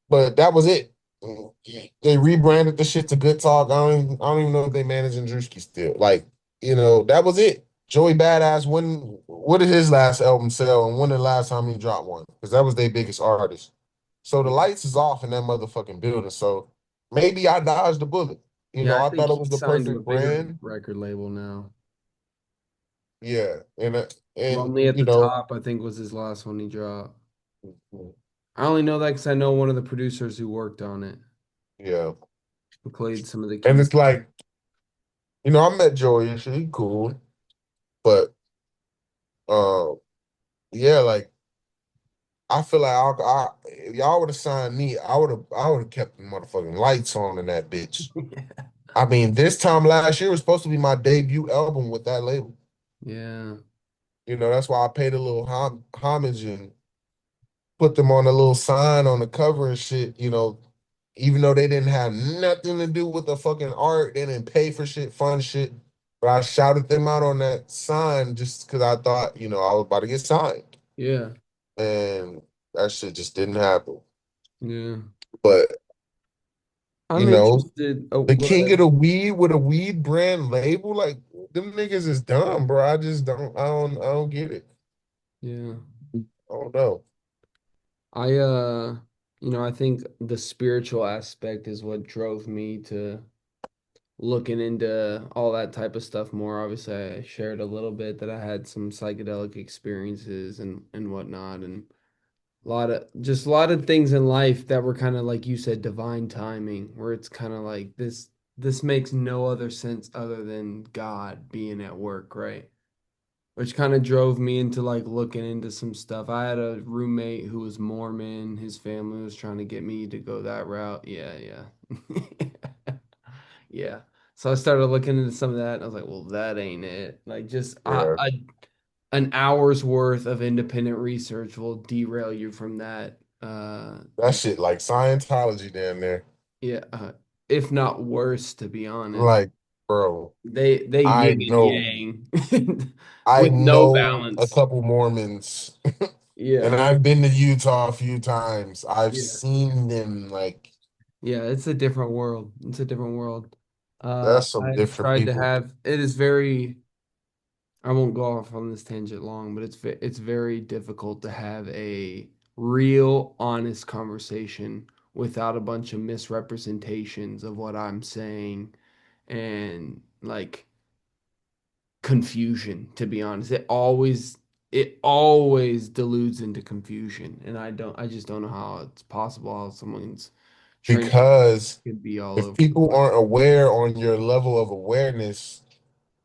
But that was it. They rebranded the shit to Good Talk. I don't even know if they managing Drewski still. Like, that was it. Joey Badass, what did his last album sell and when the last time he dropped one? Because that was their biggest artist. So the Yeah. lights is off in that motherfucking building. So maybe I dodged the bullet. Yeah, I I think thought it he was the signed to a perfect bigger brand. record label now. Yeah. And Lonely at the Top, I think, was his last one he dropped. I only know that because I know one of the producers who worked on it, yeah. who played some of the And keys. it's like, I met Joey and shit, he cool. But uh yeah, like I feel like if y'all would have signed me, I would have kept the motherfucking lights on in that bitch. I mean, this time last year was supposed to be my debut album with that label. Yeah. That's why I paid a little homage and put them on a little sign on the cover and shit. Even though they didn't have nothing to do with the fucking art, they didn't pay for shit, fun shit. But I shouted them out on that sign just because I thought, I was about to get signed. Yeah. And that shit just didn't happen. Yeah. But, you I'm know, interested. Oh, the go king of ahead. the weed with a weed brand label, like them niggas is dumb, bro. I just don't get it. Yeah. I don't know. I I think the spiritual aspect is what drove me to looking into all that type of stuff more. Obviously, I shared a little bit that I had some psychedelic experiences and whatnot, and a lot of things in life that were kind of like you said, divine timing, where it's kind of like this makes no other sense other than God being at work, right? Which kind of drove me into like looking into some stuff. I had a roommate who was Mormon. His family was trying to get me to go that route. Yeah, yeah. Yeah. So I started looking into some of that and I was like, well, that ain't it. Like just Yeah. an hour's worth of independent research will derail you from that. That shit like Scientology down there. Yeah, if not worse, to be honest. Like, bro, They I yin and know yang I with no know a balance. couple Mormons, and Yeah. I've been to Utah a few times. I've Yeah. seen them like Yeah, it's a different world. It's a different world. that's some I've different tried to people. have it is very I won't go off on this tangent long, but it's very difficult to have a real honest conversation without a bunch of misrepresentations of what I'm saying and like confusion, to be honest. It always deludes into confusion and I just don't know how it's possible how someone's trained Because could be all if over the people place. aren't aware on your level of awareness,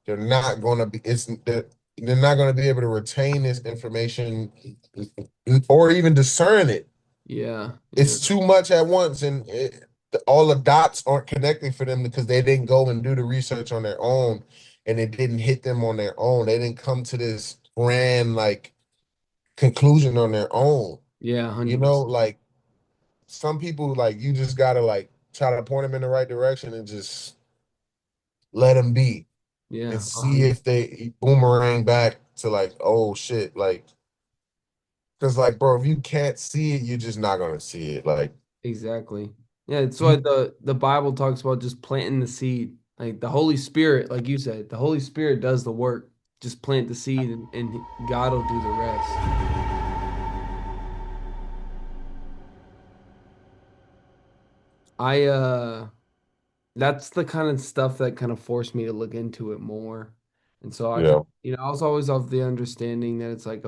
they're not going to be they're not going to be able to retain this information or even discern it. Yeah, yeah, It's too much at once, and all the dots aren't connecting for them because they didn't go and do the research on their own, and it didn't hit them on their own. They didn't come to this grand like conclusion on their own. yeah, 100%. Like some people, like you just gotta like try to point them in the right direction and just let them be and Yeah, see if they boomerang back to like, oh shit, like because like bro, if you can't see it, you're just not gonna see it. Like exactly. Yeah, it's why you the Bible talks about just planting the seed. Like the Holy Spirit, like you said, the Holy Spirit does the work. Just plant the seed and God will do the rest. I that's the kind of stuff that kind of forced me to look into it more. And so I kind Yeah. of, I was always of the understanding that it's like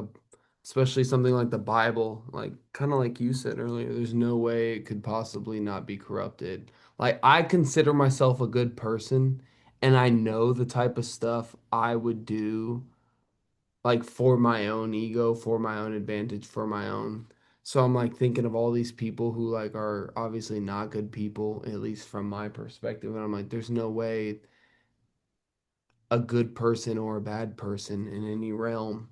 especially something like the Bible, like kind of like you said earlier, there's no way it could possibly not be corrupted. Like I consider myself a good person and I know the type of stuff I would do like for my own ego, for my own advantage, for my own. So I'm like thinking of all these people who like are obviously not good people, at least from my perspective. And I'm like, there's no way a good person or a bad person in any realm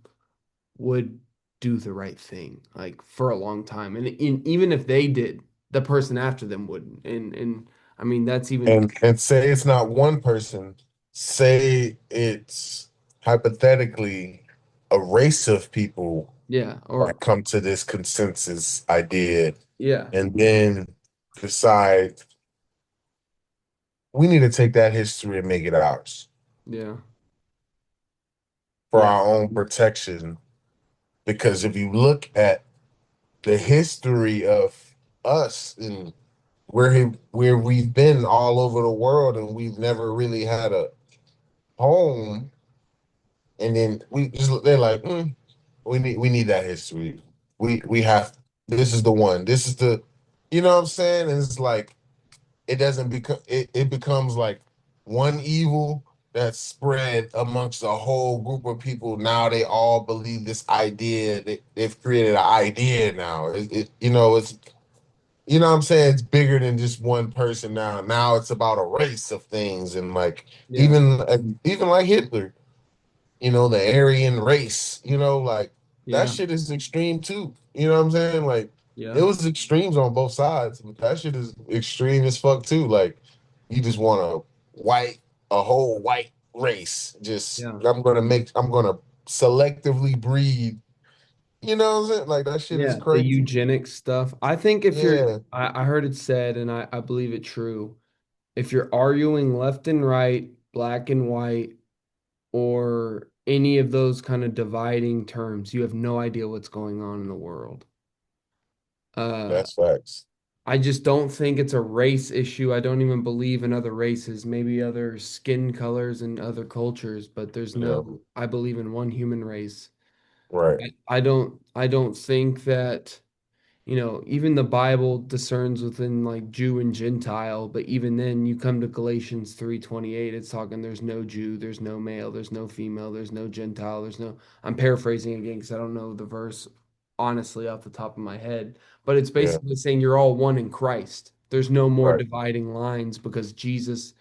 would do the right thing, like for a long time. Even if they did, the person after them wouldn't. And I mean that's even And say it's not one person, say it's hypothetically a race of people yeah, that or come to this consensus idea yeah, and then decide we need to take that history and make it ours yeah, for yeah, our own protection. Because if you look at the history of us and where we've been all over the world and we've never really had a home, and then they're like, we need that history. We have this is the one. This is the you know what I'm saying? And it's like it doesn't become it becomes like one evil that's spread amongst a whole group of people. Now they all believe this idea. They've created an idea now. It's you know what I'm saying? It's bigger than just one person now. Now it's about a race of things and like Yeah, even like Hitler, the Aryan race, like that yeah, shit is extreme too. You know what I'm saying? Like it yeah, was extremes on both sides, but that shit is extreme as fuck too. Like you just want a whole white race. Just yeah. I'm gonna selectively breed. You know what I'm saying? Like that shit is Yeah, the crazy. eugenics stuff. I think if you're, Yeah, I heard it said, and I believe it true, if you're arguing left and right, black and white, or any of those kind of dividing terms, you have no idea what's going on in the world. Uh, that's facts. I just don't think it's a race issue. I don't even believe in other races, maybe other skin colors and other cultures, but there's Yeah, I believe in one human race. right. I don't think that even the Bible discerns within like Jew and Gentile, but even then you come to Galatians 3:28, it's talking there's no Jew, there's no male, there's no female, there's no Gentile, there's no I'm paraphrasing again because I don't know the verse honestly off the top of my head, but it's Yeah, basically saying you're all one in Christ. There's no more right, dividing lines because Jesus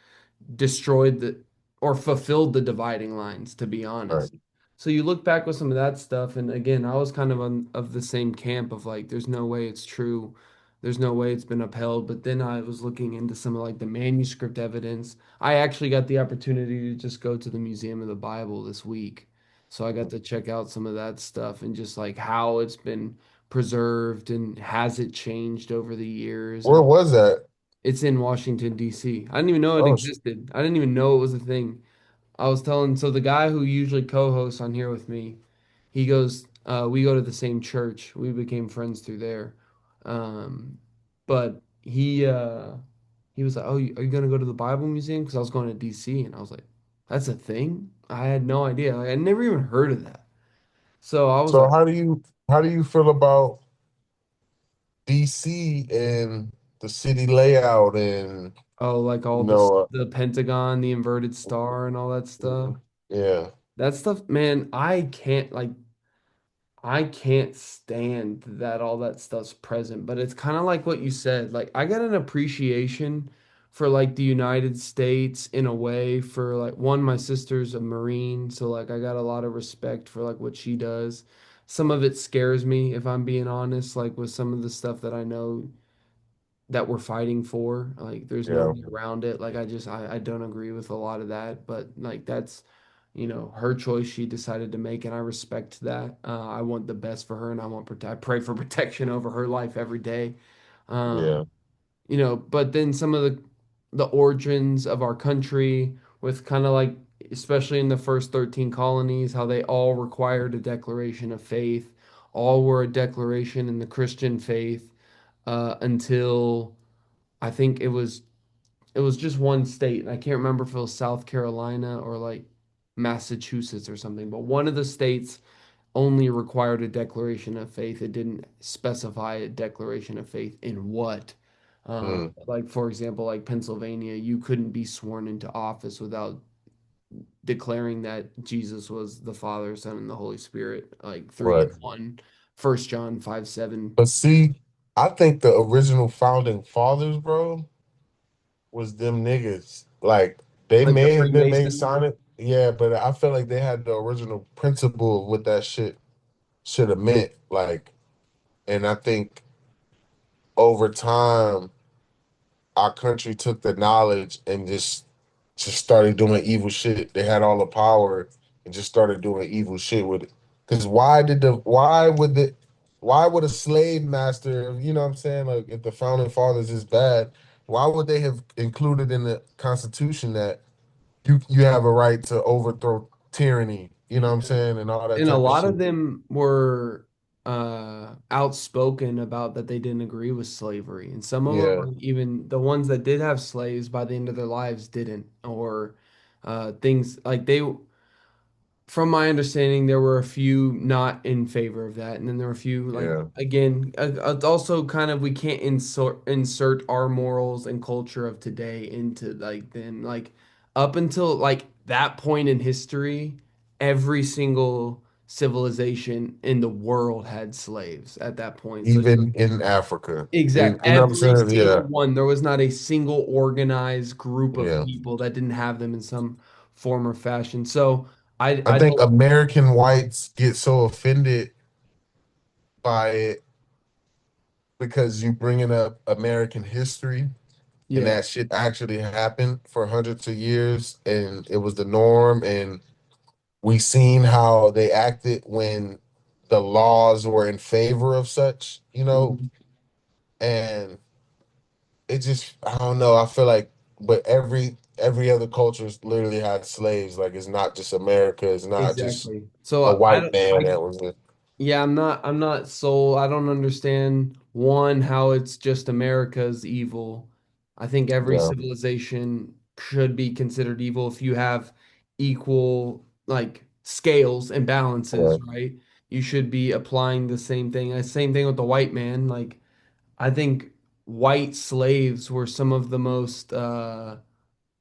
destroyed the or fulfilled the dividing lines, to be right. honest. So you look back with some of that stuff, and again, I was kind of of the same camp of like, there's no way it's true, there's no way it's been upheld. But then I was looking into some of like the manuscript evidence. I actually got the opportunity to just go to the Museum of the Bible this week, so I got to check out some of that stuff and just like how it's been preserved and has it changed over the years Where and was that? it's in Washington, D.C. I didn't even know it Oh, existed. I didn't even know it was a thing. I was telling, so the guy who usually co-hosts on here with me, he goes, we go to the same church. We became friends through there. Um, but he was like, "Oh, are you gonna go to the Bible Museum?" Because I was going to DC, and I was like, "That's a thing? I had no idea. Like, I never even heard of that." So I was so like, how do you feel about DC and the city layout and "Oh, like all you this, know the Pentagon, the inverted star, and all that stuff." yeah, That stuff, man, I can't stand that all that stuff's present, but it's kind of like what you said. Like I got an appreciation for like the United States in a way for like one, my sister's a Marine, so like I got a lot of respect for like what she does. Some of it scares me if I'm being honest, like with some of the stuff that I know that we're fighting for. Like there's no yeah, way around it. Like I don't agree with a lot of that, but like that's her choice she decided to make and I respect that. I want the best for her and I pray for protection over her life every day. yeah, Um, but then some of the origins of our country with kind of like especially in the first 13 colonies how they all required a declaration of faith, all were a declaration in the Christian faith until I think it was just one state. And I can't remember if it was South Carolina or like Massachusetts or something, but one of the states only required a declaration of faith. It didn't specify a declaration of faith in what. mm, Like for example, like Pennsylvania, you couldn't be sworn into office without declaring that Jesus was the Father, Son, and the Holy Spirit, like three in right. one. 1 John 5:7. But see, I think the original founding fathers, bro, was them niggas. Like they Like the may have been Freemasons. Masonic, yeah, but I feel like they had the original principle of what that shit should have meant. Like, and I think over time our country took the knowledge and just started doing evil shit. They had all the power and just started doing evil shit with it. Because why would a slave master, you know what I'm saying? Like if the founding fathers is bad, why would they have included in the Constitution that you have a right to overthrow tyranny, you know what I'm saying, and all that And a type of lot shit. of them were outspoken about that they didn't agree with slavery. And some of them, Yeah, like, even the ones that did have slaves by the end of their lives didn't. Or things like from my understanding, there were a few not in favor of that, and then there were a few like yeah, again, it's also kind of we can't insert our morals and culture of today into like then like up until like that point in history, every single civilization in the world had slaves at that point. So Even in Africa. exact You know what I'm every saying? single Yeah, one. There was not a single organized group of yeah. people that didn't have them in some form or fashion. So I I think don't American whites get so offended by it because you bringing up American history and yeah. that shit actually happened for hundreds of years and it was the norm and we seen how they acted when the laws were in favor of such, Mhm. and it just I don't know. I feel like but every other culture's literally had slaves. Like it's not just America, it's not just Exactly. So a I white don't man I that was it. yeah, I'm not sold. I don't understand one how it's just America's evil. I think every Yeah, civilization should be considered evil if you have equal like scales and balances, right. right? You should be applying the same thing. Same thing with the white man. Like I think white slaves were some of the most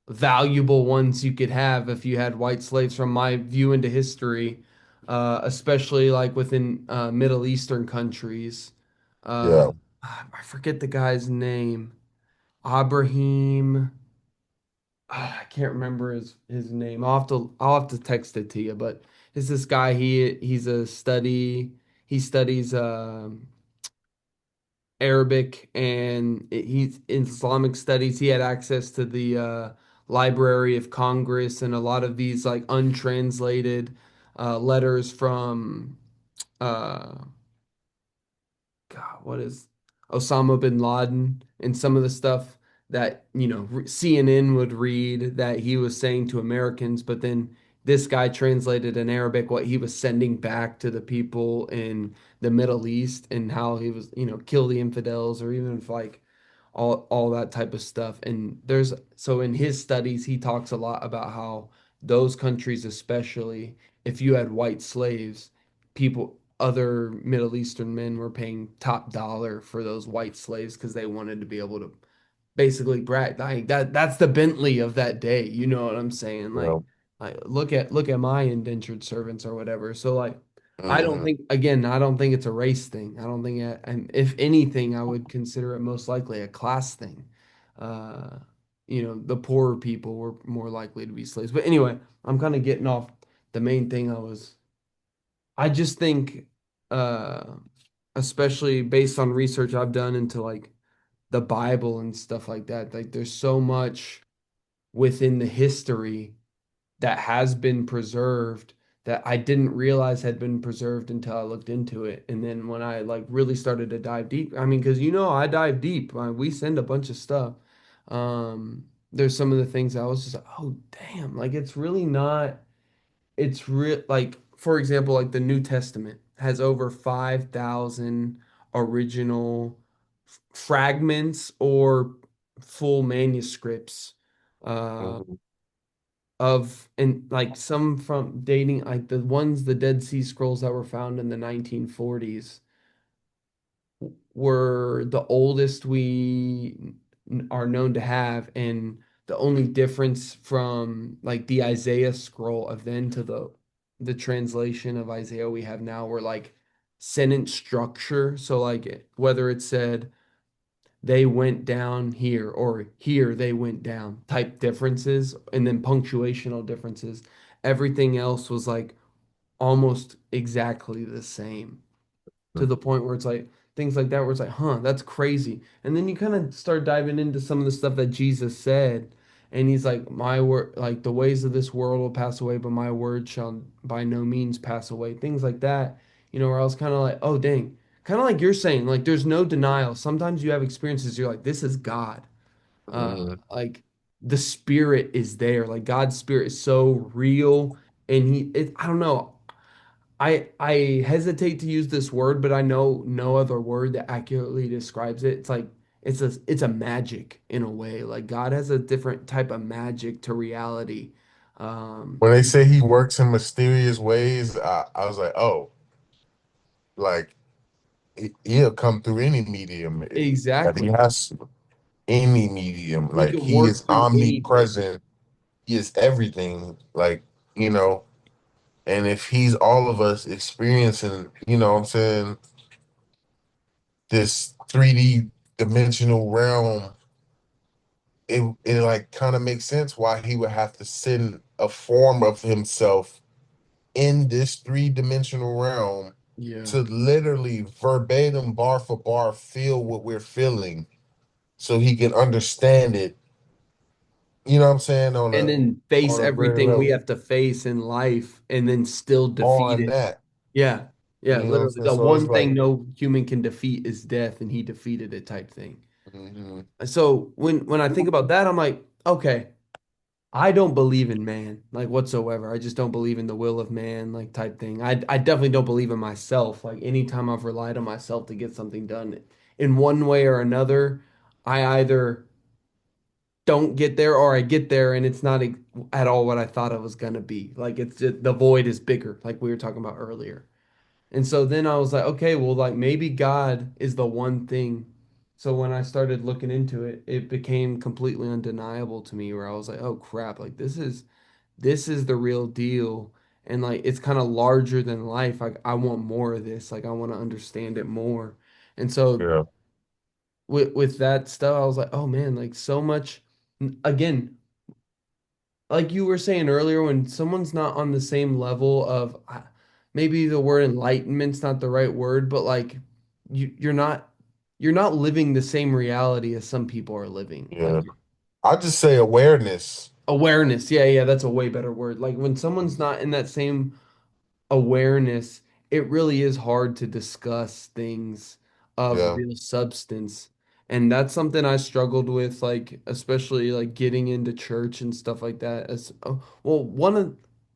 valuable ones you could have if you had white slaves from my view into history, especially like within Middle Eastern countries. Uh, Yeah. I forget the guy's name. Abraham. I can't remember his name. I'll have to text it to you, but it's this guy. He studies Arabic and he's in Islamic studies. He had access to the Library of Congress and a lot of these like untranslated letters from uh, God, what is Osama bin Laden and some of the stuff that, CNN would read that he was saying to Americans, but then this guy translated in Arabic what he was sending back to the people in the Middle East and how he was, kill the infidels or even if like all that type of stuff. And there's so in his studies, he talks a lot about how those countries, especially if you had white slaves, other Middle Eastern men were paying top dollar for those white slaves because they wanted to be able to basically brag like that's the Bentley of that day. You know what I'm saying? Yeah. Like look at my indentured servants or whatever. So like Hmm. I don't think it's a race thing. I don't think and if anything, I would consider it most likely a class thing. Uh, the poorer people were more likely to be slaves. But anyway, I'm kind of getting off the main thing I just think uh especially based on research I've done into like the Bible and stuff like that. Like there's so much within the history that has been preserved that I didn't realize had been preserved until I looked into it. And then when I like really started to dive deep, I mean, because I dive deep. We send a bunch of stuff. There's some of the things I was just like, oh damn, like it's really not. It's real. Like for example, like the New Testament has over 5,000 original fragments or full manuscripts uh, Hmm. of and like some from dating like the Dead Sea Scrolls that were found in the 1940s were the oldest are known to have, and the only difference from like the Isaiah scroll of then to the translation of Isaiah we have now were like sentence structure. So like whether it said they went down here or here they went down type differences and then punctuational differences. Everything else was like almost exactly the same to the point where it's like things like that where it's like, huh, that's crazy. And then you kind of start diving into some of the stuff that Jesus said. And he's like, my word, like the ways of this world will pass away, but my word shall by no means pass away. Things like that, where I was kind of like, oh, dang. Kind of like you're saying, like there's no denial. Sometimes you have experiences, you're like, this is God. Hmm. Like the spirit is there. Like God's spirit is so real. And I don't know. I hesitate to use this word, but I know no other word that accurately describes it. It's like it's a magic in a way. Like God has a different type of magic to reality. Um, When they say he works in mysterious ways, I was like, oh, like he'll come through any medium that he exactly. has to. Any medium. He Like can he work is through anything. omnipresent. He is everything. Like, you know, And if he's all of us experiencing, what I'm saying, this 3D dimensional realm, it like kind of makes sense why he would have to send a form of himself in this three-dimensional realm Yeah. to literally verbatim, bar for bar, feel what we're feeling so he can understand it, you know what I'm saying, And then face on a greater everything we level. have to face in life and then still defeat On it. that. Yeah. Yeah. You know what I'm Literally, saying? the So it's one thing like, no human can defeat is death, and he defeated it type thing. mhm, So when I think about that, I'm like, okay, I don't believe in man like whatsoever. I just don't believe in the will of man like type thing. I definitely don't believe in myself. Like anytime I've relied on myself to get something done in one way or another, I either don't get there or I get there and it's not at all what I thought it was gonna be. Like it's just, the void is bigger, like we were talking about earlier. And so then I was like, okay, well, like maybe God is the one thing. So when I started looking into it, it became completely undeniable to me where I was like, oh crap, like this is the real deal. And like it's kind of larger than life. Like I want more of this. Like I want to understand it more. And so yeah, with that stuff, I was like, oh man, like so much again, like you were saying earlier, when someone's not on the same level of maybe the word enlightenment's not the right word, but like you're not living the same reality as some people are living. Like yeah. I just say awareness. awareness. Yeah, yeah, that's a way better word. Like when someone's not in that same awareness, it really is hard to discuss things of Yeah, real substance. And that's something I struggled with, like, especially like getting into church and stuff like that. As well,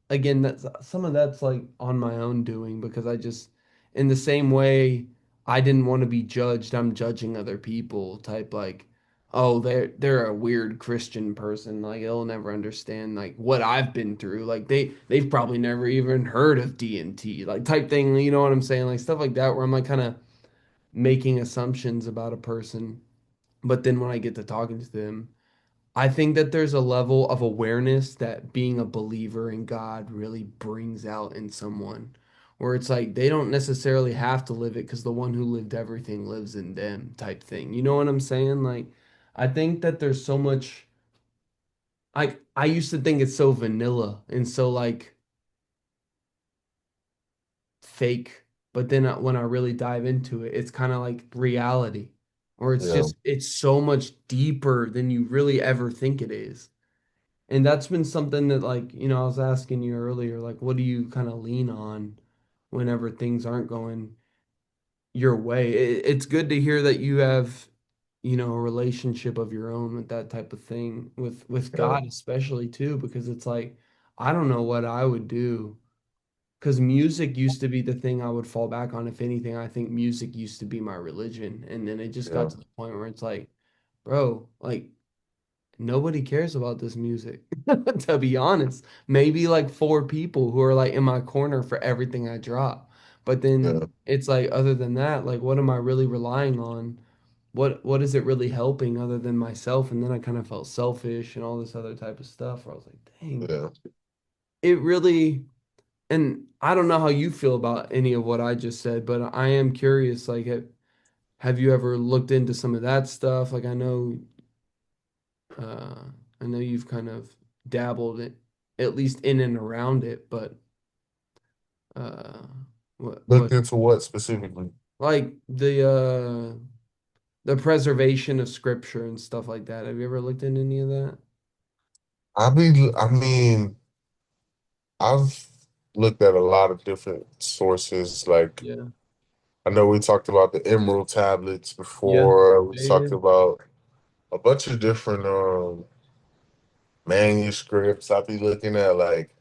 again, that's some of that's like on my own doing because I just, in the same way, I didn't want to be judged. I'm judging other people, type like, oh, they're a weird Christian person. Like they'll never understand like what I've been through. Like they've probably never even heard of DMT, like type thing. You know what I'm saying? Like stuff like that, where I'm like kind of making assumptions about a person. But then when I get to talking to them, I think that there's a level of awareness that being a believer in God really brings out in someone. Where it's like they don't necessarily have to live it because the one who lived everything lives in them, type thing. You know what I'm saying? Like, I think that there's so much. I used to think it's so vanilla and so like fake, but then when I really dive into it, it's kind of like reality, or yeah, it's so much deeper than you really ever think it is. And that's been something that like, I was asking you earlier, like what do you kind of lean on whenever things aren't going your way? It's good to hear that you have, a relationship of your own with that type of thing with yeah, God especially too, because it's like I don't know what I would do. Because music used to be the thing I would fall back on. If anything, I think music used to be my religion. And then it just got yeah, to the point where it's like, bro, like nobody cares about this music, to be honest. Maybe like four people who are like in my corner for everything I drop. But yeah, then it's like, other than that, like what am I really relying on? What is it really helping other than myself? And then I kind of felt selfish and all this other type of stuff where I was like, dang, yeah. it really. And I don't know how you feel about any of what I just said, but I am curious, like, have you ever looked into some of that stuff? Like, uh, I know you've kind of dabbled it, at least in and around it, but uh, what, Looked into what specifically? like the preservation of scripture and stuff like that. Have you ever looked into any of that? I mean, I've looked at a lot of different sources. Like, Yeah. I know we talked about the emerald tablets Yeah. before. We Yeah. Yeah. talked about a bunch of different manuscripts. I'd be looking at like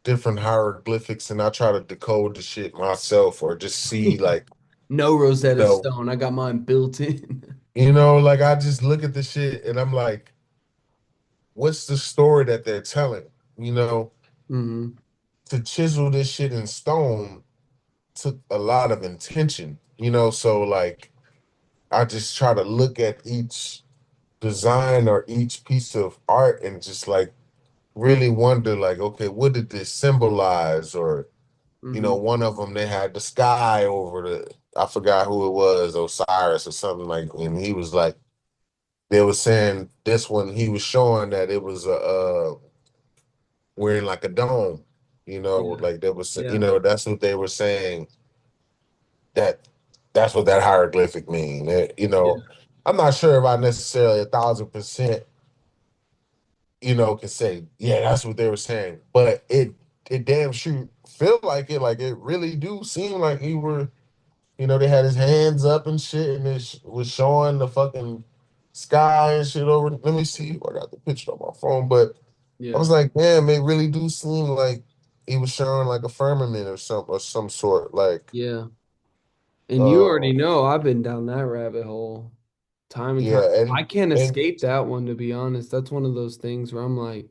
different hieroglyphics and I try to decode the shit myself or just see like, No you Rosetta know, Stone. I got mine built in. like I just look at the shit and I'm like, what's the story that they're telling? You know, Hmm. to chisel this shit in stone took a lot of intention, so like I just try to look at each design or each piece of art and just like really wonder, like, okay, what did this symbolize? Or, Hmm. one of them, they had the sky over I forgot who it was, Osiris or something like, and he was like, they were saying this one, he was showing that it was we're in like a dome, Yeah. like there was, Yeah. that's what they were saying, that that's what that hieroglyphic mean. Yeah. I'm not sure if I necessarily 1,000%, can say, yeah, that's what they were saying. But it damn sure feel like it. Like it really do seem like he were, they had his hands up and shit, and it was showing the fucking sky and shit over. Let me see. I got the picture on my phone, but I Yeah. was like, damn, it really do seem like he was showing like a firmament or some sort. Like, Yeah. And you uh, already know I've been down that rabbit hole time and time. yeah, I can't escape that one, to be honest. That's one of those things where I'm like,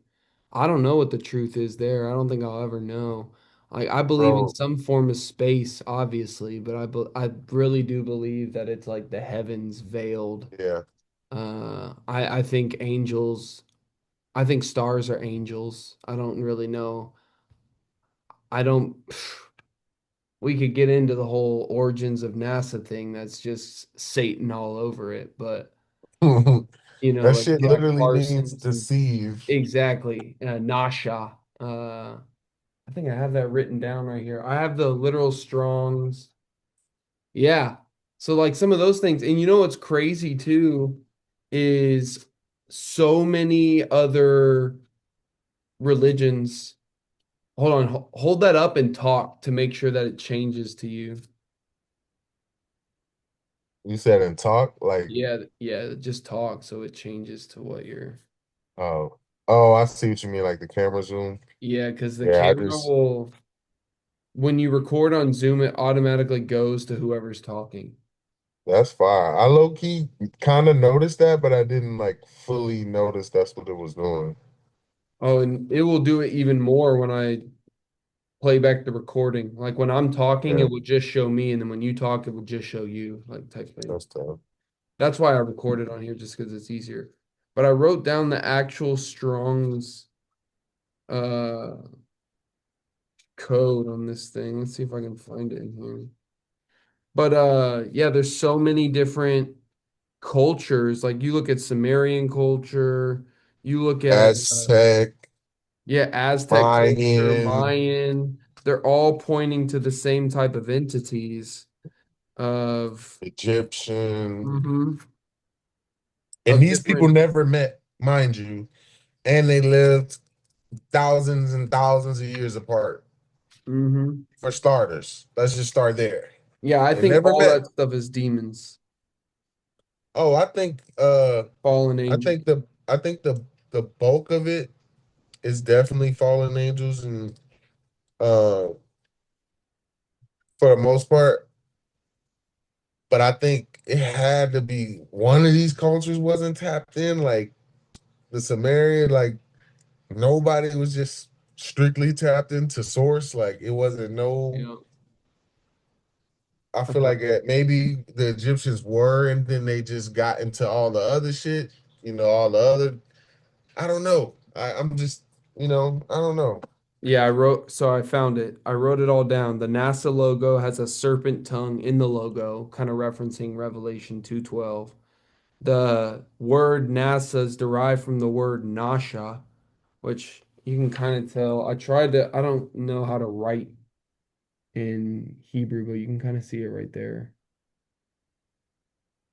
I don't know what the truth is there. I don't think I'll ever know. Like, I believe in bro, some form of space, obviously, but I really do believe that it's like the heavens veiled. yeah. I think angels, I think stars are angels. I don't really know. I don't. We could get into the whole origins of NASA thing. That's just Satan all over it. But That like shit Jack literally means Parsons and deceive. exactly Nasha. I think I have that written down right here. I have the literal Strongs. Yeah. So like some of those things, and you know what's crazy too is so many other religions. Hold on, hold that up and talk to make sure that it changes to you. You said and talk like, Yeah, yeah, just talk so it changes to what you're. oh, oh, I see what you mean, like the camera zoom. Yeah, because the Yeah, I camera just will, when you record on Zoom, it automatically goes to whoever's talking. that's fine. I low key kind of noticed that, but I didn't like fully notice that's what it was doing. Oh, and it will do it even more when I play back the recording. Like when I'm talking, Yeah, it will just show me, and then when you talk, it will just show you, like type thing. that's tough. That's why I recorded on here, just because it's easier. But I wrote down the actual Strong's uh code on this thing. Let's see if I can find it in here. But yeah, there's so many different cultures. Like you look at Sumerian culture, you look at Aztec, yeah, Aztec culture, Mayan, Mayan, they're all pointing to the same type of entities of Egyptian, mhm, and of these people different never met, mind you, and they lived thousands and thousands of years apart. mhm. For starters, let's just start there. Yeah, I They think never all met. that stuff is demons, Oh, fallen I angels. think the bulk of it is definitely fallen angels, and uh for the most part, but I think it had to be one of these cultures wasn't tapped in, like the Sumerian, like nobody was just strictly tapped into source. Like it wasn't no. Yeah. I I feel feel like maybe the Egyptians were, and then they just got into all the other shit. All the other. I don't know. I'm just, I don't know. yeah, so I found it. I wrote it all down. The NASA logo has a serpent tongue in the logo, kind of referencing Revelation 2:12. The word NASA is derived from the word Nasha, which you can kind of tell. I don't know how to write in Hebrew, but you can kind of see it right there.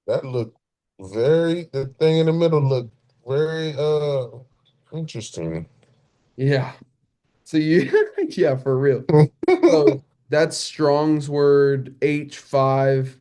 That looked the thing in the middle looked very interesting. Yeah. So you, yeah, for real. So that's Strong's word H5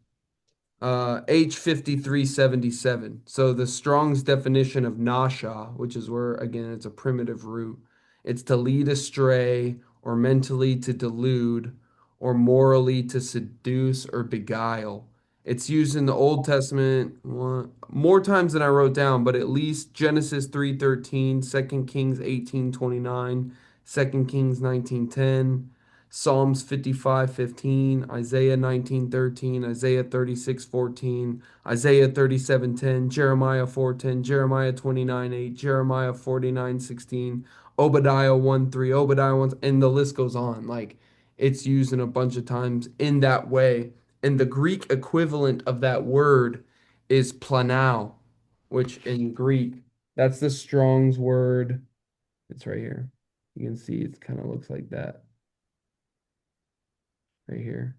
H5377. So the Strong's definition of nasha, which is where again it's a primitive root, it's to lead astray or mentally to delude or morally to seduce or beguile. It's used in the Old Testament more times than I wrote down, but at least Genesis 3:13, 2 Kings 18:29, 2 Kings 19:10. Psalms 55:15, Isaiah 19:13, Isaiah 36:14, Isaiah 37:10, Jeremiah 4:10, Jeremiah 29:8, Jeremiah 49:16. Obadiah 1:3, Obadiah 1, and the list goes on. Like it's used in a bunch of times in that way. And the Greek equivalent of that word is planao, which in Greek, that's the Strong's word. It's right here. You can see it kind of looks like that right here.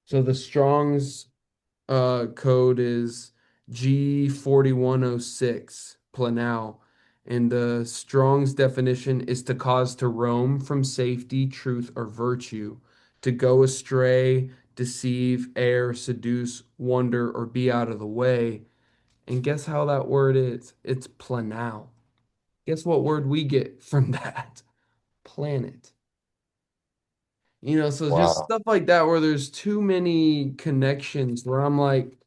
So the Strong's code is G4106, planao. And the Strong's definition is to cause to roam from safety, truth, or virtue, to go astray, deceive, err, seduce, wander, or be out of the way. And guess how that word is? It's planao. Guess what word we get from that? Planet. So just Wow. stuff like that where there's too many connections where I'm like,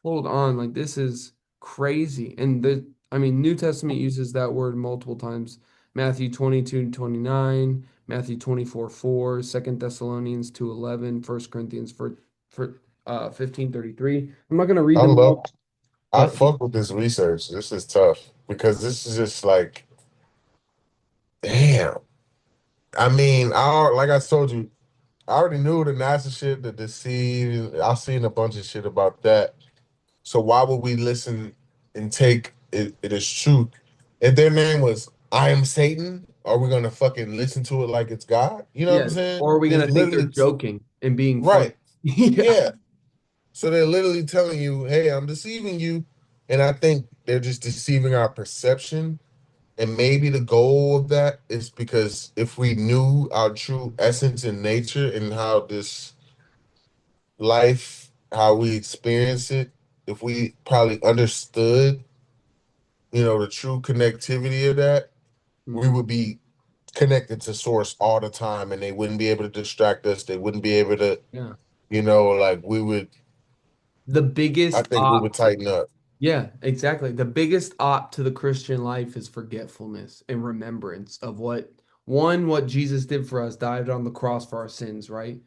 hold on, like this is crazy. And I mean, New Testament uses that word multiple times. Matthew 22:29, Matthew 24:4, 2 Thessalonians 2:11, 1 Corinthians for 15:33. I'm not gonna read I them love all, I but fuck with this research. This is tough because this is just like, damn. I mean, like I told you, I already knew the NASA shit, the deceive. I've seen a bunch of shit about that. So why would we listen and take it as truth? If their name was I am Satan, are we gonna fucking listen to it like it's God? You know what I'm yeah, saying? or are we They're gonna think they're literally joking and being funny? right. Yeah. Yeah. So they're literally telling you, hey, I'm deceiving you. And I think they're just deceiving our perception. And maybe the goal of that is because if we knew our true essence and nature and how this life, how we experience it, if we probably understood, the true connectivity of that, we Mhm. would be connected to source all the time and they wouldn't be able to distract us. They wouldn't be able to, Yeah. like we would, The I biggest think we would opt tighten up. Yeah, exactly. The biggest opt to the Christian life is forgetfulness and remembrance of what Jesus did for us, died on the cross for our sins, right?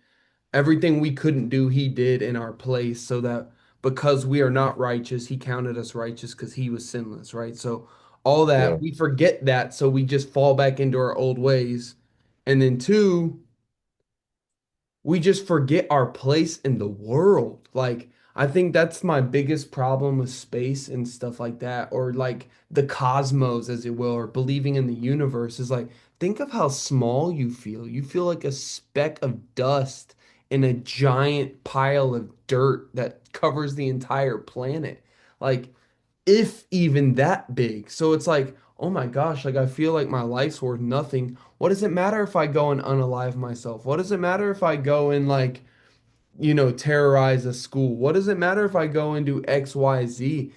Everything we couldn't do, he did in our place so that because we are not righteous, he counted us righteous because he was sinless, right? So all Yeah. that, we forget that, so we just fall back into our old ways. And then two, we just forget our place in the world. Like, I think that's my biggest problem with space and stuff like that, or like the cosmos, as it will, or believing in the universe is like, think of how small you feel. You feel like a speck of dust in a giant pile of dirt that covers the entire planet. Like, if even that big. So it's like, oh my gosh, like I feel like my life's worth nothing. What does it matter if I go and unalive myself? What does it matter if I go and like, terrorize a school? What does it matter if I go and do X, Y, Z?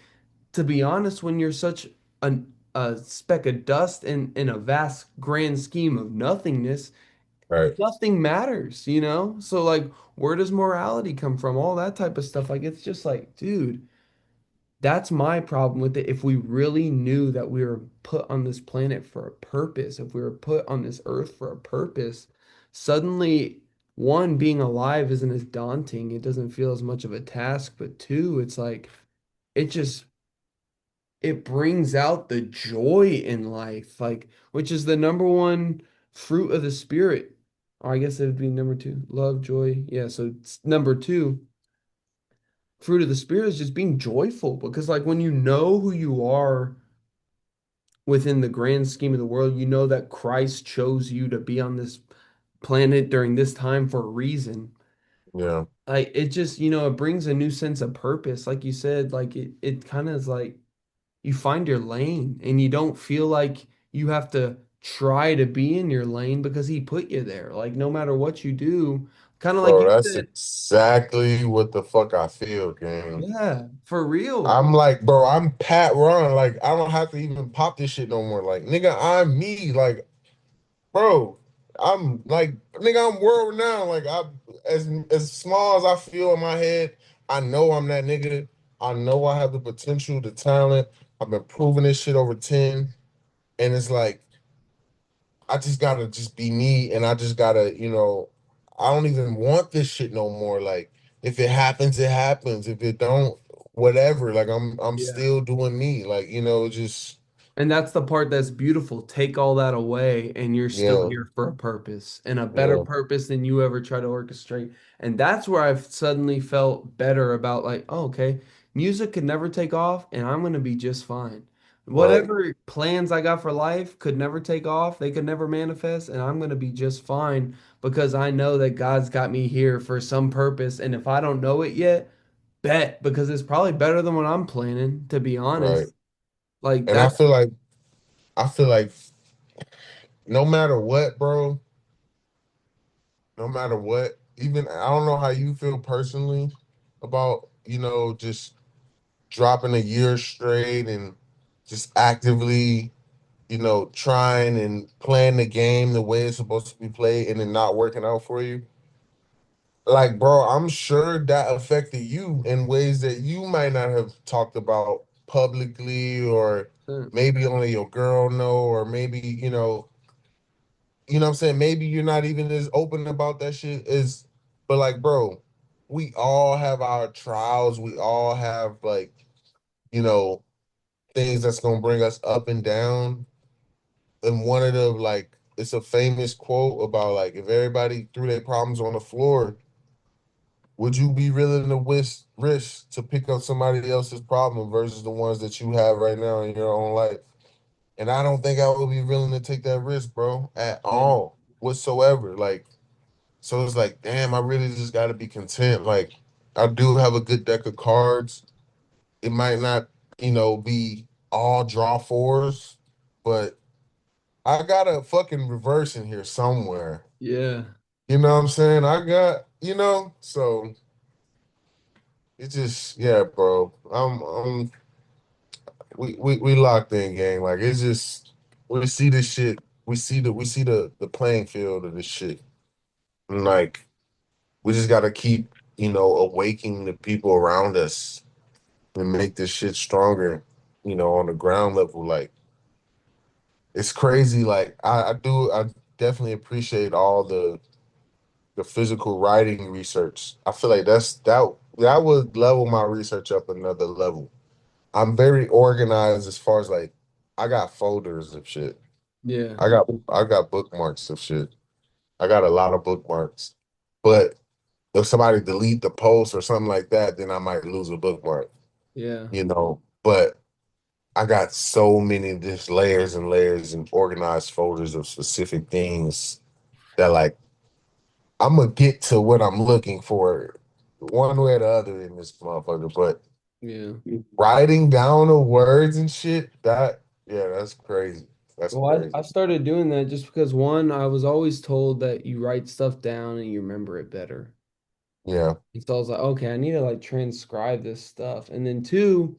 To be honest, when you're such a speck of dust in a vast grand scheme of nothingness, Right. nothing matters? So like, where does morality come from? All that type of stuff. Like, it's just like, dude. That's my problem with it. If we really knew that we were put on this planet for a purpose, if we were put on this earth for a purpose, suddenly, one, being alive isn't as daunting. It doesn't feel as much of a task. But two, it's like, it just, it brings out the joy in life, like, which is the number one fruit of the spirit. Or I guess it would be number two, love, joy. Yeah. So it's number two fruit of the spirit is just being joyful because like when you know who you are within the grand scheme of the world, you know that Christ chose you to be on this planet during this time for a reason. Yeah. Like it just, it brings a new sense of purpose. Like you said, like it kind of is like you find your lane and you don't feel like you have to try to be in your lane because he put you there. Like no matter what you do, kind of like Bro, you that's said, exactly what the fuck I feel, gang. yeah, for real. I'm like, bro, I'm Pat Ron. Like, I don't have to even pop this shit no more. Like, nigga, I'm me. Like, bro, I'm like, nigga, I'm world renowned. Like, as small as I feel in my head, I know I'm that nigga. I know I have the potential, the talent. I've been proving this shit over 10. And it's like, I just gotta just be me and I just gotta, I don't even want this shit no more. Like, if it happens, it happens. If it don't, whatever. Like I'm Yeah. still doing me. Like, just And that's the part that's beautiful. Take all that away, and you're still Yeah, here for a purpose and a better yeah, purpose than you ever try to orchestrate. And that's where I've suddenly felt better about, like, oh, okay, music could never take off, and I'm going to be just fine. right, Whatever plans I got for life could never take off, they could never manifest, and I'm going to be just fine because I know that God's got me here for some purpose. And if I don't know it yet, bet because it's probably better than what I'm planning, to be right. honest. Like, And that's, I feel like no matter what, bro, no matter what, even I don't know how you feel personally about, just dropping a year straight and just actively, trying and playing the game the way it's supposed to be played and then not working out for you. Like, bro, I'm sure that affected you in ways that you might not have talked about publicly, or maybe only your girl know, or maybe, what I'm saying? Maybe you're not even as open about that shit as, but like, bro, we all have our trials. We all have like, you know, things that's gonna bring us up and down. And one of the like, it's a famous quote about like, if everybody threw their problems on the floor, would you be willing to risk to pick up somebody else's problem versus the ones that you have right now in your own life? And I don't think I would be willing to take that risk, bro, at yeah. all, whatsoever. Like, so it's like, damn, I really just got to be content. Like, I do have a good deck of cards. It might not, be all draw fours, but I got a fucking reverse in here somewhere. Yeah. You know what I'm saying? I got, so it's just, yeah, bro. We locked in, gang. Like, it's just, we see this shit. We see the playing field of this shit. And like, we just gotta keep, awakening the people around us and make this shit stronger, on the ground level. Like, it's crazy. Like, I definitely appreciate all the physical writing research. I feel like that would level my research up another level. I'm very organized as far as like, I got folders of shit. Yeah. I got bookmarks of shit. I got a lot of bookmarks. But if somebody delete the post or something like that, then I might lose a bookmark, Yeah. But I got so many just layers and layers and organized folders of specific things that like I'm gonna get to what I'm looking for one way or the other in this motherfucker. But Yeah. writing down the words and shit, yeah, that's crazy. That's Well, crazy. I started doing that just because one, I was always told that you write stuff down and you remember it better. Yeah, And so I was like, okay, I need to like transcribe this stuff. And then two,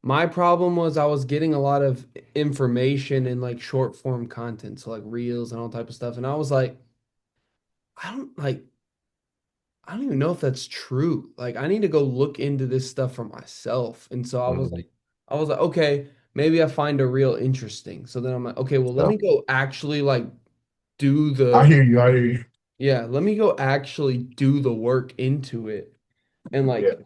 my problem was I was getting a lot of information in like short form content, so like reels and all type of stuff. And I was like, I don't like I don't even know if that's true. Like I need to go look into this stuff for myself. And so mhm, I was like, okay, maybe I find a reel interesting. So then I'm like, okay, well, let yeah. me go actually like do I the hear you. I hear you. yeah, let me go actually do the work into it. And Yeah, like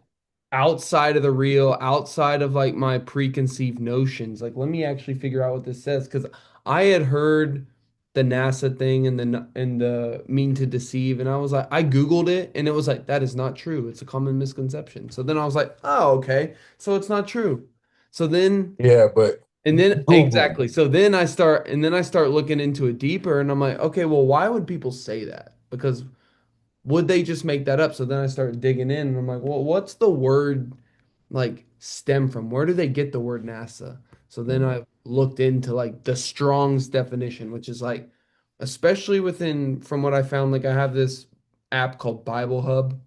outside of the reel, outside of like my preconceived notions, like let me actually figure out what this says because I had heard the NASA thing and the mean to deceive, and I was like, I Googled it, and it was like that is not true. It's a common misconception. So then I was like, oh, okay, so it's not true. So then yeah, but and then Google. exactly. So then I start looking into it deeper, and I'm like, okay, well, why would people say that? Because would they just make that up? So then I started digging in and I'm like, well, what's the word like stem from? Where do they get the word NASA? So then I looked into like the Strong's definition, which is like, especially within from what I found, like I have this app called Bible Hub,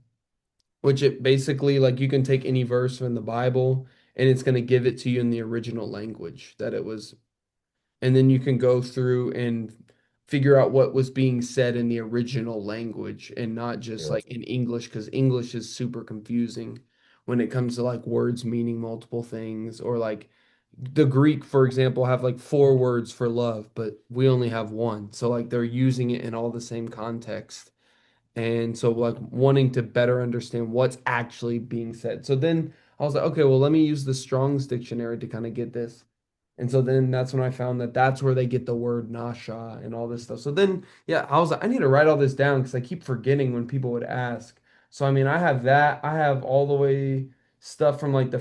which it basically like you can take any verse from the Bible and it's going to give it to you in the original language that it was and then you can go through and figure out what was being said in the original language and not just Yeah, like in English because English is super confusing when it comes to like words meaning multiple things or like the Greek, for example, have like four words for love, but we only have one. So like they're using it in all the same context. And so like wanting to better understand what's actually being said. So then I was like, okay, well, let me use the Strong's dictionary to kind of get this. And so then that's when I found that that's where they get the word Nasha and all this stuff. So then, yeah, I was like, I need to write all this down because I keep forgetting when people would ask. So I mean, I have that. I have all the way stuff from like the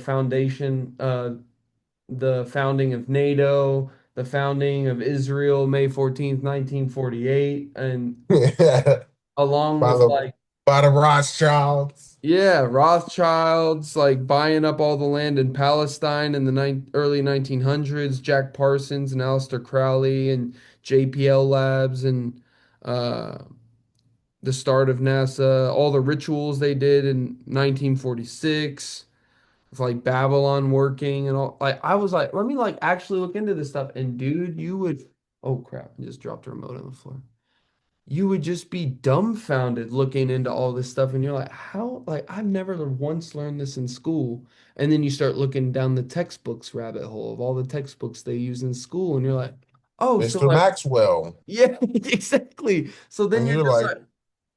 founding of NATO, the founding of Israel, May 14th, 1948, and by along with the like, by the Rothschilds. yeah, Rothschilds, like buying up all the land in Palestine in the early 1900s, Jack Parsons and Aleister Crowley and JPL Labs and uh, the start of NASA, all the rituals they did in 1946, with like Babylon working and all. Like I was like, let me like actually look into this stuff. And dude, you would, oh crap, I just dropped a remote on the floor. You would just be dumbfounded looking into all this stuff and you're like, how, like I've never once learned this in school. And then you start looking down the textbooks rabbit hole of all the textbooks they use in school and you're like, oh, so Mr. like, Maxwell. yeah, exactly. So then And you're you're just like, like,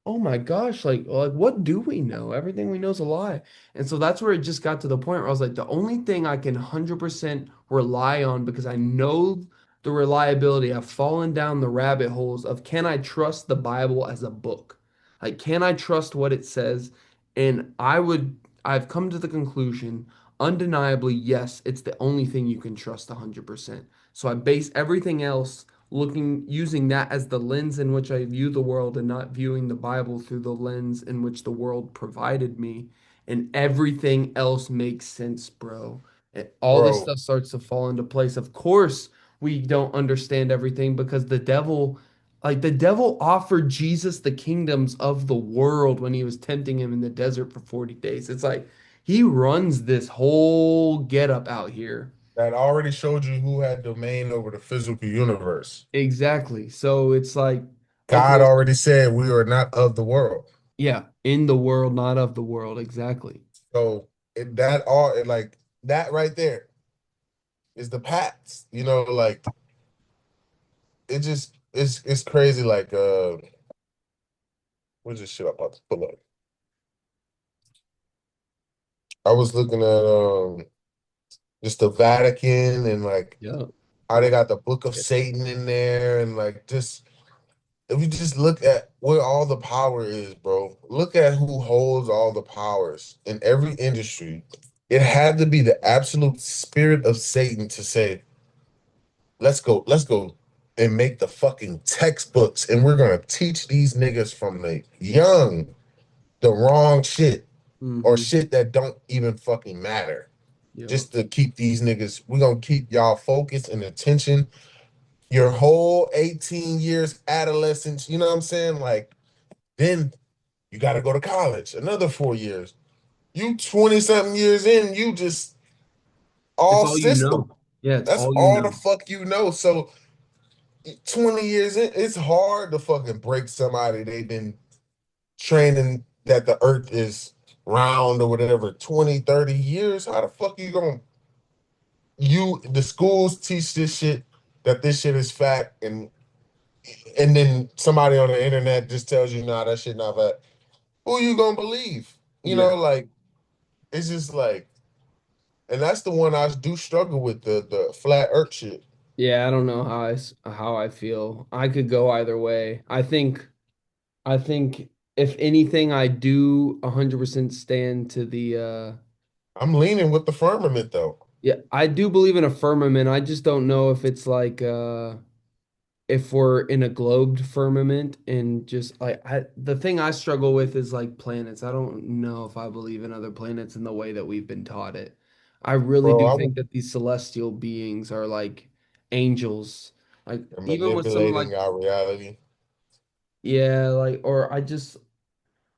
oh my gosh, like what do we know? Everything we know is a lie. And so that's where it just got to the point where I was like, the only thing I can 100% rely on because I know the reliability, I've fallen down the rabbit holes of can I trust the Bible as a book? Like, can I trust what it says? And I've come to the conclusion, undeniably, yes, it's the only thing you can trust 100%. So I base everything else using that as the lens in which I view the world and not viewing the Bible through the lens in which the world provided me. And everything else makes sense, bro. And all this bro, stuff starts to fall into place. Of course, we don't understand everything because the devil offered Jesus the kingdoms of the world when he was tempting him in the desert for 40 days. It's like he runs this whole getup out here. that already showed you who had domain over the physical universe. Exactly. So it's like, God okay, already said we are not of the world. yeah, in the world, not of the world. Exactly. So that all like that right there is the pats. Like it just it's crazy. Like what's this shit I'm about to pull up? I was looking at just the Vatican and like Yeah. how they got the Book of Satan in there and like just if you just look at where all the power is, bro, look at who holds all the powers in every industry. It had to be the absolute spirit of Satan to say, let's go and make the fucking textbooks and we're gonna teach these niggas from the young the wrong shit or Hmm. shit that don't even fucking matter. Yeah. Just to keep these niggas, we're gonna keep y'all focused and attention your whole 18 years adolescence, you know what I'm saying? Like, then you got to go to college, another 4 years. You 20 something years in, you just It's all all you system. know. Yeah, it's That's all you all the know. fuck you know. So 20 years in, it's hard to fucking break somebody they've been training that the earth is round or whatever 20, 30 years. How the fuck you gonna the schools teach this shit that this shit is fact and then somebody on the internet just tells you, nah, that shit not fact. Who you gonna believe? Yeah. Like it's just like, and that's the one I do struggle with the flat Earth shit. Yeah, I don't know how I feel. I could go either way. I think if anything, I do 100% stand to the I'm leaning with the firmament though. yeah, I do believe in a firmament. I just don't know if it's like if we're in a globed firmament and just like the thing I struggle with is like planets. I don't know if I believe in other planets in the way that we've been taught it. I really Bro, do I think was that these celestial beings are like angels. Like even with some like manipulating our reality, yeah, like or I just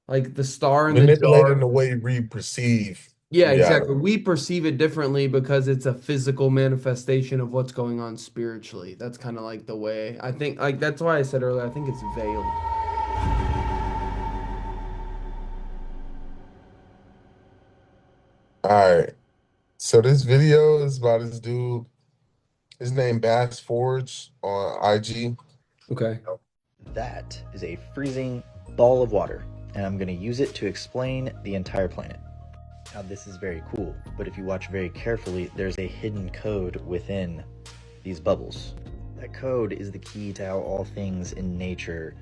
like the star in the manipulating jar. the way we perceive Yeah, exactly. reality. We perceive it differently because it's a physical manifestation of what's going on spiritually. That's kind of like the way I think, like, that's why I said earlier, I think it's veiled. All right. So this video is about this dude. His name Bass Forge on IG. Okay. That is a freezing ball of water, and I'm going to use it to explain the entire planet. Now, this is very cool, but if you watch very carefully, there's a hidden code within these bubbles. That code is the key to how all things in nature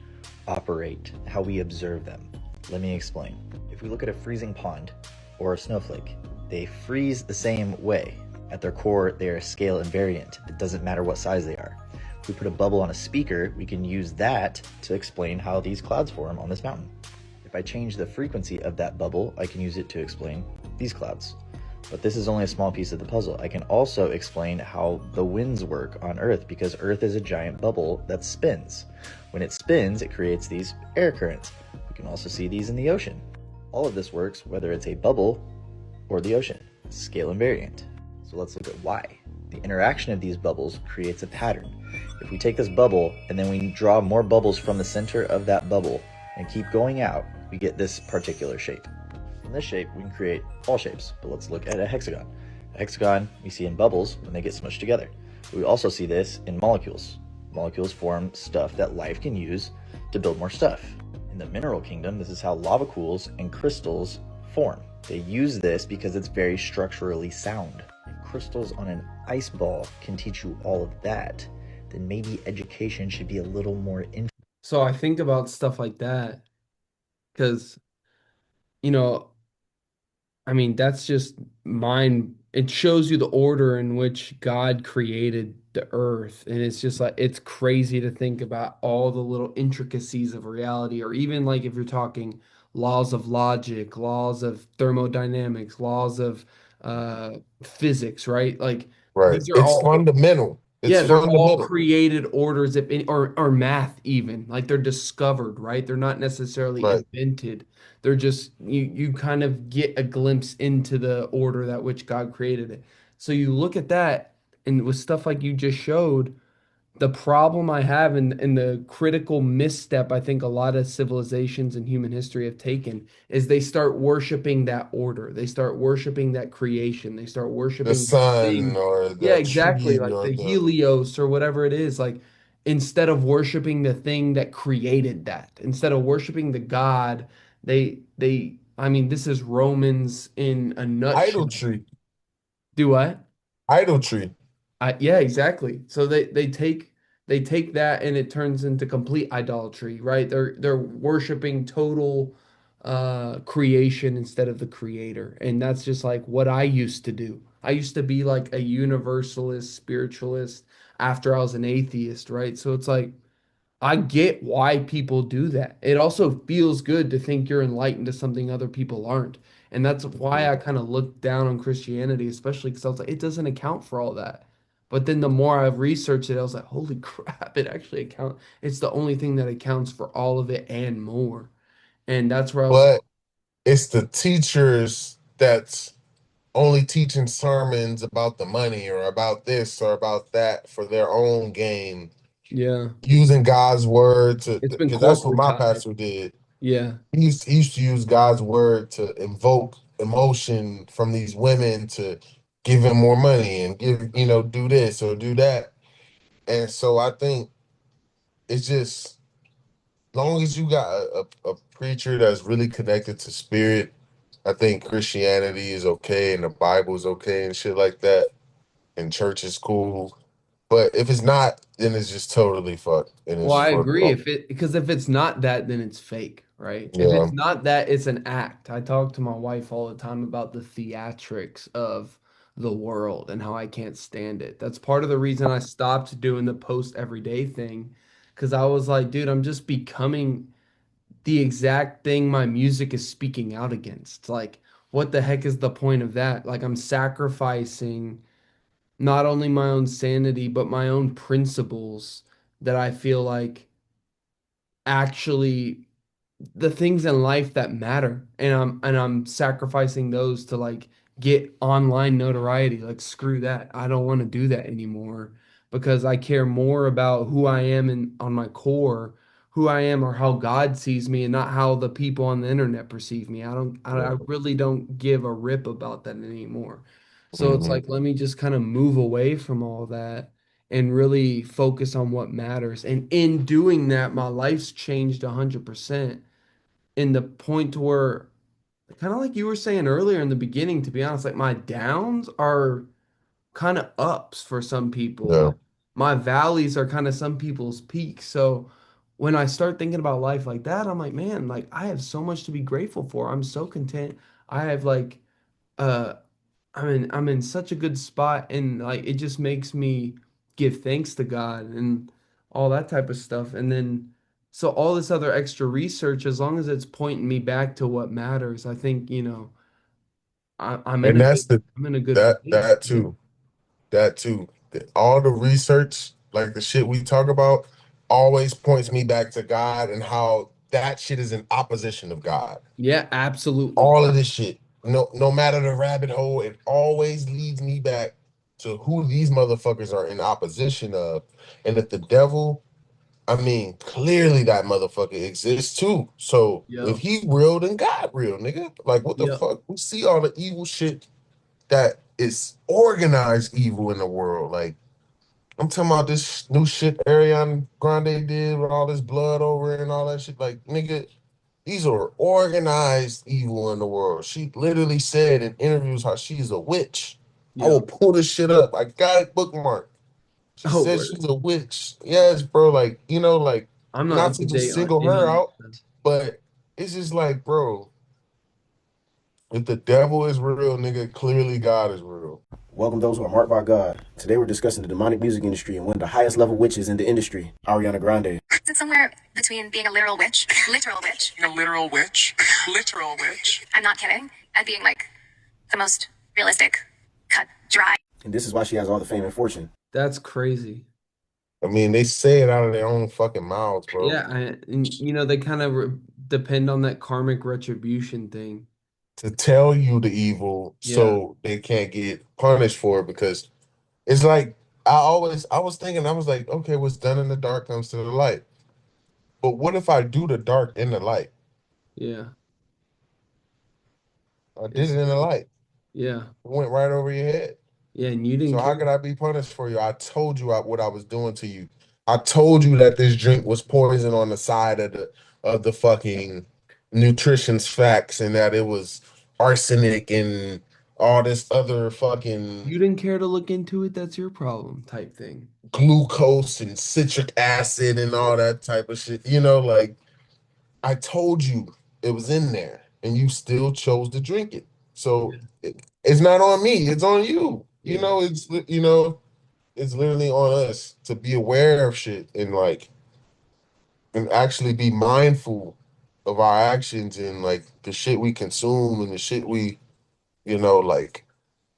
operate, how we observe them. Let me explain. If we look at a freezing pond or a snowflake, they freeze the same way. At their core, they are scale invariant. It doesn't matter what size they are. If we put a bubble on a speaker, we can use that to explain how these clouds form on this mountain. If I change the frequency of that bubble, I can use it to explain these clouds. But this is only a small piece of the puzzle. I can also explain how the winds work on Earth, because Earth is a giant bubble that spins. When it spins, it creates these air currents. We can also see these in the ocean. All of this works whether it's a bubble or the ocean. It's scale invariant. So let's look at why. The interaction of these bubbles creates a pattern. If we take this bubble and then we draw more bubbles from the center of that bubble and keep going out, we get this particular shape. From this shape, we can create all shapes, but let's look at a hexagon. A hexagon we see in bubbles when they get smushed together. But we also see this in molecules. Molecules form stuff that life can use to build more stuff. In the mineral kingdom, this is how lava pools and crystals form. They use this because it's very structurally sound. If crystals on an ice ball can teach you all of that, then maybe education should be a little more interesting. So I think about stuff like that because, you know, I mean, that's just mind. It shows you the order in which God created the earth. And it's just like, it's crazy to think about all the little intricacies of reality, or even like if you're talking laws of logic, laws of thermodynamics, laws of physics, right? Like Right. these are It's all fundamental. It's yeah, they're all fundamental. created orders if any, or math even. Like they're discovered, right? They're not necessarily Right. invented. They're just you kind of get a glimpse into the order that which God created it. So you look at that and with stuff like you just showed, the problem I have in the critical misstep I think a lot of civilizations in human history have taken is they start worshiping that order. They start worshiping that creation. They start The worshiping that sun thing. or Yeah, the exactly. tree Like or the the Helios or whatever it is. Like instead of worshiping the thing that created that, instead of worshiping the God, they I mean, this is Romans in a nutshell. idolatry. Do what? Idolatry. Yeah, exactly. So they take that and it turns into complete idolatry, right? They're worshiping total creation instead of the creator. And that's just like what I used to do. I used to be like a universalist, spiritualist after I was an atheist, right? So it's like I get why people do that. It also feels good to think you're enlightened to something other people aren't. And that's why I kind of looked down on Christianity, especially because I was like, it doesn't account for all that. But then the more I've researched it, I was like, holy crap, it actually accounts. It's the only thing that accounts for all of it and more. And that's where I was, But it's the teachers that's only teaching sermons about the money or about this or about that for their own gain, yeah, using God's word to, it's been because that's what my corporatized. pastor did. Yeah. He used to use God's word to invoke emotion from these women to give him more money and do this or do that. And so I think it's just long as you got a preacher that's really connected to spirit, I think Christianity is okay and the Bible is okay and shit like that, and church is cool. But if it's not, then it's just totally fucked and Well, it's I fucked agree. up. If it's not that, then it's fake, right? If Yeah. it's not that, it's an act. I talk to my wife all the time about the theatrics of the world and how I can't stand it. That's part of the reason I stopped doing the post everyday thing, because I was like, dude, I'm just becoming the exact thing my music is speaking out against. Like, what the heck is the point of that? Like, I'm sacrificing not only my own sanity, but my own principles that I feel like actually the things in life that matter, and I'm sacrificing those to like get online notoriety. Like screw that. I don't want to do that anymore because I care more about who I am and on my core, who I am or how God sees me and not how the people on the internet perceive me. I really don't give a rip about that anymore. So it's Hmm. like let me just kind of move away from all that and really focus on what matters. And in doing that, my life's changed 100% in the point to where, kind of like you were saying earlier in the beginning, to be honest, like my downs are kind of ups for some people. Yeah. my valleys are kind of some people's peaks. So when I start thinking about life like that, I'm like, man, like I have so much to be grateful for. I'm so content. I have like uh I'm in such a good spot, and like it just makes me give thanks to God and all that type of stuff. And then so all this other extra research, as long as it's pointing me back to what matters, I think, I'm in And a that's good the I'm in a good that place. that too. That too. All the research, like the shit we talk about, always points me back to God and how that shit is in opposition of God. Yeah, absolutely. All of this shit, no matter the rabbit hole, it always leads me back to who these motherfuckers are in opposition of. And if the devil, I mean, clearly that motherfucker exists too. So if Yep. he real, then God real, nigga. Like what the Yep. fuck? We see all the evil shit that is organized evil in the world. Like I'm talking about this new shit Ariana Grande did with all this blood over it and all that shit. Like, nigga, these are organized evil in the world. She literally said in interviews how she's a witch. I will Yep. pull this shit up. I got it bookmarked. She Oh, said word. she's a witch. Yes, bro. Like, like, I'm not not up to to just date on single any her of that out, stuff. but it's just like, bro, if the devil is real, nigga, clearly God is real. Welcome those who are marked by God. Today we're discussing the demonic music industry and one of the highest level witches in the industry, Ariana Grande. Is it somewhere between being a literal witch, literal witch? A literal witch, literal witch. I'm not kidding. And being like the most realistic, cut, dry. And this is why she has all the fame and fortune. That's crazy. I mean, they say it out of their own fucking mouths, bro. Yeah, and they kind of depend on that karmic retribution thing. To tell you the evil Yeah. so they can't get punished for it because it's like I was thinking, I was like, okay, what's done in the dark comes to the light. But what if I do the dark in the light? Yeah. I did It's it in the true. light. Yeah. It went right over your head. Yeah, and you So didn't how care. could I be punished for you? I told you what I was doing to you. I told you that this drink was poison on the side of the fucking nutrition's facts and that it was arsenic and all this other fucking You didn't care to look into it, that's your problem type thing. glucose and citric acid and all that type of shit. Like I told you it was in there and you still chose to drink it. So Yeah. it's not on me, it's on you. Yeah. It's literally on us to be aware of shit and like and actually be mindful of our actions and like the shit we consume and the shit like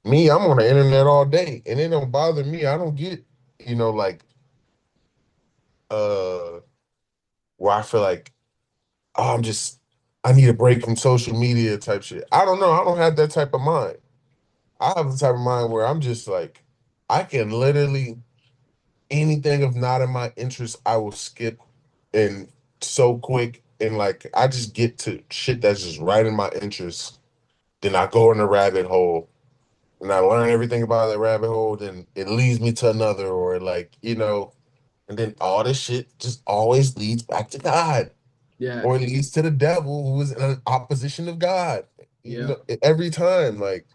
me, I'm on the internet all day and it don't bother me. I don't get, like uh where I feel like, oh, I need a break from social media type shit. I don't know. I don't have that type of mind. I have the type of mind where I'm just like, I can literally anything of not in my interest, I will skip and so quick and like I just get to shit that's just right in my interest. Then I go in a rabbit hole and I learn everything about that rabbit hole. Then it leads me to another, or like and then all this shit just always leads back to God, Yeah. or it leads to the devil who is in opposition of God. Yeah. Every time, like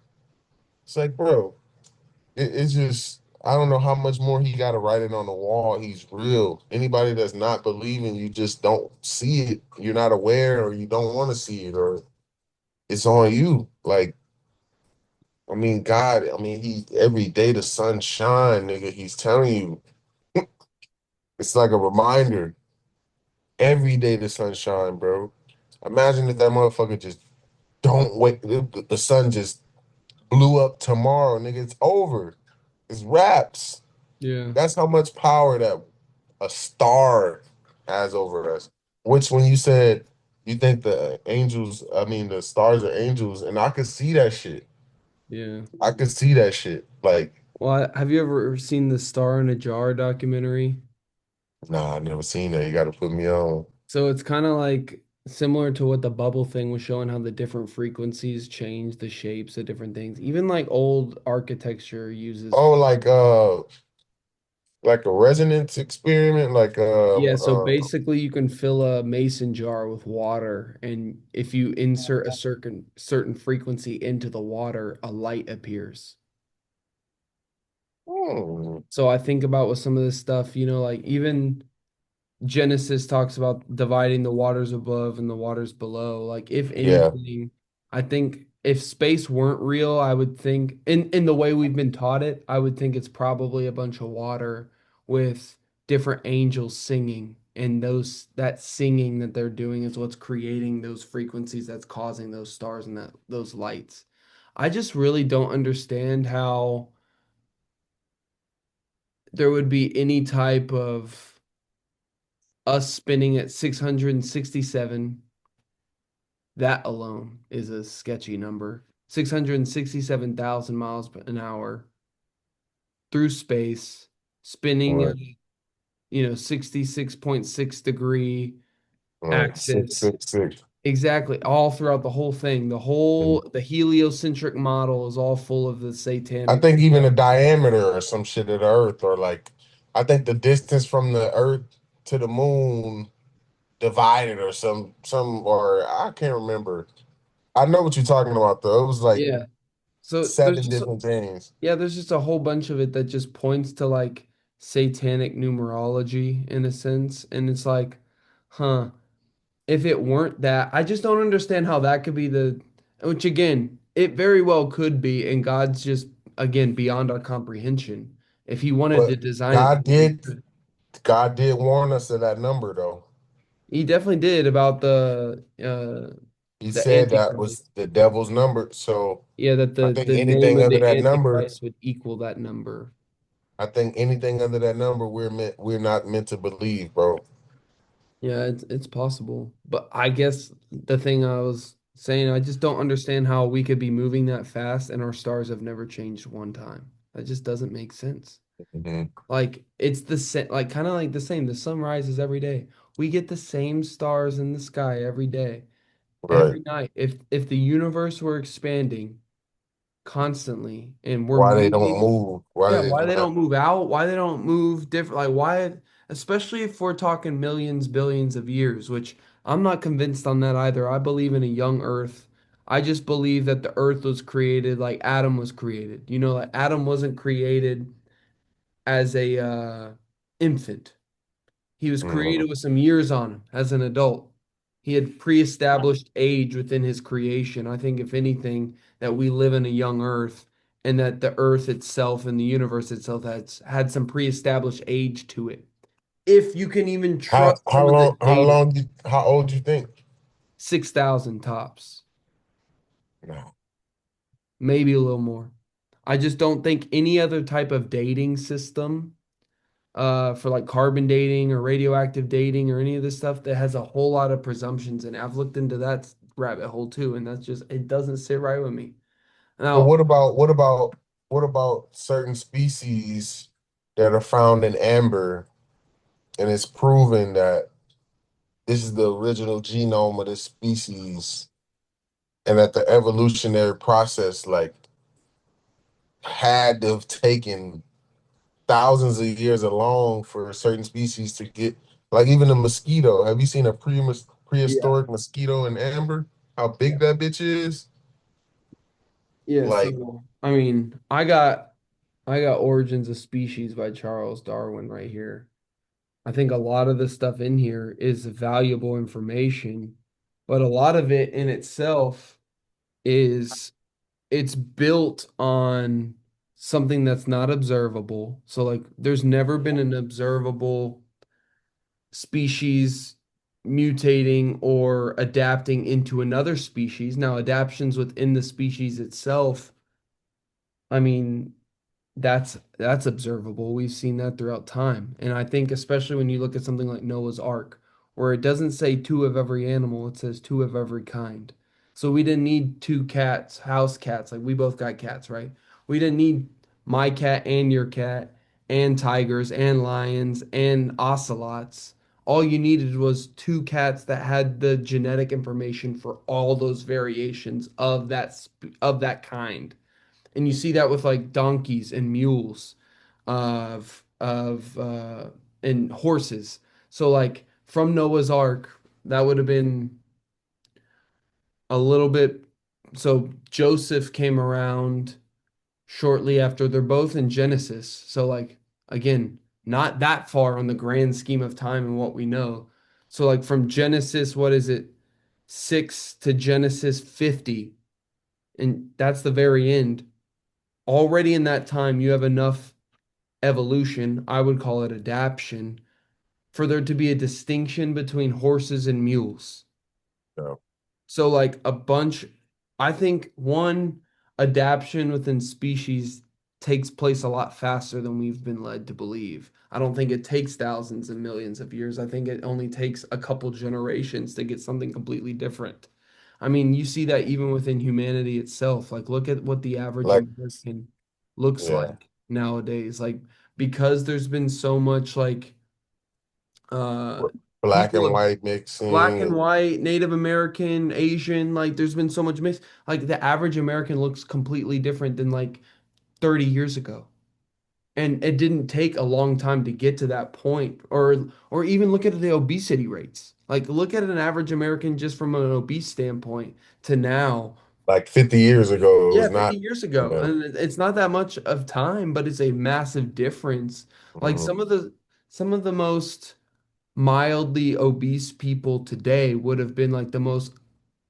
it's like, bro, it's just I don't know how much more he got to write it on the wall. He's real. Anybody that's not believing, you just don't see it. You're not aware, or you don't want to see it, or it's on you. Like I mean, God. I mean, he every day the sun shine, nigga. He's telling you. It's like a reminder. Every day the sun shine, bro. Imagine if that motherfucker just don't wake. The sun just blew up tomorrow, nigga. It's over. It's wraps. Yeah. That's how much power that a star has over us. Which, when you said you think the angels, I mean, the stars are angels, and I could see that shit. Yeah. I could see that shit. Like, Well, have you ever seen the Star in a Jar documentary? nah, I never seen that. You got to put me on. So it's kind of like similar to what the bubble thing was showing, how the different frequencies change the shapes of different things. Even like old architecture uses. Oh, like a resonance experiment, like Yeah, so basically you can fill a mason jar with water, and if you insert a certain frequency into the water, a light appears. Hmm. So I think about with some of this stuff, like even Genesis talks about dividing the waters above and the waters below. Like, if Yeah. anything, I think if space weren't real, I would think in the way we've been taught it, I would think it's probably a bunch of water with different angels singing. And that singing that they're doing is what's creating those frequencies that's causing those stars and those lights. I just really don't understand how there would be any type of us spinning at 667. That alone is a sketchy number. 667,000 miles an hour through space, spinning at, Right. 66.6 degree Right. Six, axis. six, six. Exactly, all throughout the whole thing. And The heliocentric model is all full of the I satanic think even stuff. the diameter or some shit of the Earth, or like, I think the distance from the Earth to the moon divided or or I can't remember. I know what you're talking about though. It was like Yeah. So there's seven just different things. yeah, there's just a whole bunch of it that just points to like satanic numerology in a sense. And it's like, huh, if it weren't that, I just don't understand how that could be which again, it very well could be. And God's just, again, beyond our comprehension. If he wanted to But design it, God did God did warn us of that number though. he definitely did about He the said that Antichrist. was the devil's number. So Yeah, that I the think the name anything of under the that number, Antichrist would equal that number. I think anything under that number we're not meant to believe, bro. Yeah, it's possible. But I guess the thing I was saying, I just don't understand how we could be moving that fast and our stars have never changed one time. That just doesn't make sense. Mhm. Like it's the same, like kind of like the same. The sun rises every day. We get the same stars in the sky every day, Right. every night. If the universe were expanding constantly and we're Why they don't moving. move? Why Yeah, they why they not? don't move out, why they don't move different, like why, especially if we're talking millions, billions of years, which I'm not convinced on that either. I believe in a young Earth. I just believe that the Earth was created like Adam was created. Like Adam wasn't created as a infant. He was Mhm. created with some years on him as an adult. He had pre-established age within his creation. I think, if anything, that we live in a young Earth and that the Earth itself and the universe itself has had some pre-established age to it. If you can even trust some of the data, How old you think? 6,000 tops, No. maybe a little more. I just don't think any other type of dating system for like carbon dating or radioactive dating or any of this stuff that has a whole lot of presumptions. And I've looked into that rabbit hole too, and that's just, it doesn't sit right with me. So Now, what about certain species that are found in amber and it's proven that this is the original genome of this species and that the evolutionary process like had to have taken thousands of years along for certain species to get like even a mosquito. Have you seen a yeah, prehistoric mosquito in amber? How yeah, big that bitch is? yeah. Like, So I mean, I got Origins of Species by Charles Darwin right here. I think a lot of the stuff in here is valuable information, but a lot of it in itself is it's built on something that's not observable. So like there's never been an observable species mutating or adapting into another species. Now, adaptations within the species itself, I mean, that's observable. We've seen that throughout time. And I think especially when you look at something like Noah's Ark, where it doesn't say two of every animal, it says two of every kind. So we didn't need two cats, house cats, like we both got cats, right? We didn't need my cat and your cat and tigers and lions and ocelots. All you needed was two cats that had the genetic information for all those variations of that kind. And you see that with like donkeys and mules of and horses. So like from Noah's Ark, that would have been a little bit. So Joseph came around shortly after they're both in Genesis. So like again, not that far on the grand scheme of time and what we know. So like from Genesis, what is it? 6 to Genesis 50, and that's the very end. Already in that time, you have enough evolution, I would call it adaption, for there to be a distinction between horses and mules. So, So like a bunch, I think one adaptation within species takes place a lot faster than we've been led to believe. I don't think it takes thousands and millions of years. I think it only takes a couple generations to get something completely different. I mean, you see that even within humanity itself. Like look at what the average like, American looks yeah, like nowadays. Like because there's been so much like black people and of white black mixing, and and white, Native American, Asian, like there's been so much mix. Like the average American looks completely different than like 30 years ago. And it didn't take a long time to get to that point. Or even look at the obesity rates. Like look at an average American just from an obese standpoint to now. like 50 years ago, it Yeah, was 50 not. years ago. Yeah. And it's not that much of time, but it's a massive difference. Like Mhm. some of the most mildly obese people today would have been like the most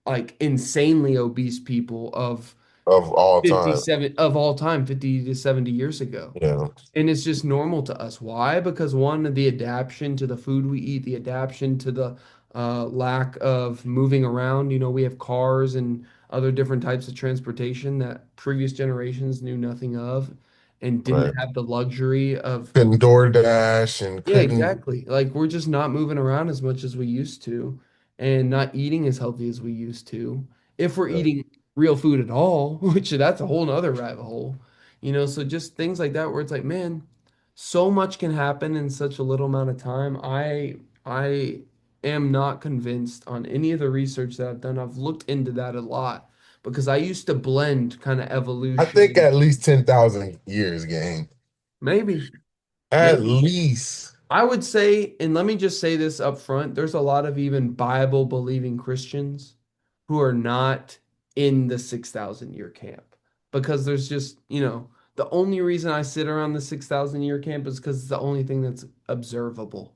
like insanely obese people of Of all time. 57 of all time 50 to 70 years ago, Yeah, and it's just normal to us. Why? Because one, the adaptation to the food we eat, the adaptation to the lack of moving around. We have cars and other different types of transportation that previous generations knew nothing of and didn't right. have the luxury of. Couldn't DoorDash and Yeah, couldn't. exactly. Like we're just not moving around as much as we used to and not eating as healthy as we used to. If we're Yeah. eating real food at all, which that's a whole nother rabbit hole. So just things like that where it's like, man, so much can happen in such a little amount of time. I am not convinced on any of the research that I've done. I've looked into that a lot because I used to blend kind of I think evolution. at least 10,000 years, gang. Maybe, At maybe. least. I would say, and let me just say this up front, there's a lot of even Bible believing Christians who are not in the 6,000 year camp because there's just, the only reason I sit around the 6,000 year camp is because it's the only thing that's observable.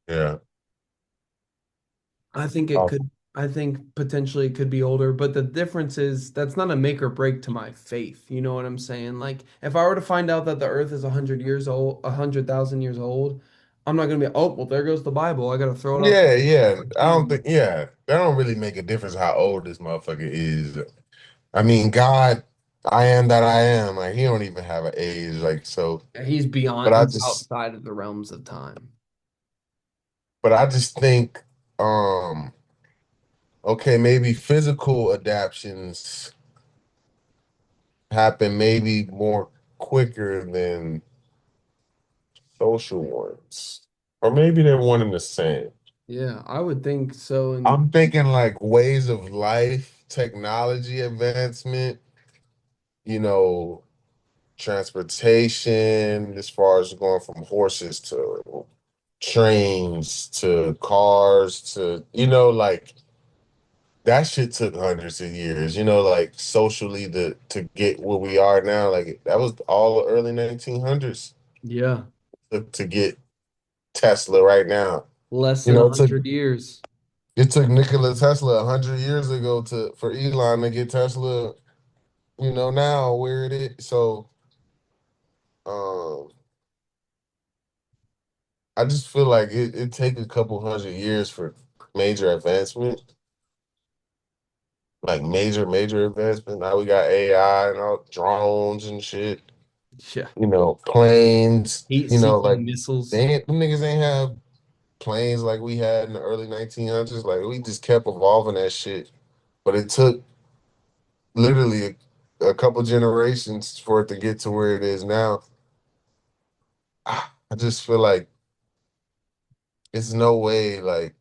Yeah. I think it Oh, could, I think potentially it could be older, but the difference is that's not a make or break to my faith. You know what I'm saying? Like if I were to find out that the earth is 100 years old, 100,000 years old, I'm not gonna be, oh, well, there goes the Bible. I gotta throw it out yeah, yeah. the I don't TV. think, yeah, that don't really make a difference how old this motherfucker is. I mean, God, I am that I am. Like, he don't even have an age. Like, so, He's but beyond, I he's just, outside of the realms of time. but I just think, um, okay, maybe physical adaptions happen maybe more quicker than social ones, or maybe they're one and the same. Yeah, I would think so. And I'm thinking like ways of life, technology advancement, you know, transportation, as far as going from horses to trains to cars to, like that shit took hundreds of years, like socially to get where we are now. Like that was all the early 1900s yeah, to get Tesla right now. less You than know, a it took hundred years. it took Nikola Tesla 100 years ago for Elon to get Tesla, now where it is. So um I just feel like it take a couple hundred years for major advancement, like major advancement. Now we got AI and all drones and shit, Yeah, planes, like heat-seeking missiles. them niggas ain't have planes like we had in the early 1900s. Like we just kept evolving that shit. But it took literally a couple generations for it to get to where it is now. I just feel like it's no way, like,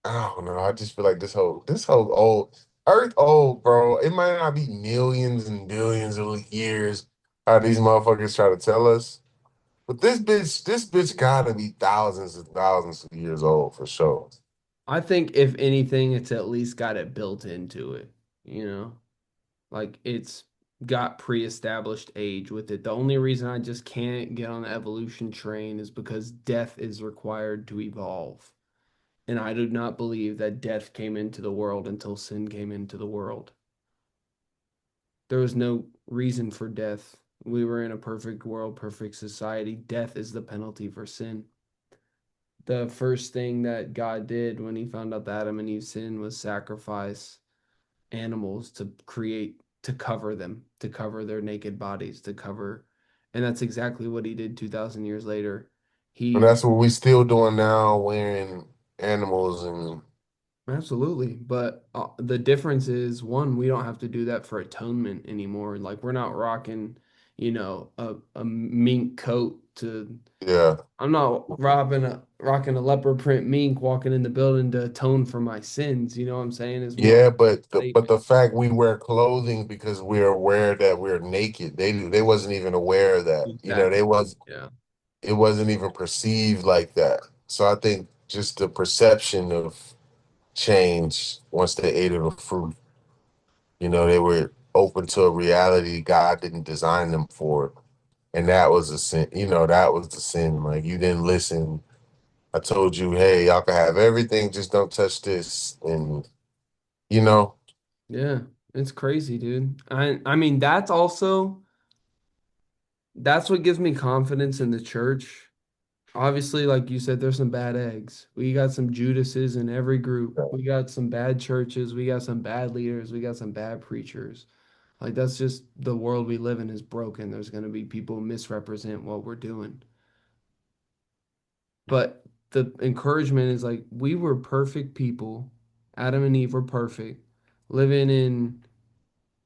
I don't know. I just feel like this whole old Earth old, bro. It might not be millions and billions of years how these motherfuckers try to tell us. But this bitch gotta be thousands and thousands of years old for sure. I think if anything, it's at least got it built into it, you know? Like it's got pre-established age with it. The only reason I just can't get on the evolution train is because death is required to evolve. And I do not believe that death came into the world until sin came into the world. There was no reason for death. We were in a perfect world, perfect society. Death is the penalty for sin. The first thing that God did when he found out that Adam and Eve sinned was sacrifice animals to create, to cover them, to cover their naked bodies, to cover. And that's exactly what he did 2,000 years later. And He that's what we still doing now, wearing animals and Absolutely. But the difference is one, we don't have to do that for atonement anymore. Like we're not rocking, a mink coat to yeah. I'm not rocking a leopard print mink walking in the building to atone for my sins. You know what I'm saying? It's more Yeah, but statement. the fact we wear clothing because we're aware that we're naked, they wasn't even aware of that. You know, Exactly. Yeah. it wasn't even perceived like that. So I think just the perception of change once they ate of the fruit, you know, they were open to a reality God didn't design them for. And that was a sin, you know, that was the sin. Like you didn't listen. I told you, hey, y'all can have everything, just don't touch this. And you know, Yeah. It's crazy, dude. I mean, that's what gives me confidence in the church. Obviously, like you said, there's some bad eggs. We got some Judases in every group. We got some bad churches. We got some bad leaders. We got some bad preachers. Like that's just the world we live in is broken. There's going to be people who misrepresent what we're doing. But the encouragement is like we were perfect people. Adam and Eve were perfect, living in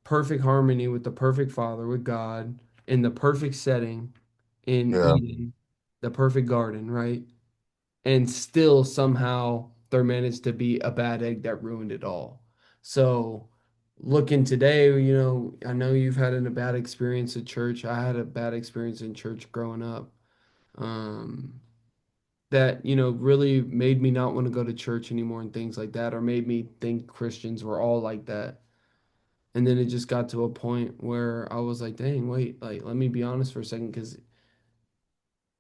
perfect harmony with the perfect Father, with God, in the perfect setting in yeah, Eden, the perfect garden, right? And still somehow there managed to be a bad egg that ruined it all. So looking today, I know you've had a bad experience at church. I had a bad experience in church growing up. Um, that, really made me not want to go to church anymore and things like that, or made me think Christians were all like that. And then it just got to a point where I was like, dang, wait, like, let me be honest for a second, because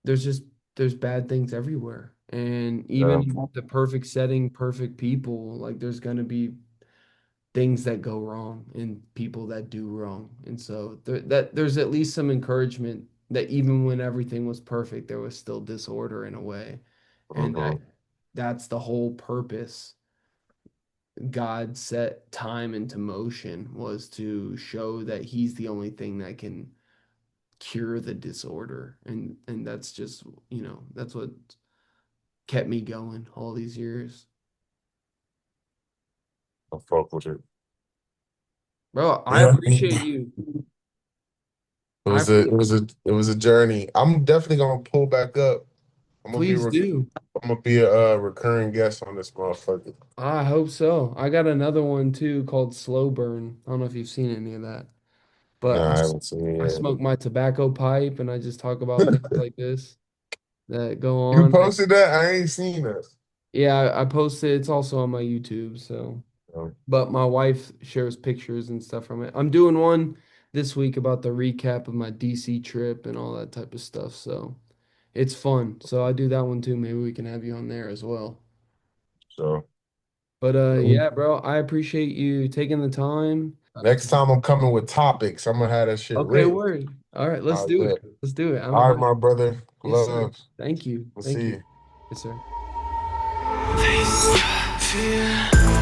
there's just there's bad things everywhere. And yeah, even the perfect setting, perfect people, like there's gonna be things that go wrong and people that do wrong. And so there's at least some encouragement that even when everything was perfect, there was still disorder in a way. And hmm that's the whole purpose. God set time into motion was to show that he's the only thing that can cure the disorder. And that's just, that's what kept me going all these years. I fuck with it. Bro, I Yeah, appreciate you. I it was a journey. I'm definitely gonna pull back up. Please do. I'm gonna be a recurring guest on this motherfucker. I hope so. I got another one too called Slow Burn. I don't know if you've seen any of that, but Nah, I haven't seen it I yet. smoke my tobacco pipe and I just talk about things like this that go You on. posted that? I ain't seen that. Yeah, I posted. It's also on my YouTube. So, Um, but my wife shares pictures and stuff from it. I'm doing one this week about the recap of my DC trip and all that type of stuff. So it's fun. So I do that one too. Maybe we can have you on there as well. so But yeah, bro, I appreciate you taking the time. next time I'm coming with topics, I'm gonna have that shit Okay, written. word. All right, let's I do it. bet. Let's do it. I'm All right, hyped. my brother. Yes, sir. Love. Thank you. We'll Thank see you. you. Yes, sir. Fear.